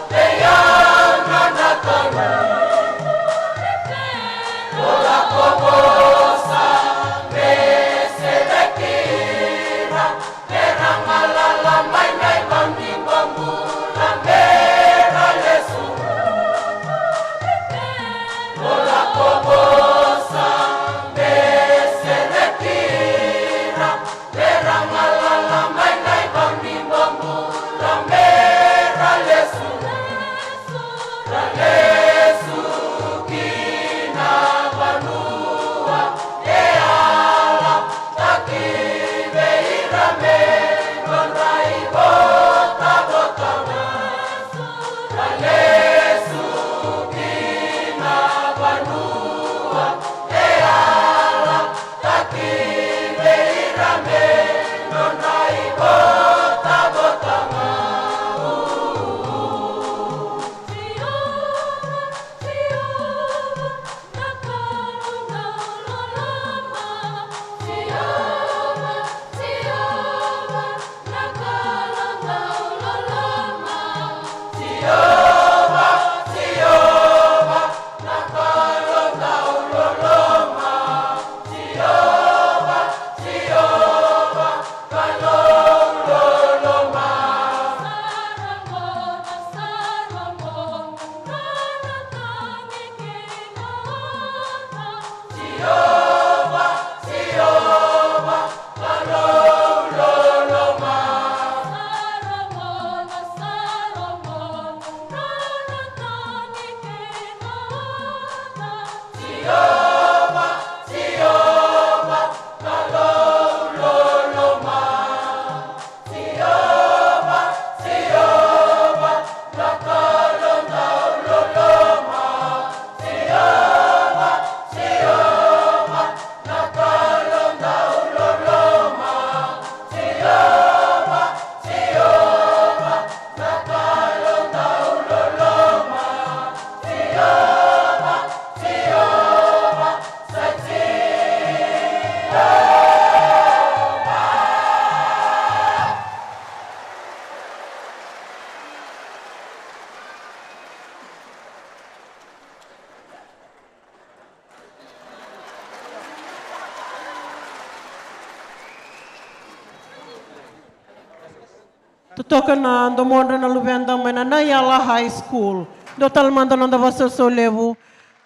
Tutoka na ndomondra na luvenda mai na Nayala High School. Do talamanda nanda vasa so levu.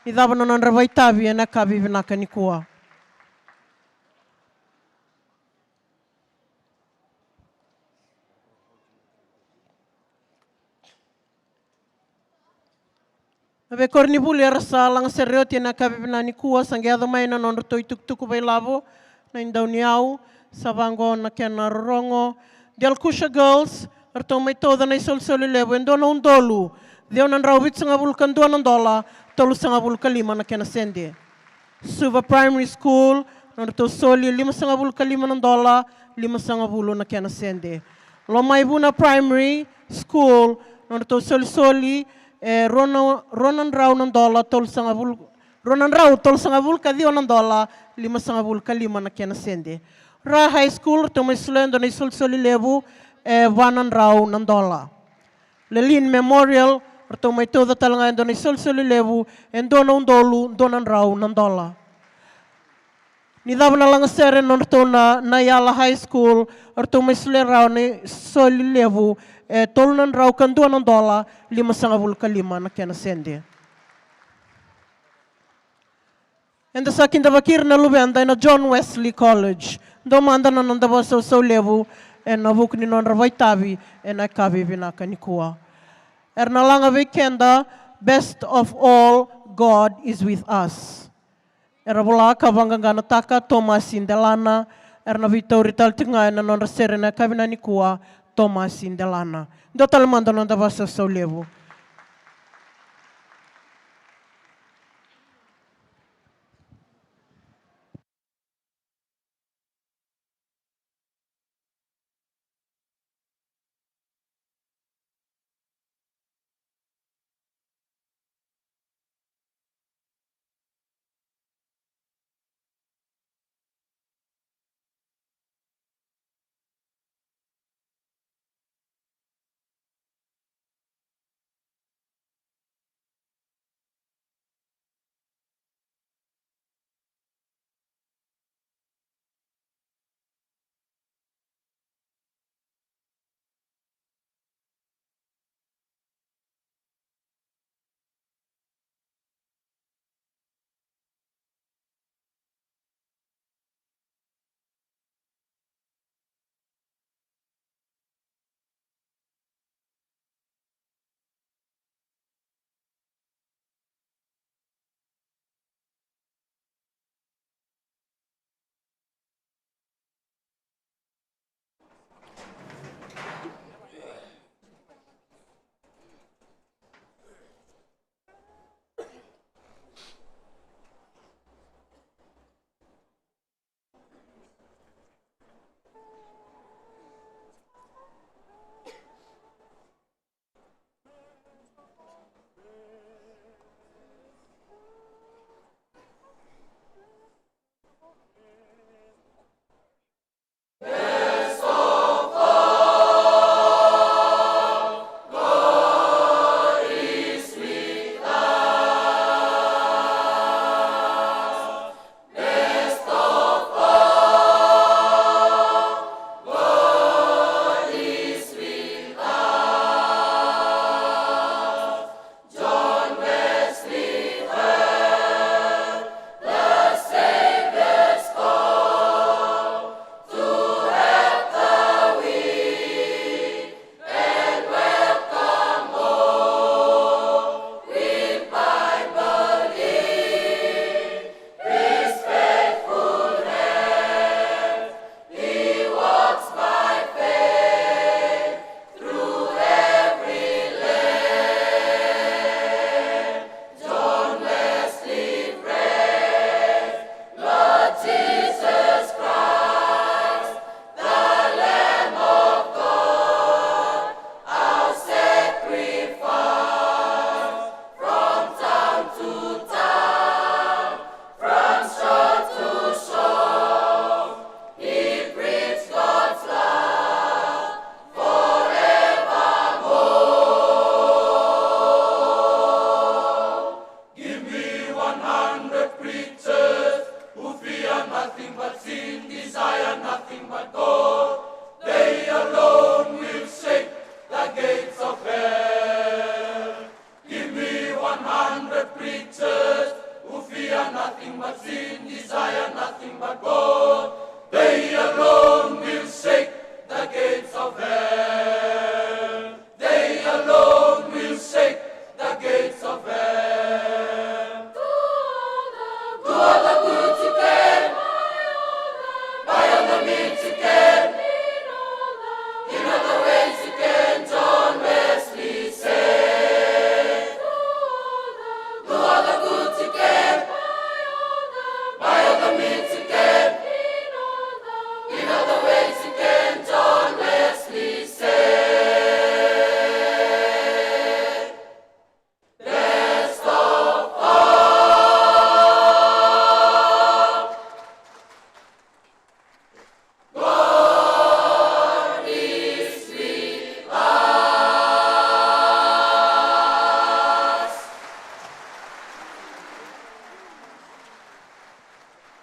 Idava na nandra vaitavi e na kavi vinaka ni kua. Ave korni buli rasa lang sereo tina kavi vinani kua sangeado mai na nandra toi tuktuku vai lavo. Na indau ni au. Savango na kena rorongo. Del Kusha Girls. Arto mai toda na isol soli levo. Endo na undolu. Deo nan rawit sanga vulkan $2 tolu sanga vulkan 5 na kena sende. Suva Primary School, nandito soli $5.5 $5 na kena sende. Lomaibuna Primary School, nandito soli Ronan Rau $1 Ronan Rau tol sanga vulka $2 $5 na kena sende. Ra High School, tomay sulendo na soli levo Vanan Rau $1. Lelin Memorial, Arto may toda talanga endo ni soli levu, endo na $1 donan rau $1. Ni dava na lang sere norto na Nayala High School, arto may soli rau ni soli levu, tolunan rau kan $2 $5.5 na kena sende. Enda sa kindavakir na lubenda na John Wesley College. Domanda na nandava so levu, na vuk ni non ravaitavi, na kavi vinaka ni kua. Ernalanga Vikenda, best of all, God is with us. Erabula kavangangana taka Thomas Indelana, erna vitorital tinga na non serena kavina nikua Thomas Indelana. Dotal manda non davasa so levo.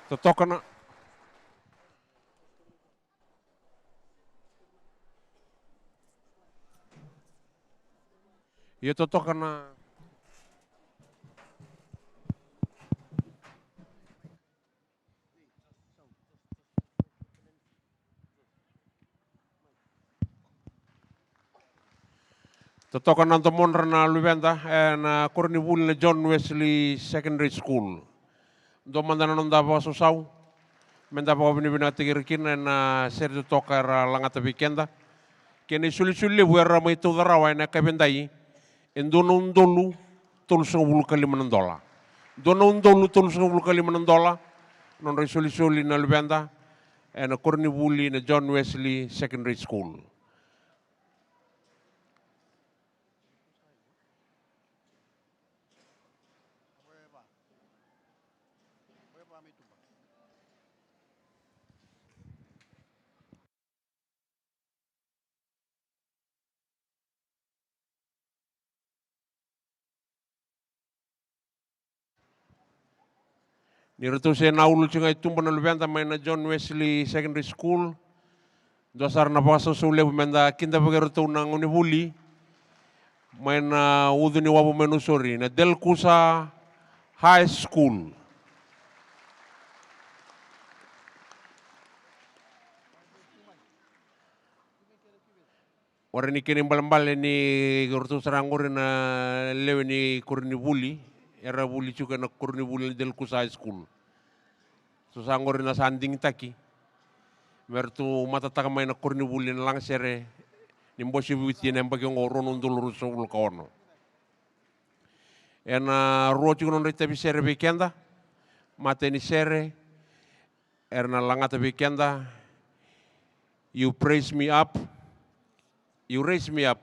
Totokana. Ia totokana. Totokana tomon na Luvenda na Kornivul na John Wesley Secondary School. Do mandana nonda ba sosau. Menda ba bini bina tigirikin na serto toka ra langata weekenda. Kene suli-suli buera mai tu darawa na kabendai. Endono undolu $350. Dono undolu $350. Non re suli-suli na Luvenda na Kornivul na John Wesley Secondary School. Ni retu se naulu chinga itumba na Luvenda mai na John Wesley Secondary School. Dosar na paso sule menda kinda bagerutu na Ngonivuli. Mai na uduni wabu menusori na Delkusa High School. Ora ni kini mbal-mbal ni gerutu saranguri na lewe ni Kornivuli. Era buli juga na Kornivul del Kusa High School. So sangori na sanding taki. Mertu matataka mai na Kornivul na lang sere. Nimbosi witi na mbagi ngoron undul rusul kaono. Ena ruo juga non rita bisere weekenda. Mate ni sere. Erna langata weekenda. You praise me up. You raise me up.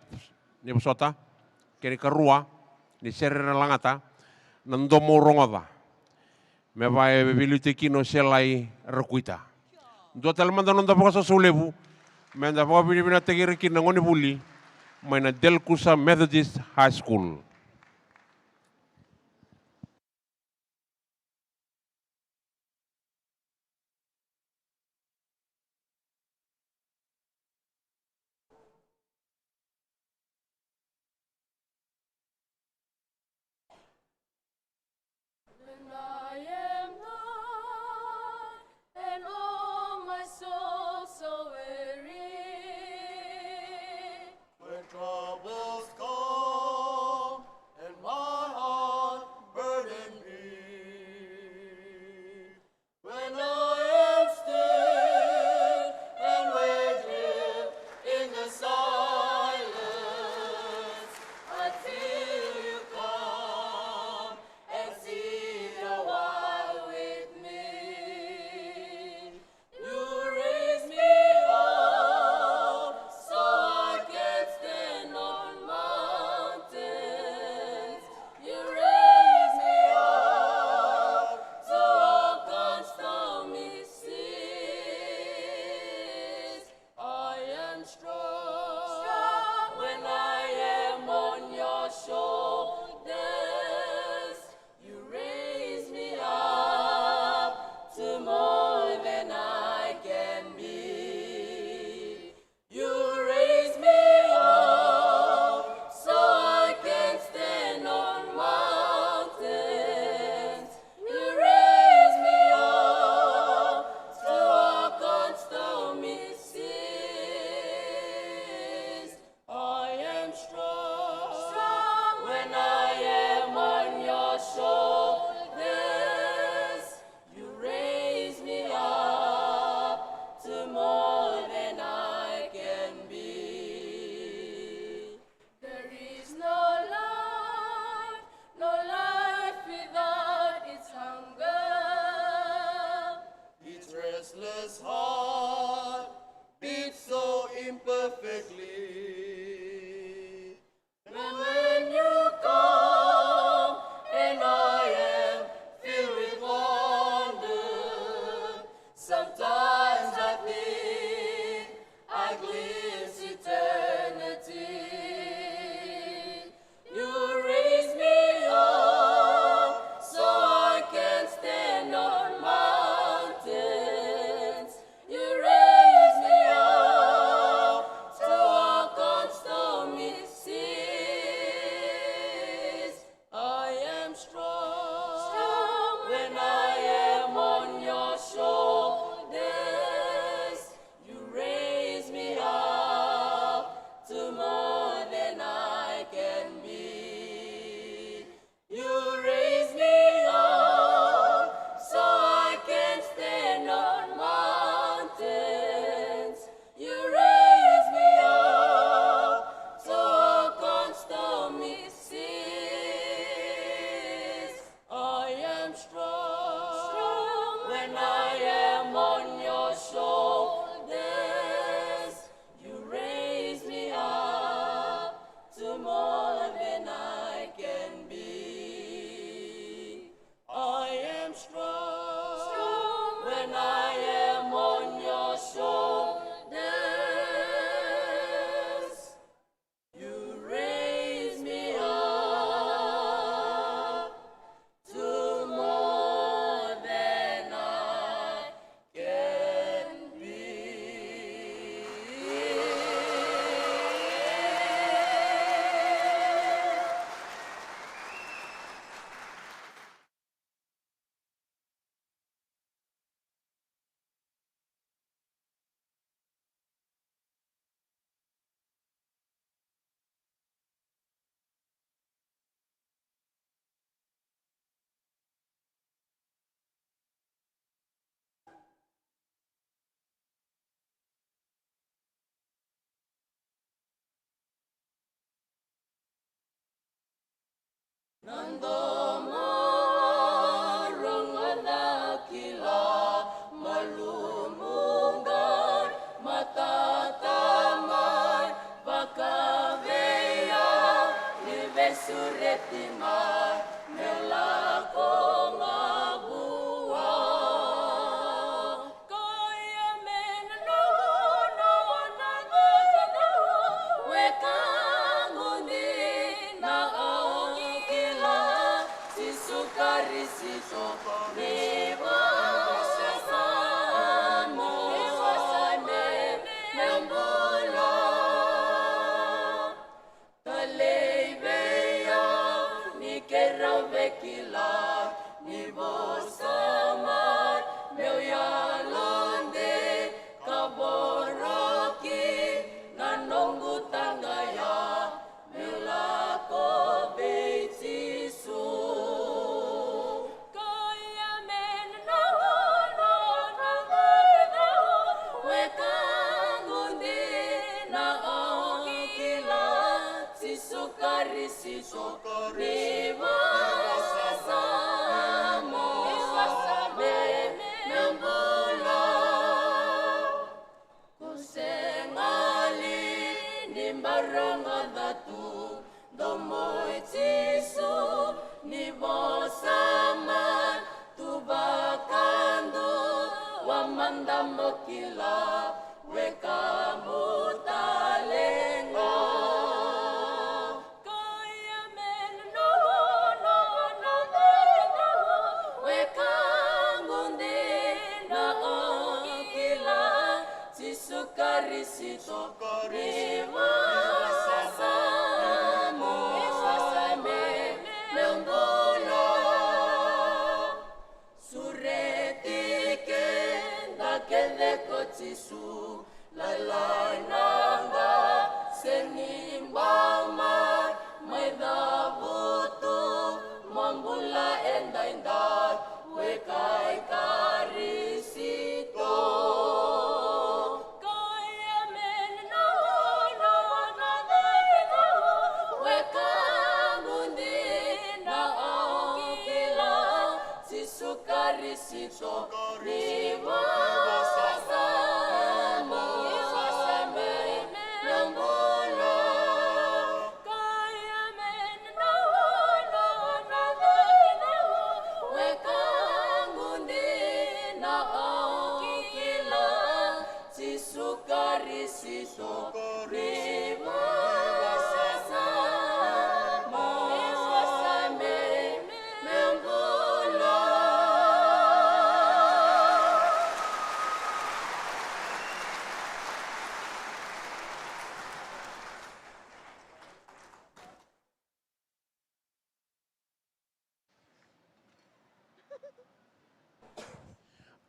Ni busota. Kini karua. Ni sere na langata. Nandomo rongova. Me vai biluti kino selai rekuita. Dua talman danon da pokok sulebu. Menda pokok bina tegiri kino Ngonivuli. Maina Delkusa Methodist High School. When I am gone, and oh, my soul so weary. When troubles come, and my heart burden me. When I am still and wait here in the silence until you come and see the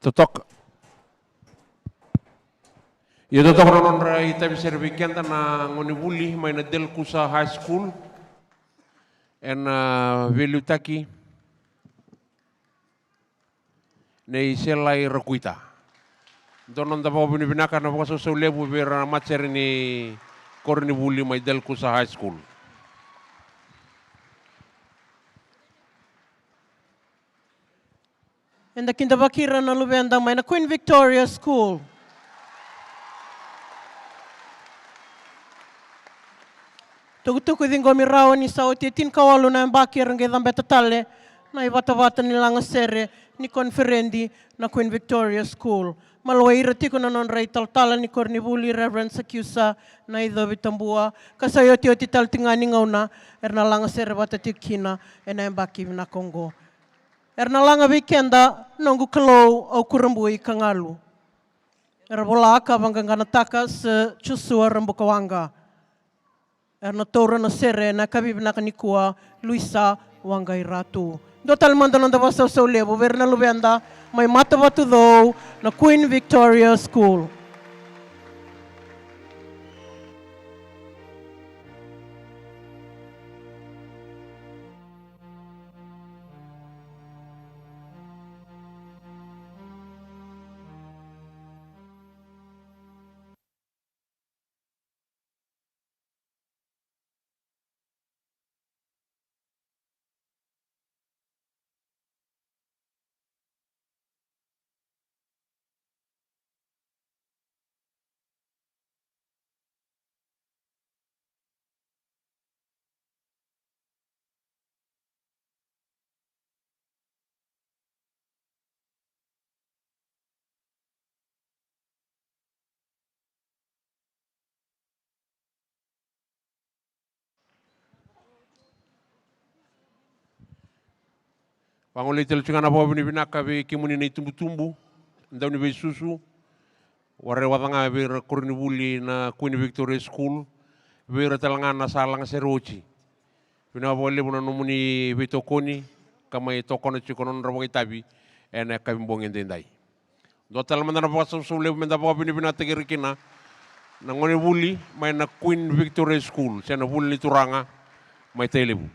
Totok. Yo totok non ra ita bisa weekend na ngoni buli mai na Del Kusa High School en velutaki nei selai rakuita. Donon da bawa bini binaka na bakaso sa lebu bera matcher ni korni buli mai Del Kusa High School. And the kindabakira na lubenda may na Queen Victoria School. Tukutuku dingo mirawa ni sao titin kawalu na bakir ng gedang betatale na ibata-bata nilang sere ni konferendi na Queen Victoria School. Malawai rati ko na non ray taltala ni Cornibuli Reverend Sakyusa na ido bitambua kasayo ti tal tingani ngauna erna lang sere bata tikina ena baki na Kongo. Erna lang weekenda nongu kalo au kurambui kangalu. Erbola ka banganga nataka sa chusua rambukawanga. Erna tora na sere na kabib na kanikua Luisa Wangay Ratu. Do talmanda nanda basa sa ulebo verna lubenda may matabatu do na Queen Victoria School. Pangolei telu tsinga na bawa bini binaka be kimuni nei tumbu-tumbu. Ndau ni be susu. Ware watanga be kurini buli na Queen Victoria School. Be talanga na salanga serochi. Bina bawa lebu na numuni be tokoni. Kamai tokono chikonon rawa itabi. Ena kabimbongin dendai. Do talamanda na bawa susu lebu menda bawa bini binata kirikina. Na ngone buli mai na Queen Victoria School. Siya buli ni turanga. Mai lebu.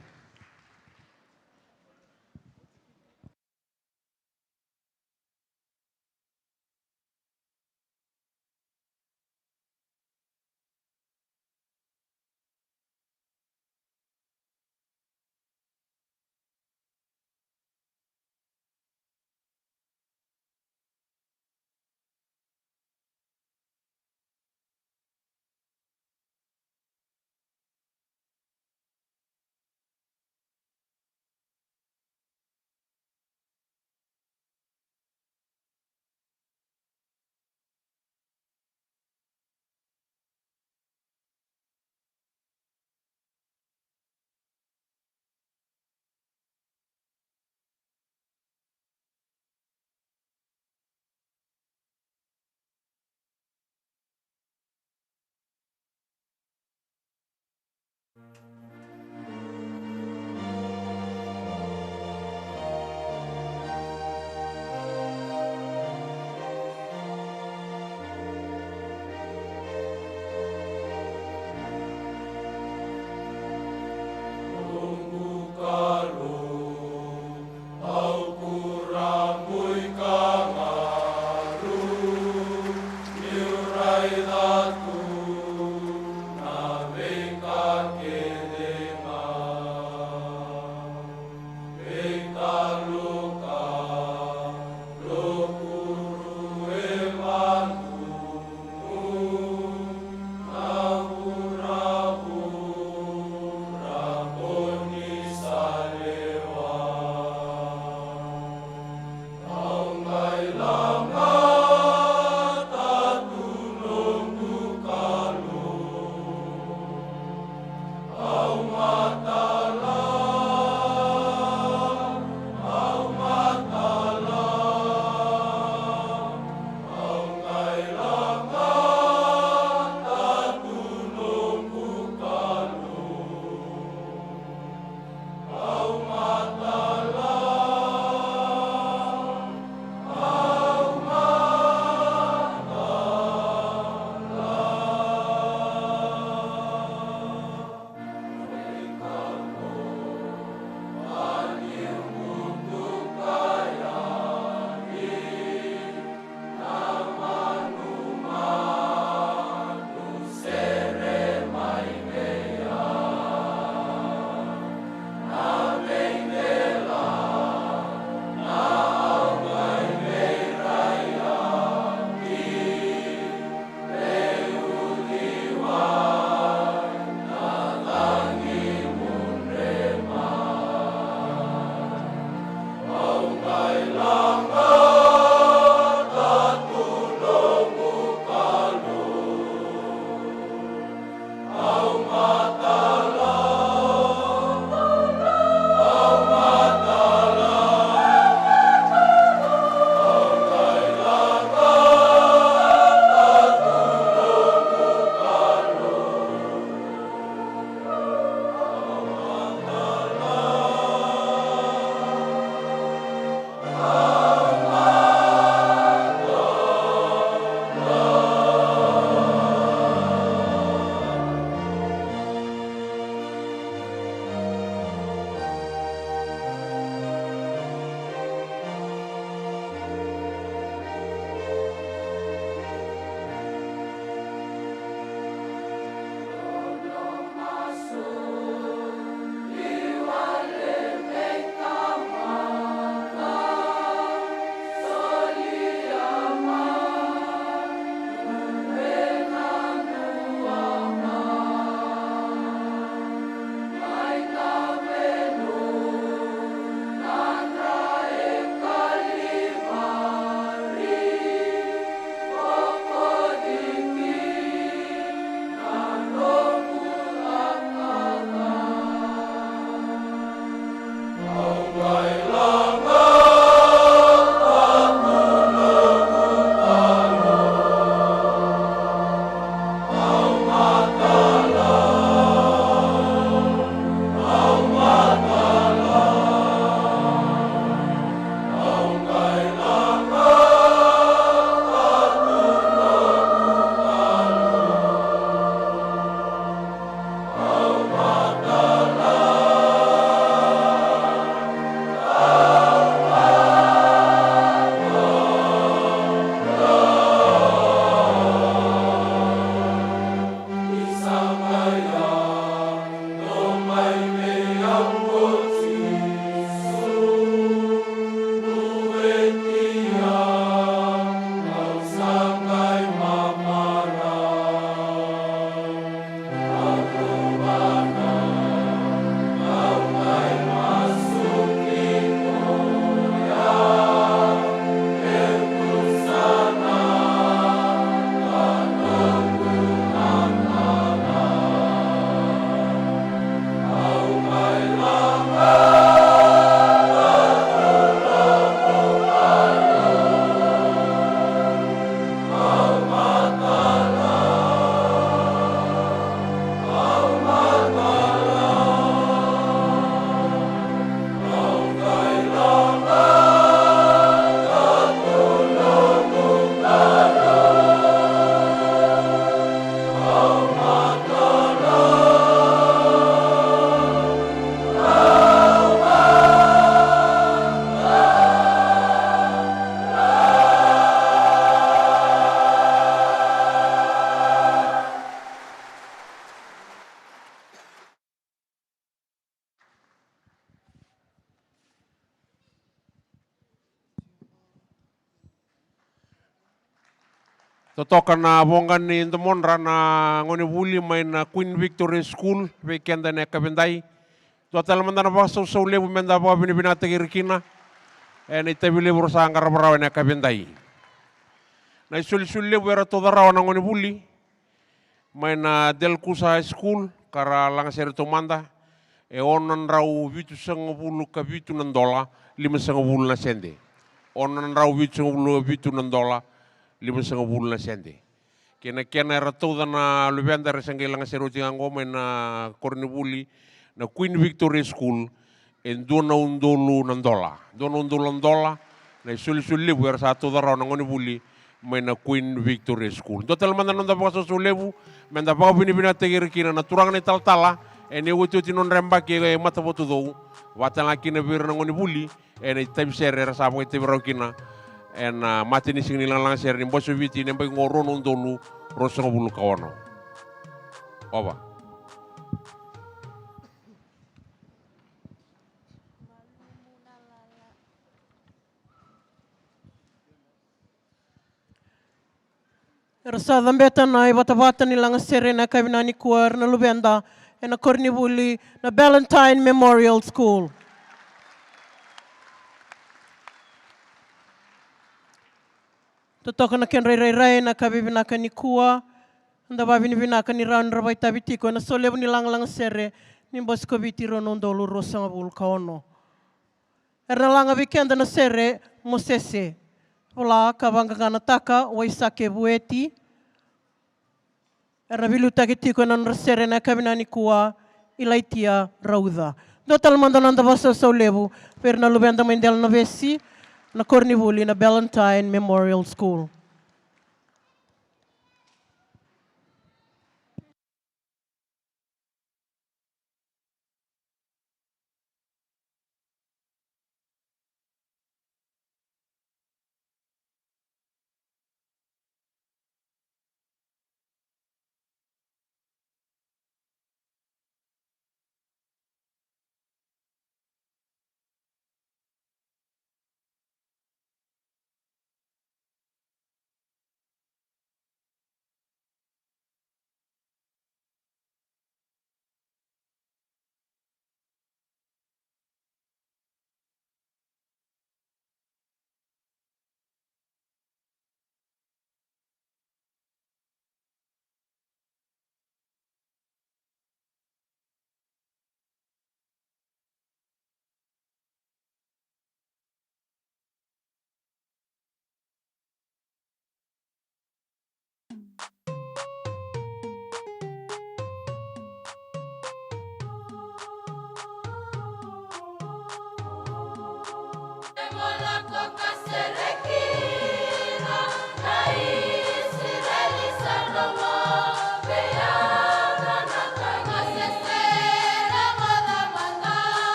Totoka na bongan ni Indomonra na ngoni wuli may na Queen Victoria School weekend na kabinday. Total man na ba so lebu menda ba binibinata kirikina. En itabili bursa ang karabaraw na kabinday. Na isul lebu era toda raw na ngoni wuli. May na Delcusa School kara lang seri tumanda. E onan raw vitu sang bulu ka vitu ng dola 5,000 na sende. Onan raw vitu ng dola 5,000 na sende. Kena era toda na lubenda resangi lang seri tingango may na Cornibuli na Queen Victoria School en $2 ng dola. $2 ng dola na isul lebu era sa toda raw ng Cornibuli may na Queen Victoria School. Total man na ba sa sulebu menda ba binibinata kirikina na turang ni taltala ene wotu tinon remba ke mata botu do watan la kina bir na ngoni buli ene tabi serre sa mo tabi rokina en matini sing nilang lang serre ni boso viti ne mbay ngoro non dolu roso bulu kawono oba Rasa dambeta na ibata-bata nilang sere na kabinani kuar na lubenda na Cornibuli na Ballantyne Memorial School. Totoka na ken rai na kabibinaka ni kuwa nda babinibinaka ni raun rabai tabitiko na solebu nilang lang sere ni bosko bitiro non dolu rosa ngabul kaono. Erna langa weekend na sere mosese. Wala kabanganga taka waisake bueti. Erna bilu tagitiko na sere na kabinani kuwa ilaitia rauda. Total mandananda basa sa lebu per na lubenda mindel na vesi na Cornibuli na Ballantyne Memorial School.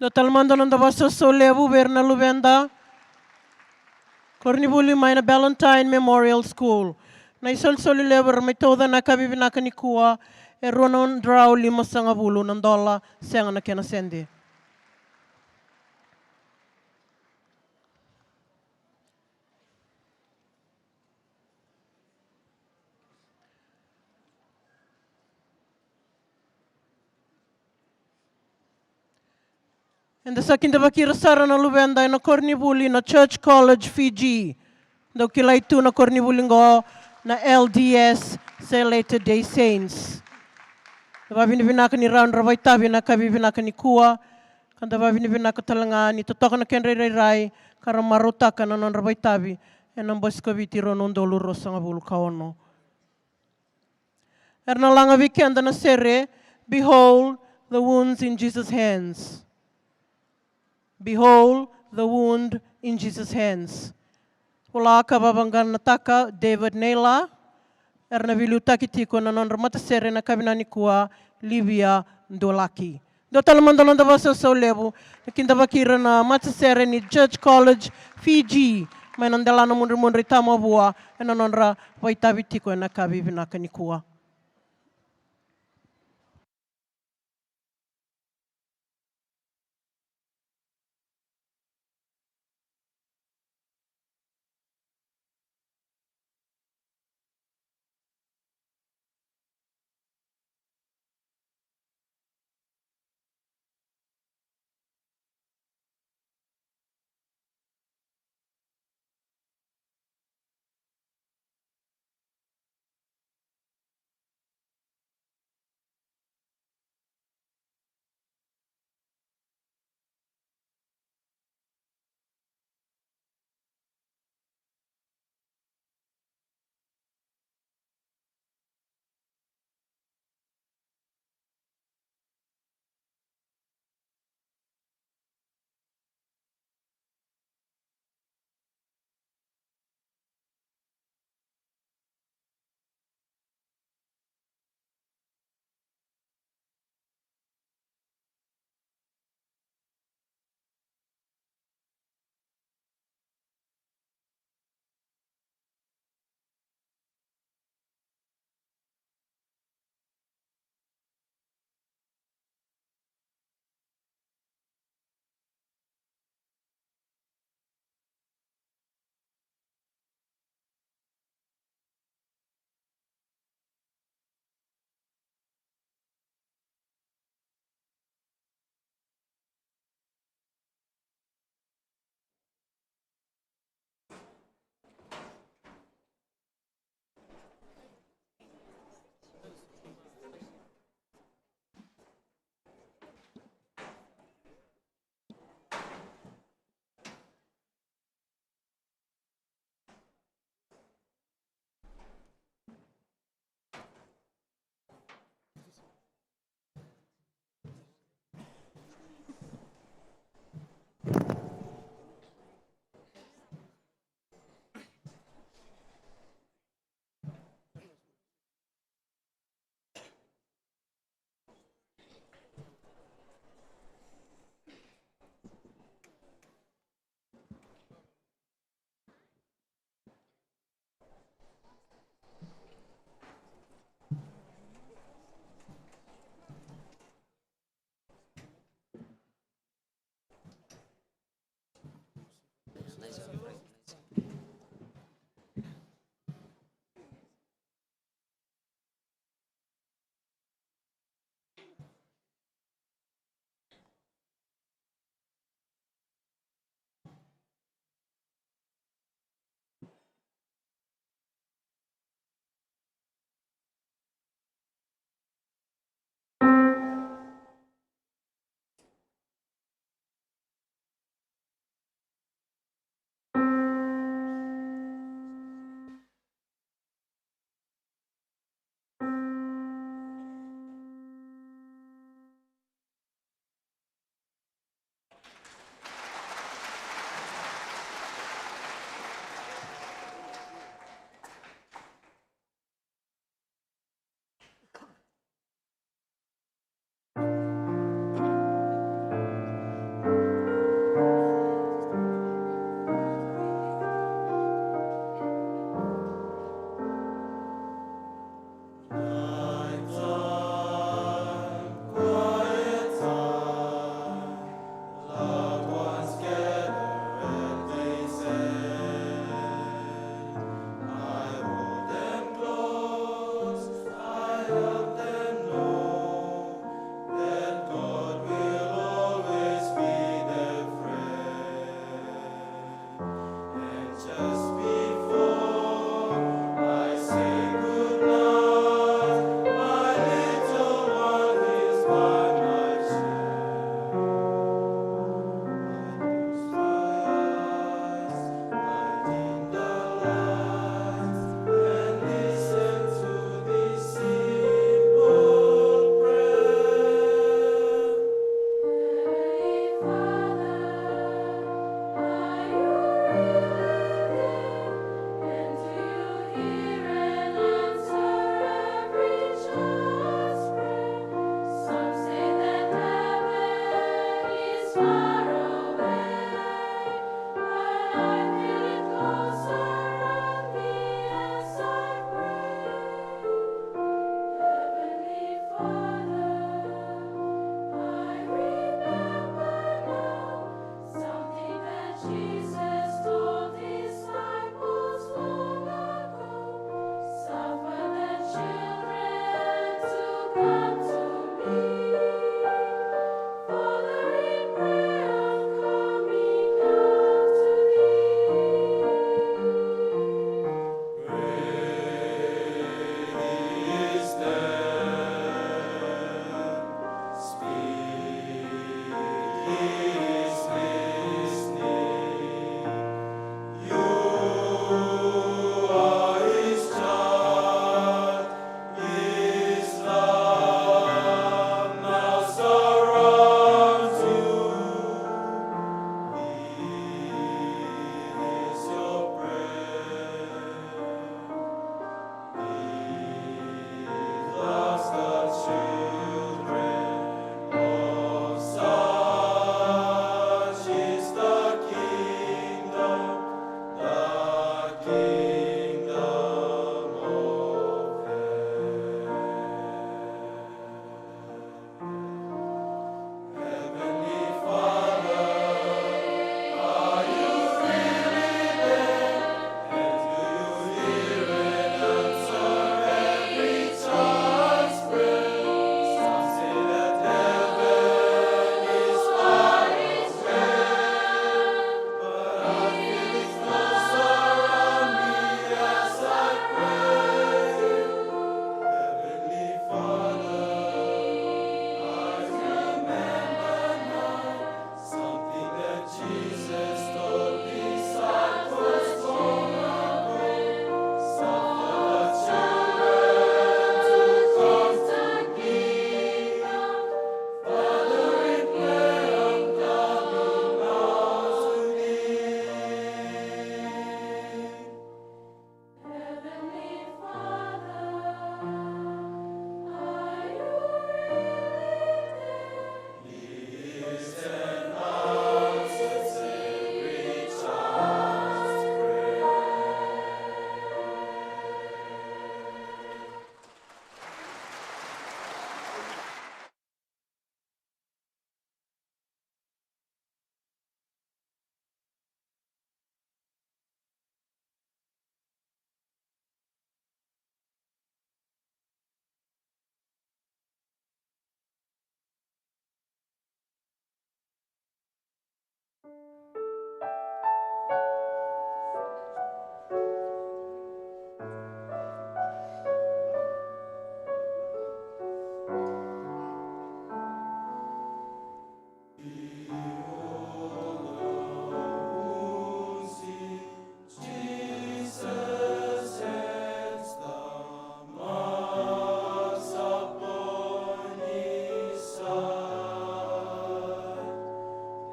Do talamanda nanda basa so lebu berna lubenda. Kornibuli mai na Valentine Memorial School. Na isol soli leber may toda na kabibi na kanikua e ronon draw 500 ng dola senga na kena sendi. And the second bakira sara na lubenda na Kornibuli na Church College Fiji. Daw kilay tu na Kornibuli ngo na LDS say Latter Day Saints. Dawa binibinaka ni round rabay tabi na kabibinaka ni kuwa. Kanda ba binibinaka talanga ni totok na ken ray karamaruta ka na non rabay tabi. En ang bos kabitiro non doluro sa nga bulu kaono. Erna lang a weekend na sere, behold the wounds in Jesus' hands. Behold the wound in Jesus' hands. Wala ka babanggan na taka David Naila. Erna bilu takitiko na non ramata sere na kabinani kuwa Livia Ndolaki. Do talamandalanda basa sa lebu. Nakinda bakira na mata sere ni Church College Fiji. May nandala na munri tama buwa. E na non ra waitabitiko na kabibinaka ni kuwa.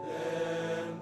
Then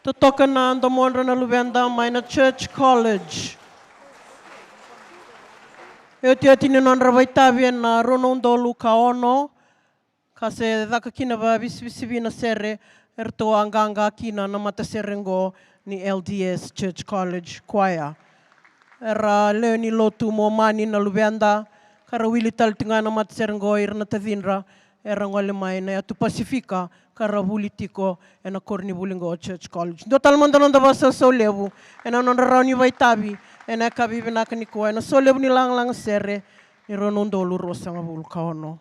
Totoka na Andomondra na Luvenda Minor Church College. Eu te atini non rawaitavi na Ronondolu Kaono, ka se dhaka kina va visivina sere, erto anganga kina na mata serengo ni LDS Church College Choir. Era leo ni lotu mo mani na Luvenda, kara wili taltinga na mata serengo irna tavinra, era ngole mai na atu Pasifika, kara wuli tiko ena korni wulingo Church College. Do talmanda nonda basa so levu, ena nonda rauni vaitavi, ena kabibi nakaniko, ena so levu ni lang sere, ni Ronondolu Rosanga Vulu Kaono.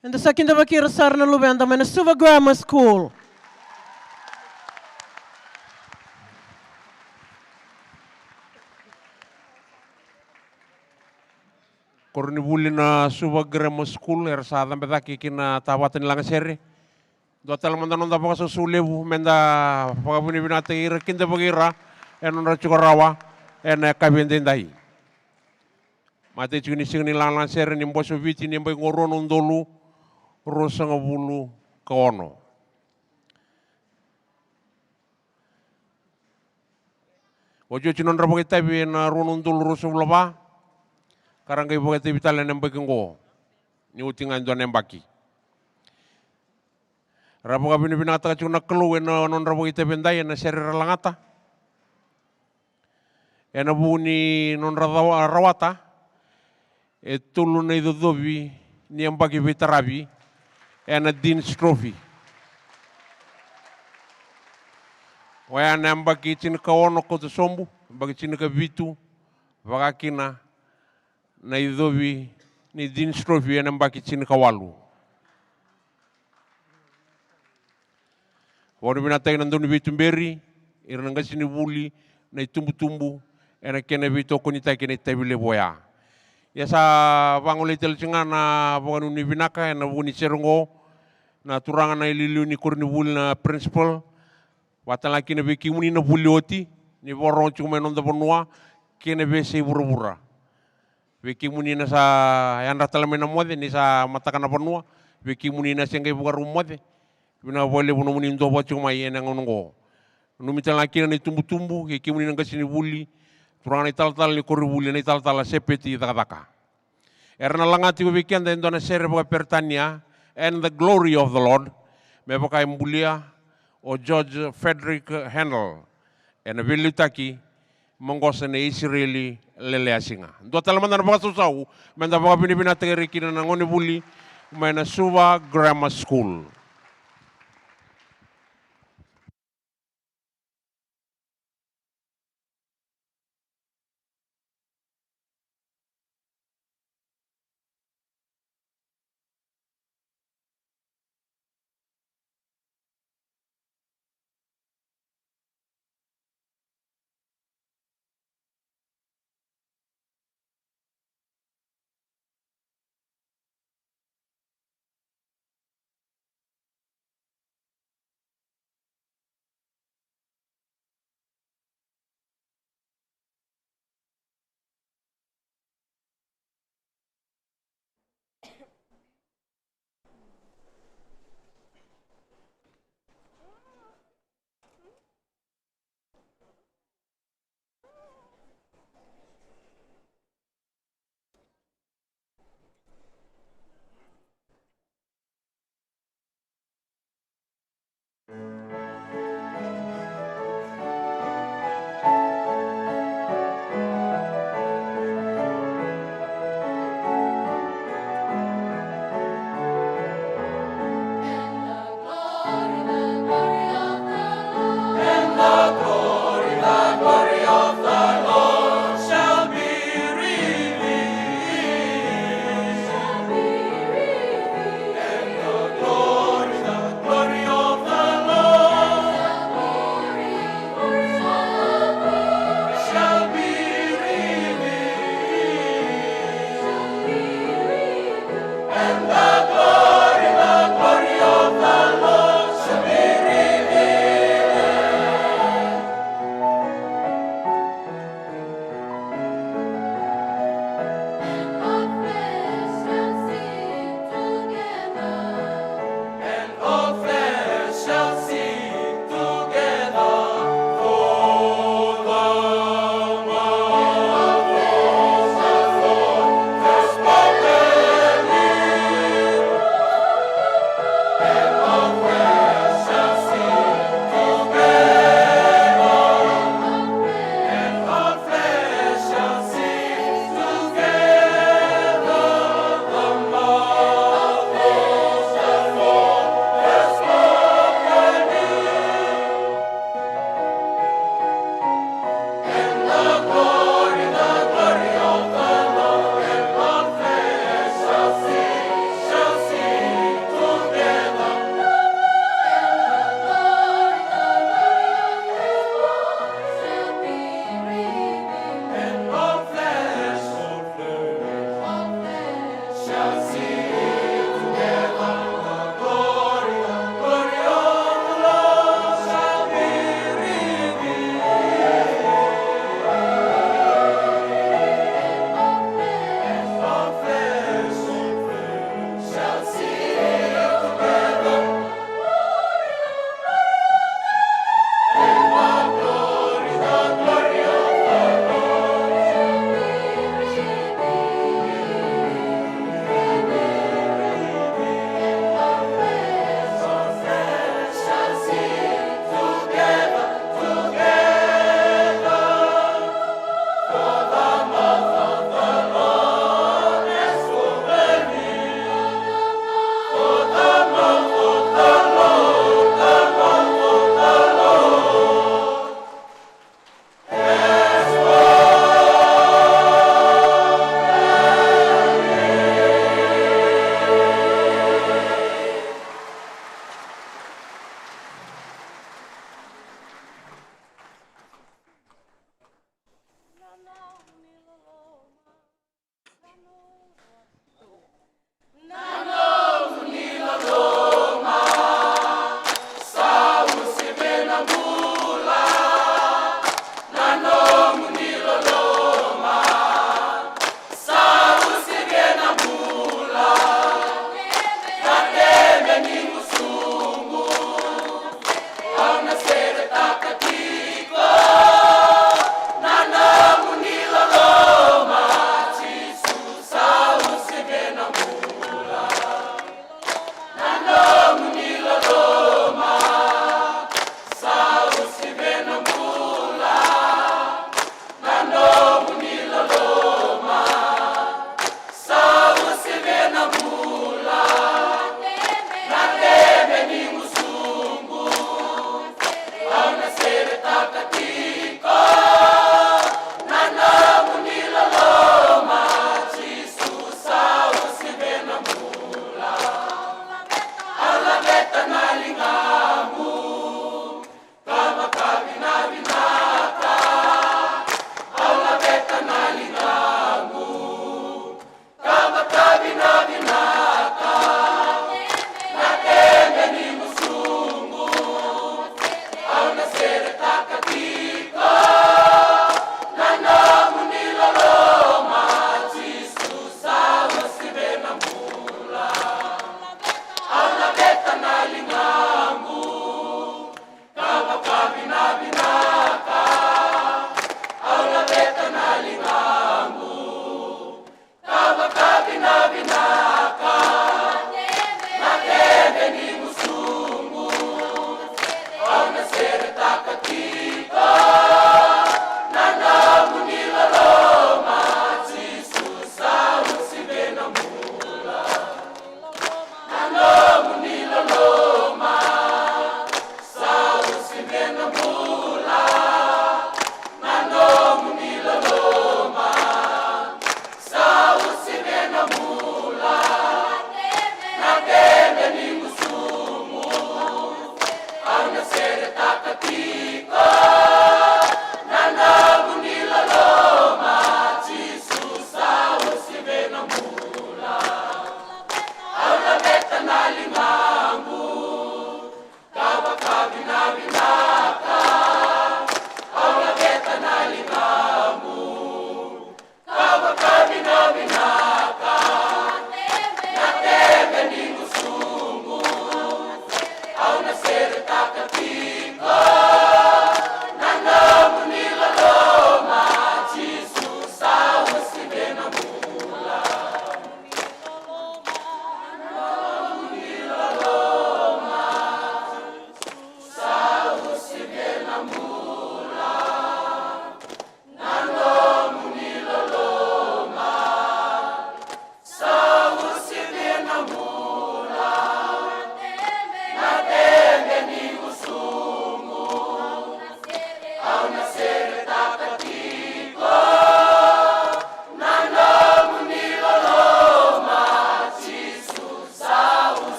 And the second of Akira Sarna Luvenda, Manasuva Grammar School. Korni buli na Suva Grammar School, sa dambeda kikina tawatan lang sere. Do talamanda nonda paka susulevu, menda paka buni binata ira, kinda bagira, enonra chukarawa, ena kabindindai. Mate chuni singni lang sere, nimbo soviti, nimbo ngoronondolu, Rosanga Vulu Kaono. Ojo chinon rabo kita bi na Ronondolu Rosavulaba, karang kay bukit ibitala ng bagingo, ni utingan doon ng baki. Rabo ka binibinata ka chuna kaluwe na non rabo kita benday na serira langata. Ena buni non rawata, tulo na idodobi ni ang baki bitarabi, ena Dean's Trophy. Waya na ang baki Kaono ko to sombu, baki Vitu, wakakina na idobi ni Dean's Trophy ena ang baki Kawalu. Wano binatay nandun ni Vitu Mberi, irananga sinibuli na itumbu-tumbu, ena kena Vitu ko nitay kinitay boya. Yasa pangulitel singa na bukan ni binaka na buni serungo na turangan na ililu ni Kornibul na principal watan laki na beki muni na bulioti ni borong cuma nonda bonua kene bese bura-bura beki muni na sa yang ratalame na mode ni sa matakan na bonua beki muni na sengay bukan rumode bina boleh buno muni ndo ba cuma yena ngongo numitan laki na tumbu-tumbu beki muni na kasini buli turangan ital-tal ni Kornibul na ital-tal sepeti taka-taka. Erna langati weekend dan dona sere boka pertania and the glory of the Lord me boka imbulia o George Frederick Handel and vilutaki mongos na Israeli lele asinga. Do talaman na boka susau menda boka binibina tegerikin na ngoni buli na Suva Grammar School. The glory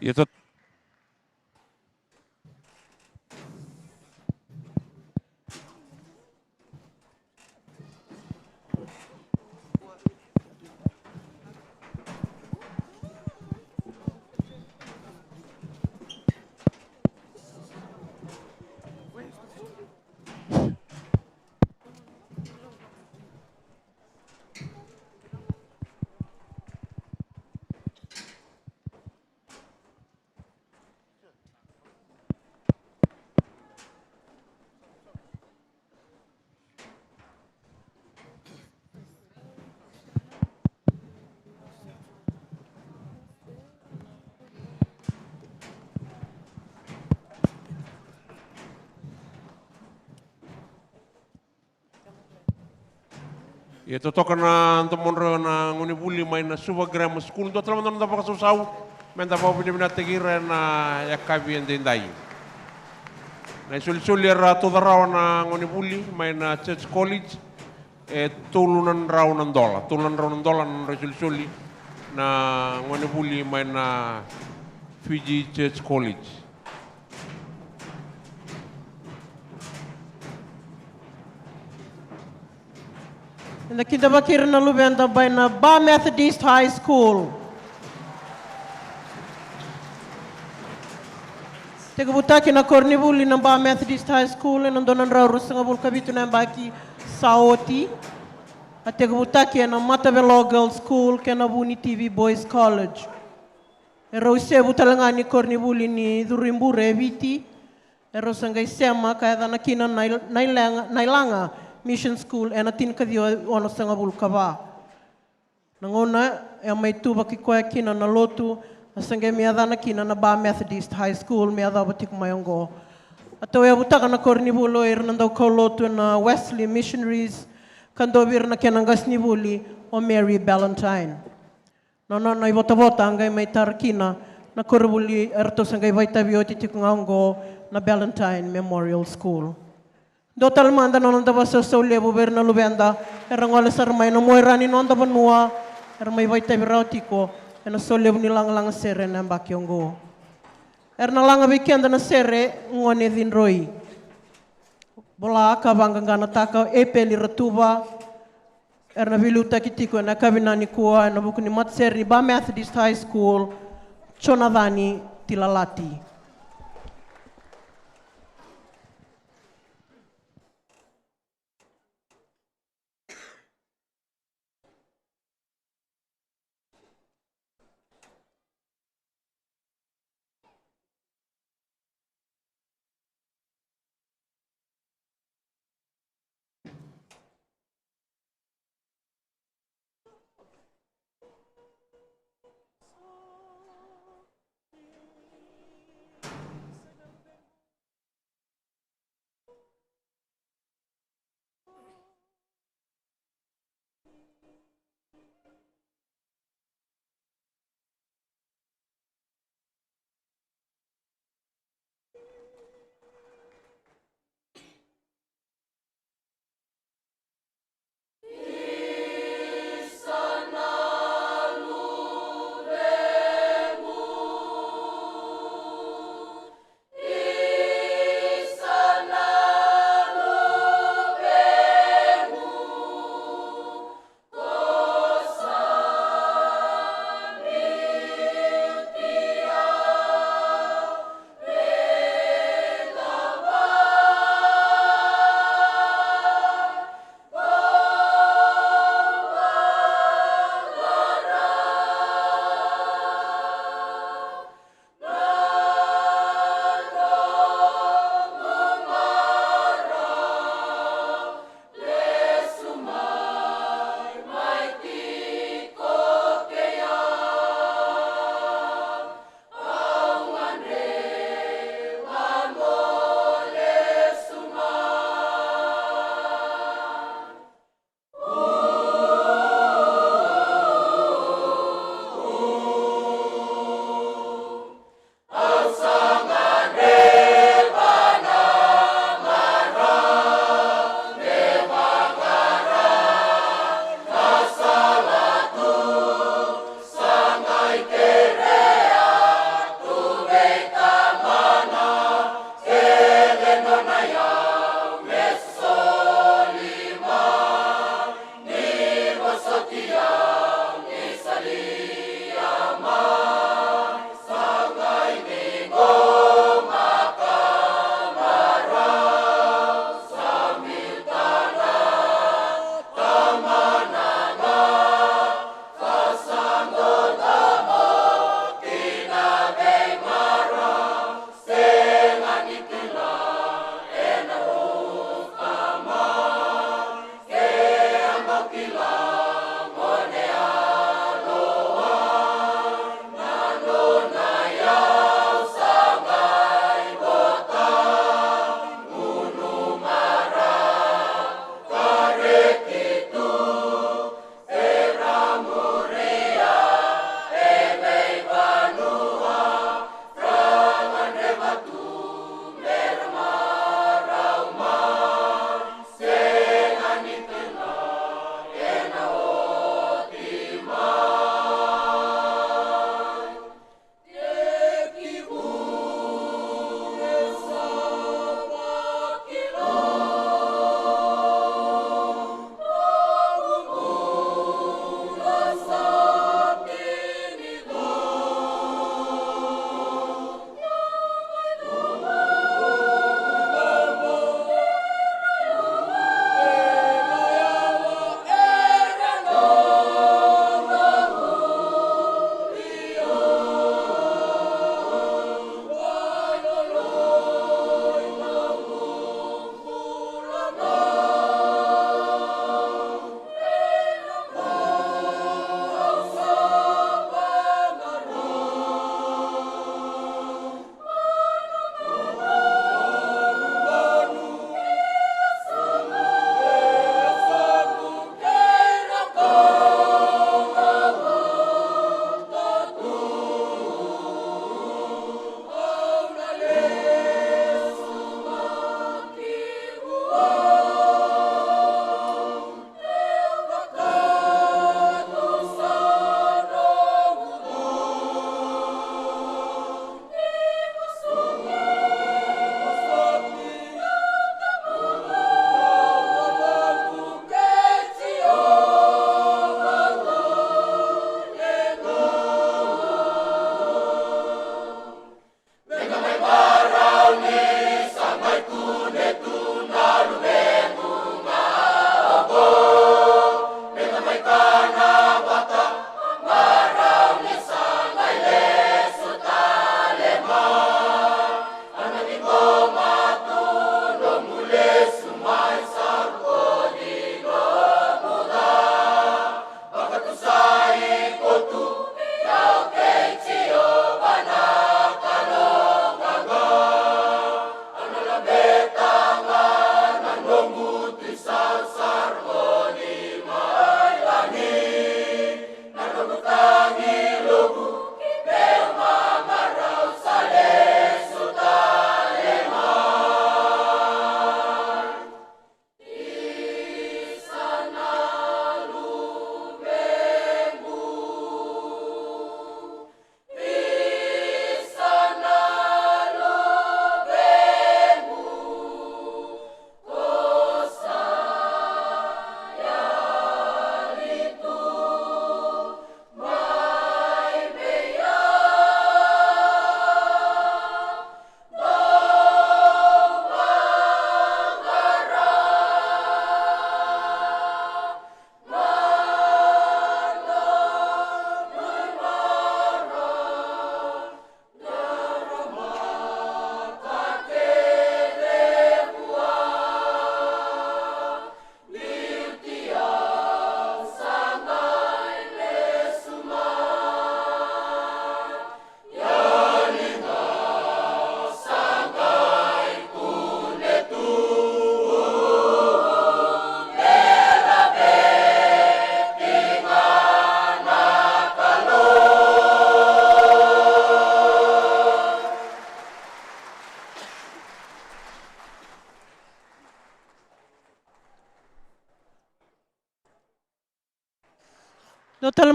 Ia tot ia totoka na antamonra na ngoni buli mai na Suva Grammar School do tala mandon da pakasau men da pau bina tegira na yakabi endendai na suli ra to rawa na ngoni buli mai na Church College tulunan raunan dola na suli na ngoni buli mai na Fiji Church College. Na kinabakir na lubenda by na Ba Methodist High School. Tegabutaki na Kornibuli na Ba Methodist High School e nandonan rau rusanga bulkabitu na baki Saoti. At tegabutaki na Matabelo Girls School ke na Buni TV Boys College. E rau sebu talanga ni Kornibuli ni Durimbure Viti. E rau sanga isema kaya dana kina nailanga Mission School e na tinkadio ono sanga bulkaba. Nangona e mai tuba ki koe kina na lotu a sanga mea dana kina na Ba Methodist High School mea dha batik mayongo. Ato e butaka na Kornibulo e randau kau lotu na Wesley Missionaries kandobir na kenangas nibuli o Mary Ballantyne. Nono na ibota-bota angai mai tarakina na Kornibuli erto sanga ibaitabi o titik ngaongo na Ballantyne Memorial School. Do talmanda non da basa so lebu berna lubenda erangola sarmai no moirani non da banua ermai vai tabi rautiko ena so lebu ni lang sere na mbakiongo erna langa weekend na sere ngone din roi bola ka banga ngana taka epeli ratuba erna viluta kitiko na kabinani kuwa na buku ni matseri Ba Methodist High School Chonadani Tilalati.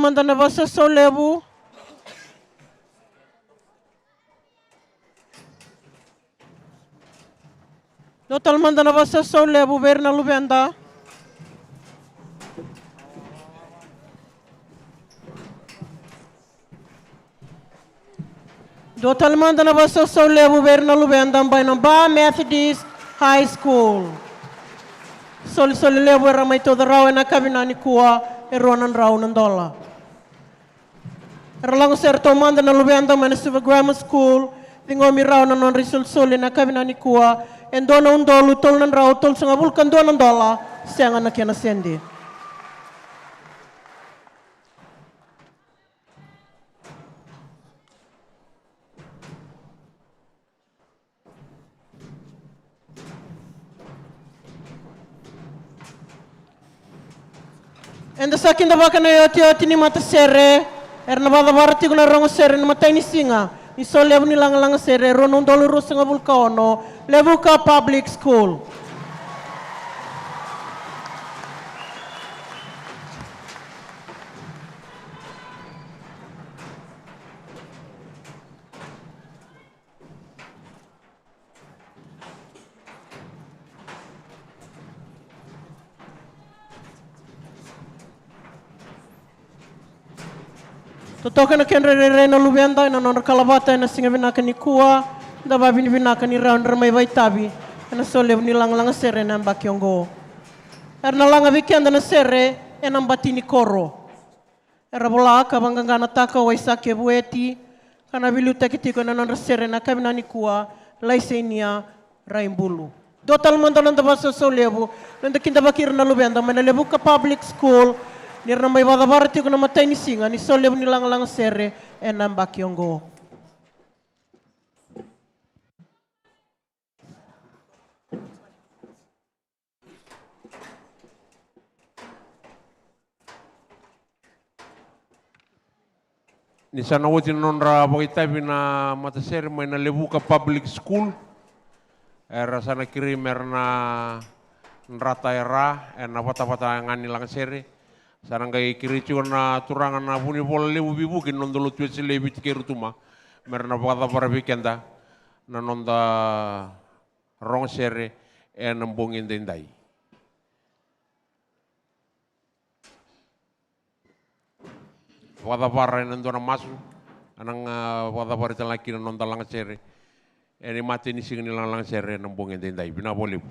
mandana vasa so levu. Total mandana vasa so levu verna luvenda. Total mandana vasa so levu verna luvenda by Namba Methodist High School. Soli levu era mai toda rau na kavinani kua e ronan rau nandola. Erlango serto manda na luvenda mana Silver Grammar School, tingomi rau na non risul soli na kavinani kua, en dona undolu tol nan rau tol sunga vulkan dona dola, sianga na kena sendi. Enda sakinda baka na yoti ni mata sere, erna bada barati kuna rongo sere ni mata ini singa, iso levu ni langa sere, rono ndolu rusunga vulkaono, levu ka public school. Totoka na kenre na lubenda na nona kalabata na singa vinaka ni kua da ba vinaka ni round mai vai tabi na sole ni lang sere na mbakiongo erna langa weekend na sere na mbati ni koro era bola ka banganga na taka wa isake bueti kana bilu takitiko na nona sere na kabina ni kua laisenia raimbulu total mandana da basa solebu nanda kinda bakir na lubenda mana lebu ka public school nirna may badabarati ko na matay ni singa ni solebu ni lang sere na mbakiongo. Ni sana wotin nonra bagitabi na matasere may na lebu ka public school. Era sana kirim erna nrata era na pata-pata ngani lang sere. Sana ngai kirichu na turangan na puni bola lebu bibu kin nondolo tuet sile bit kerutuma. Merna pata para weekenda na nonda rong sere nambongin dendai. Wada para nandona masu anang wada para laki nonda lang sere. Eni mati ni sing lang sere nambongin dendai bina boleh.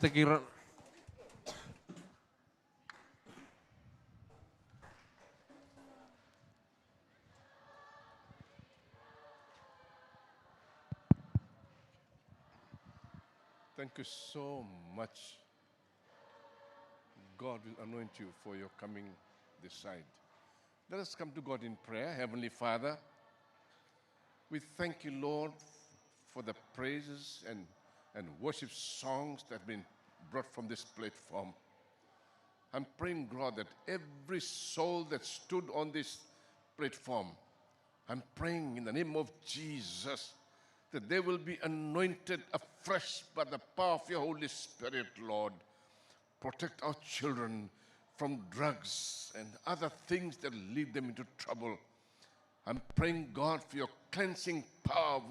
tekira. Thank you so much. God will anoint you for your coming this side. Let us come to God in prayer. Heavenly Father, we thank you, Lord, for the praises and worship songs that have been brought from this platform. I'm praying, God, that every soul that stood on this platform, I'm praying in the name of Jesus that they will be anointed afresh by the power of your Holy Spirit, Lord. Protect our children from drugs and other things that lead them into trouble. I'm praying, God, for your cleansing power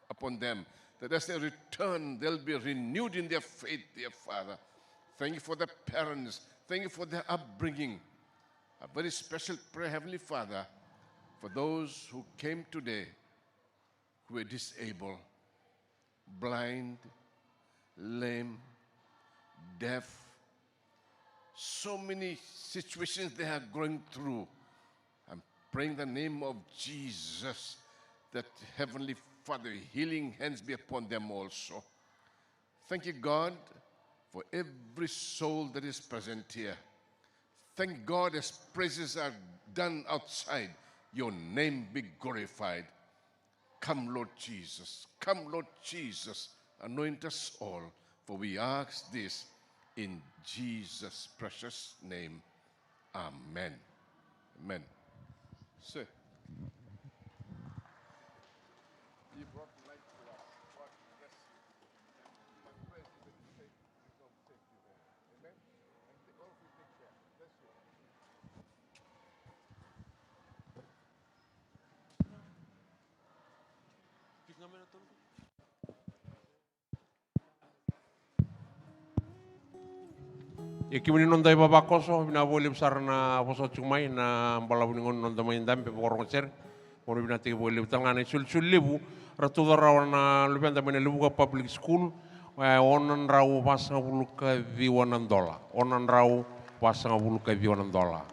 upon them, that as they return, they'll be renewed in their faith, dear Father. Thank you for the parents. Thank you for their upbringing. A very special prayer, Heavenly Father, for those who came today who were disabled, blind, lame, deaf. So many situations they are going through. I'm praying in the name of Jesus that Heavenly Father, healing hands be upon them also. Thank you, God, for every soul that is present here. Thank God as praises are done outside, your name be glorified. Come, Lord Jesus. Come, Lord Jesus. Anoint us all, for we ask this in Jesus' precious name. Amen. Amen. Sir. You brought light to us. God bless you. My prayer is that you take yourself safely home. Amen. And all of you take care. Bless you. Ikimini non dai baba koso bina boleh besar na poso cumai na bala buningon non damai dampe porong cer mono bina tiki boleh tangane sul lebu ratu daraw na lubian damai lebu ka public school onan raw pasang bulu ka $1 onan raw pasang bulu ka $1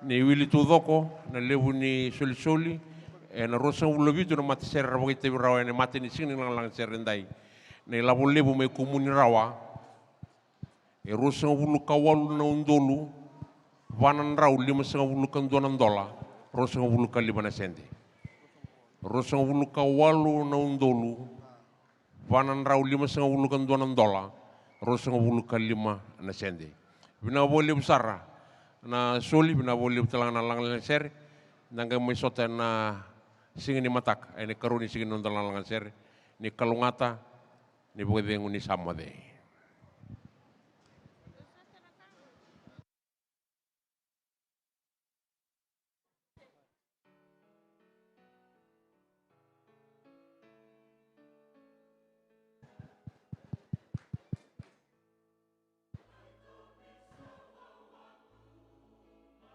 ni wili tu doko na lebu ni suli na rosang bulu bitu na mati ser rawa kita rawa ni mati ni sing lang ser rendai ni labu lebu me kumuni rawa e rosang bulu kawalu na undolu vanan raw $5 kan $2 rosang bulu ka 5 senti rosang bulu kawalu na undolu vanan raw $5 kan $2 rosang bulu ka 5 senti bina boleh besar na soli bina boleh telang na lang ser nangga may sota na singin ni matak ay ni karuni singin ng telang lang ser ni kalungata ni pwede ni samade.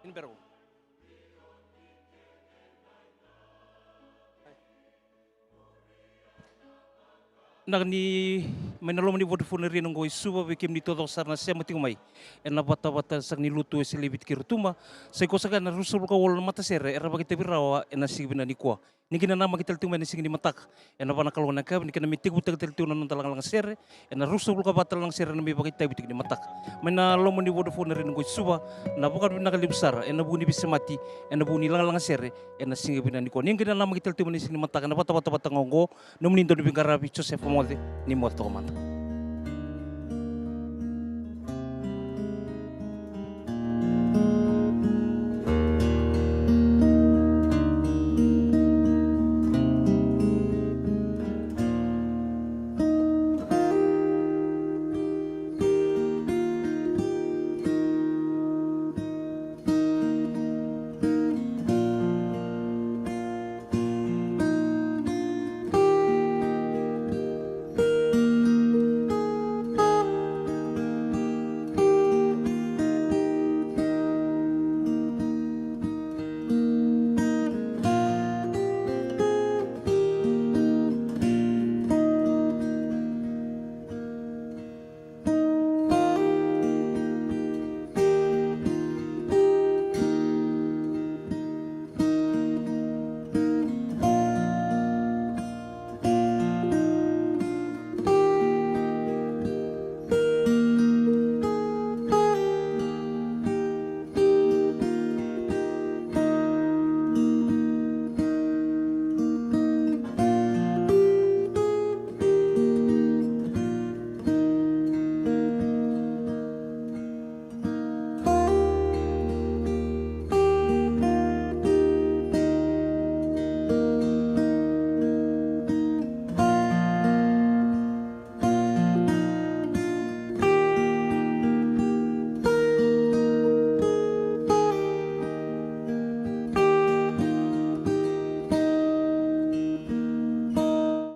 Ini baru. Nagni menalom ni Vodafone rin ng suba bikim ni todo sarna siya matingumay. En bata sang niluto si libit kirutuma. Sa ko saga na rusul ka wala mata sere era bagita birawa en sigina ni kwa. Ni kinana makital tingma ni singini matak. En na kalwa na ka ni kana mitig butag tiltunan ng talang sere en rusul ka batal lang sere na may bagita bitig ni matak. Menalom ni Vodafone rin ng suba na bukan nakalibsar en na buni bisamati en na buni lang sere en na singina ni kwa. Ni kinana makital tingma ni singini matak na bata ngongo no mnindo ni bingarabi Joseph Molde ni moto mata.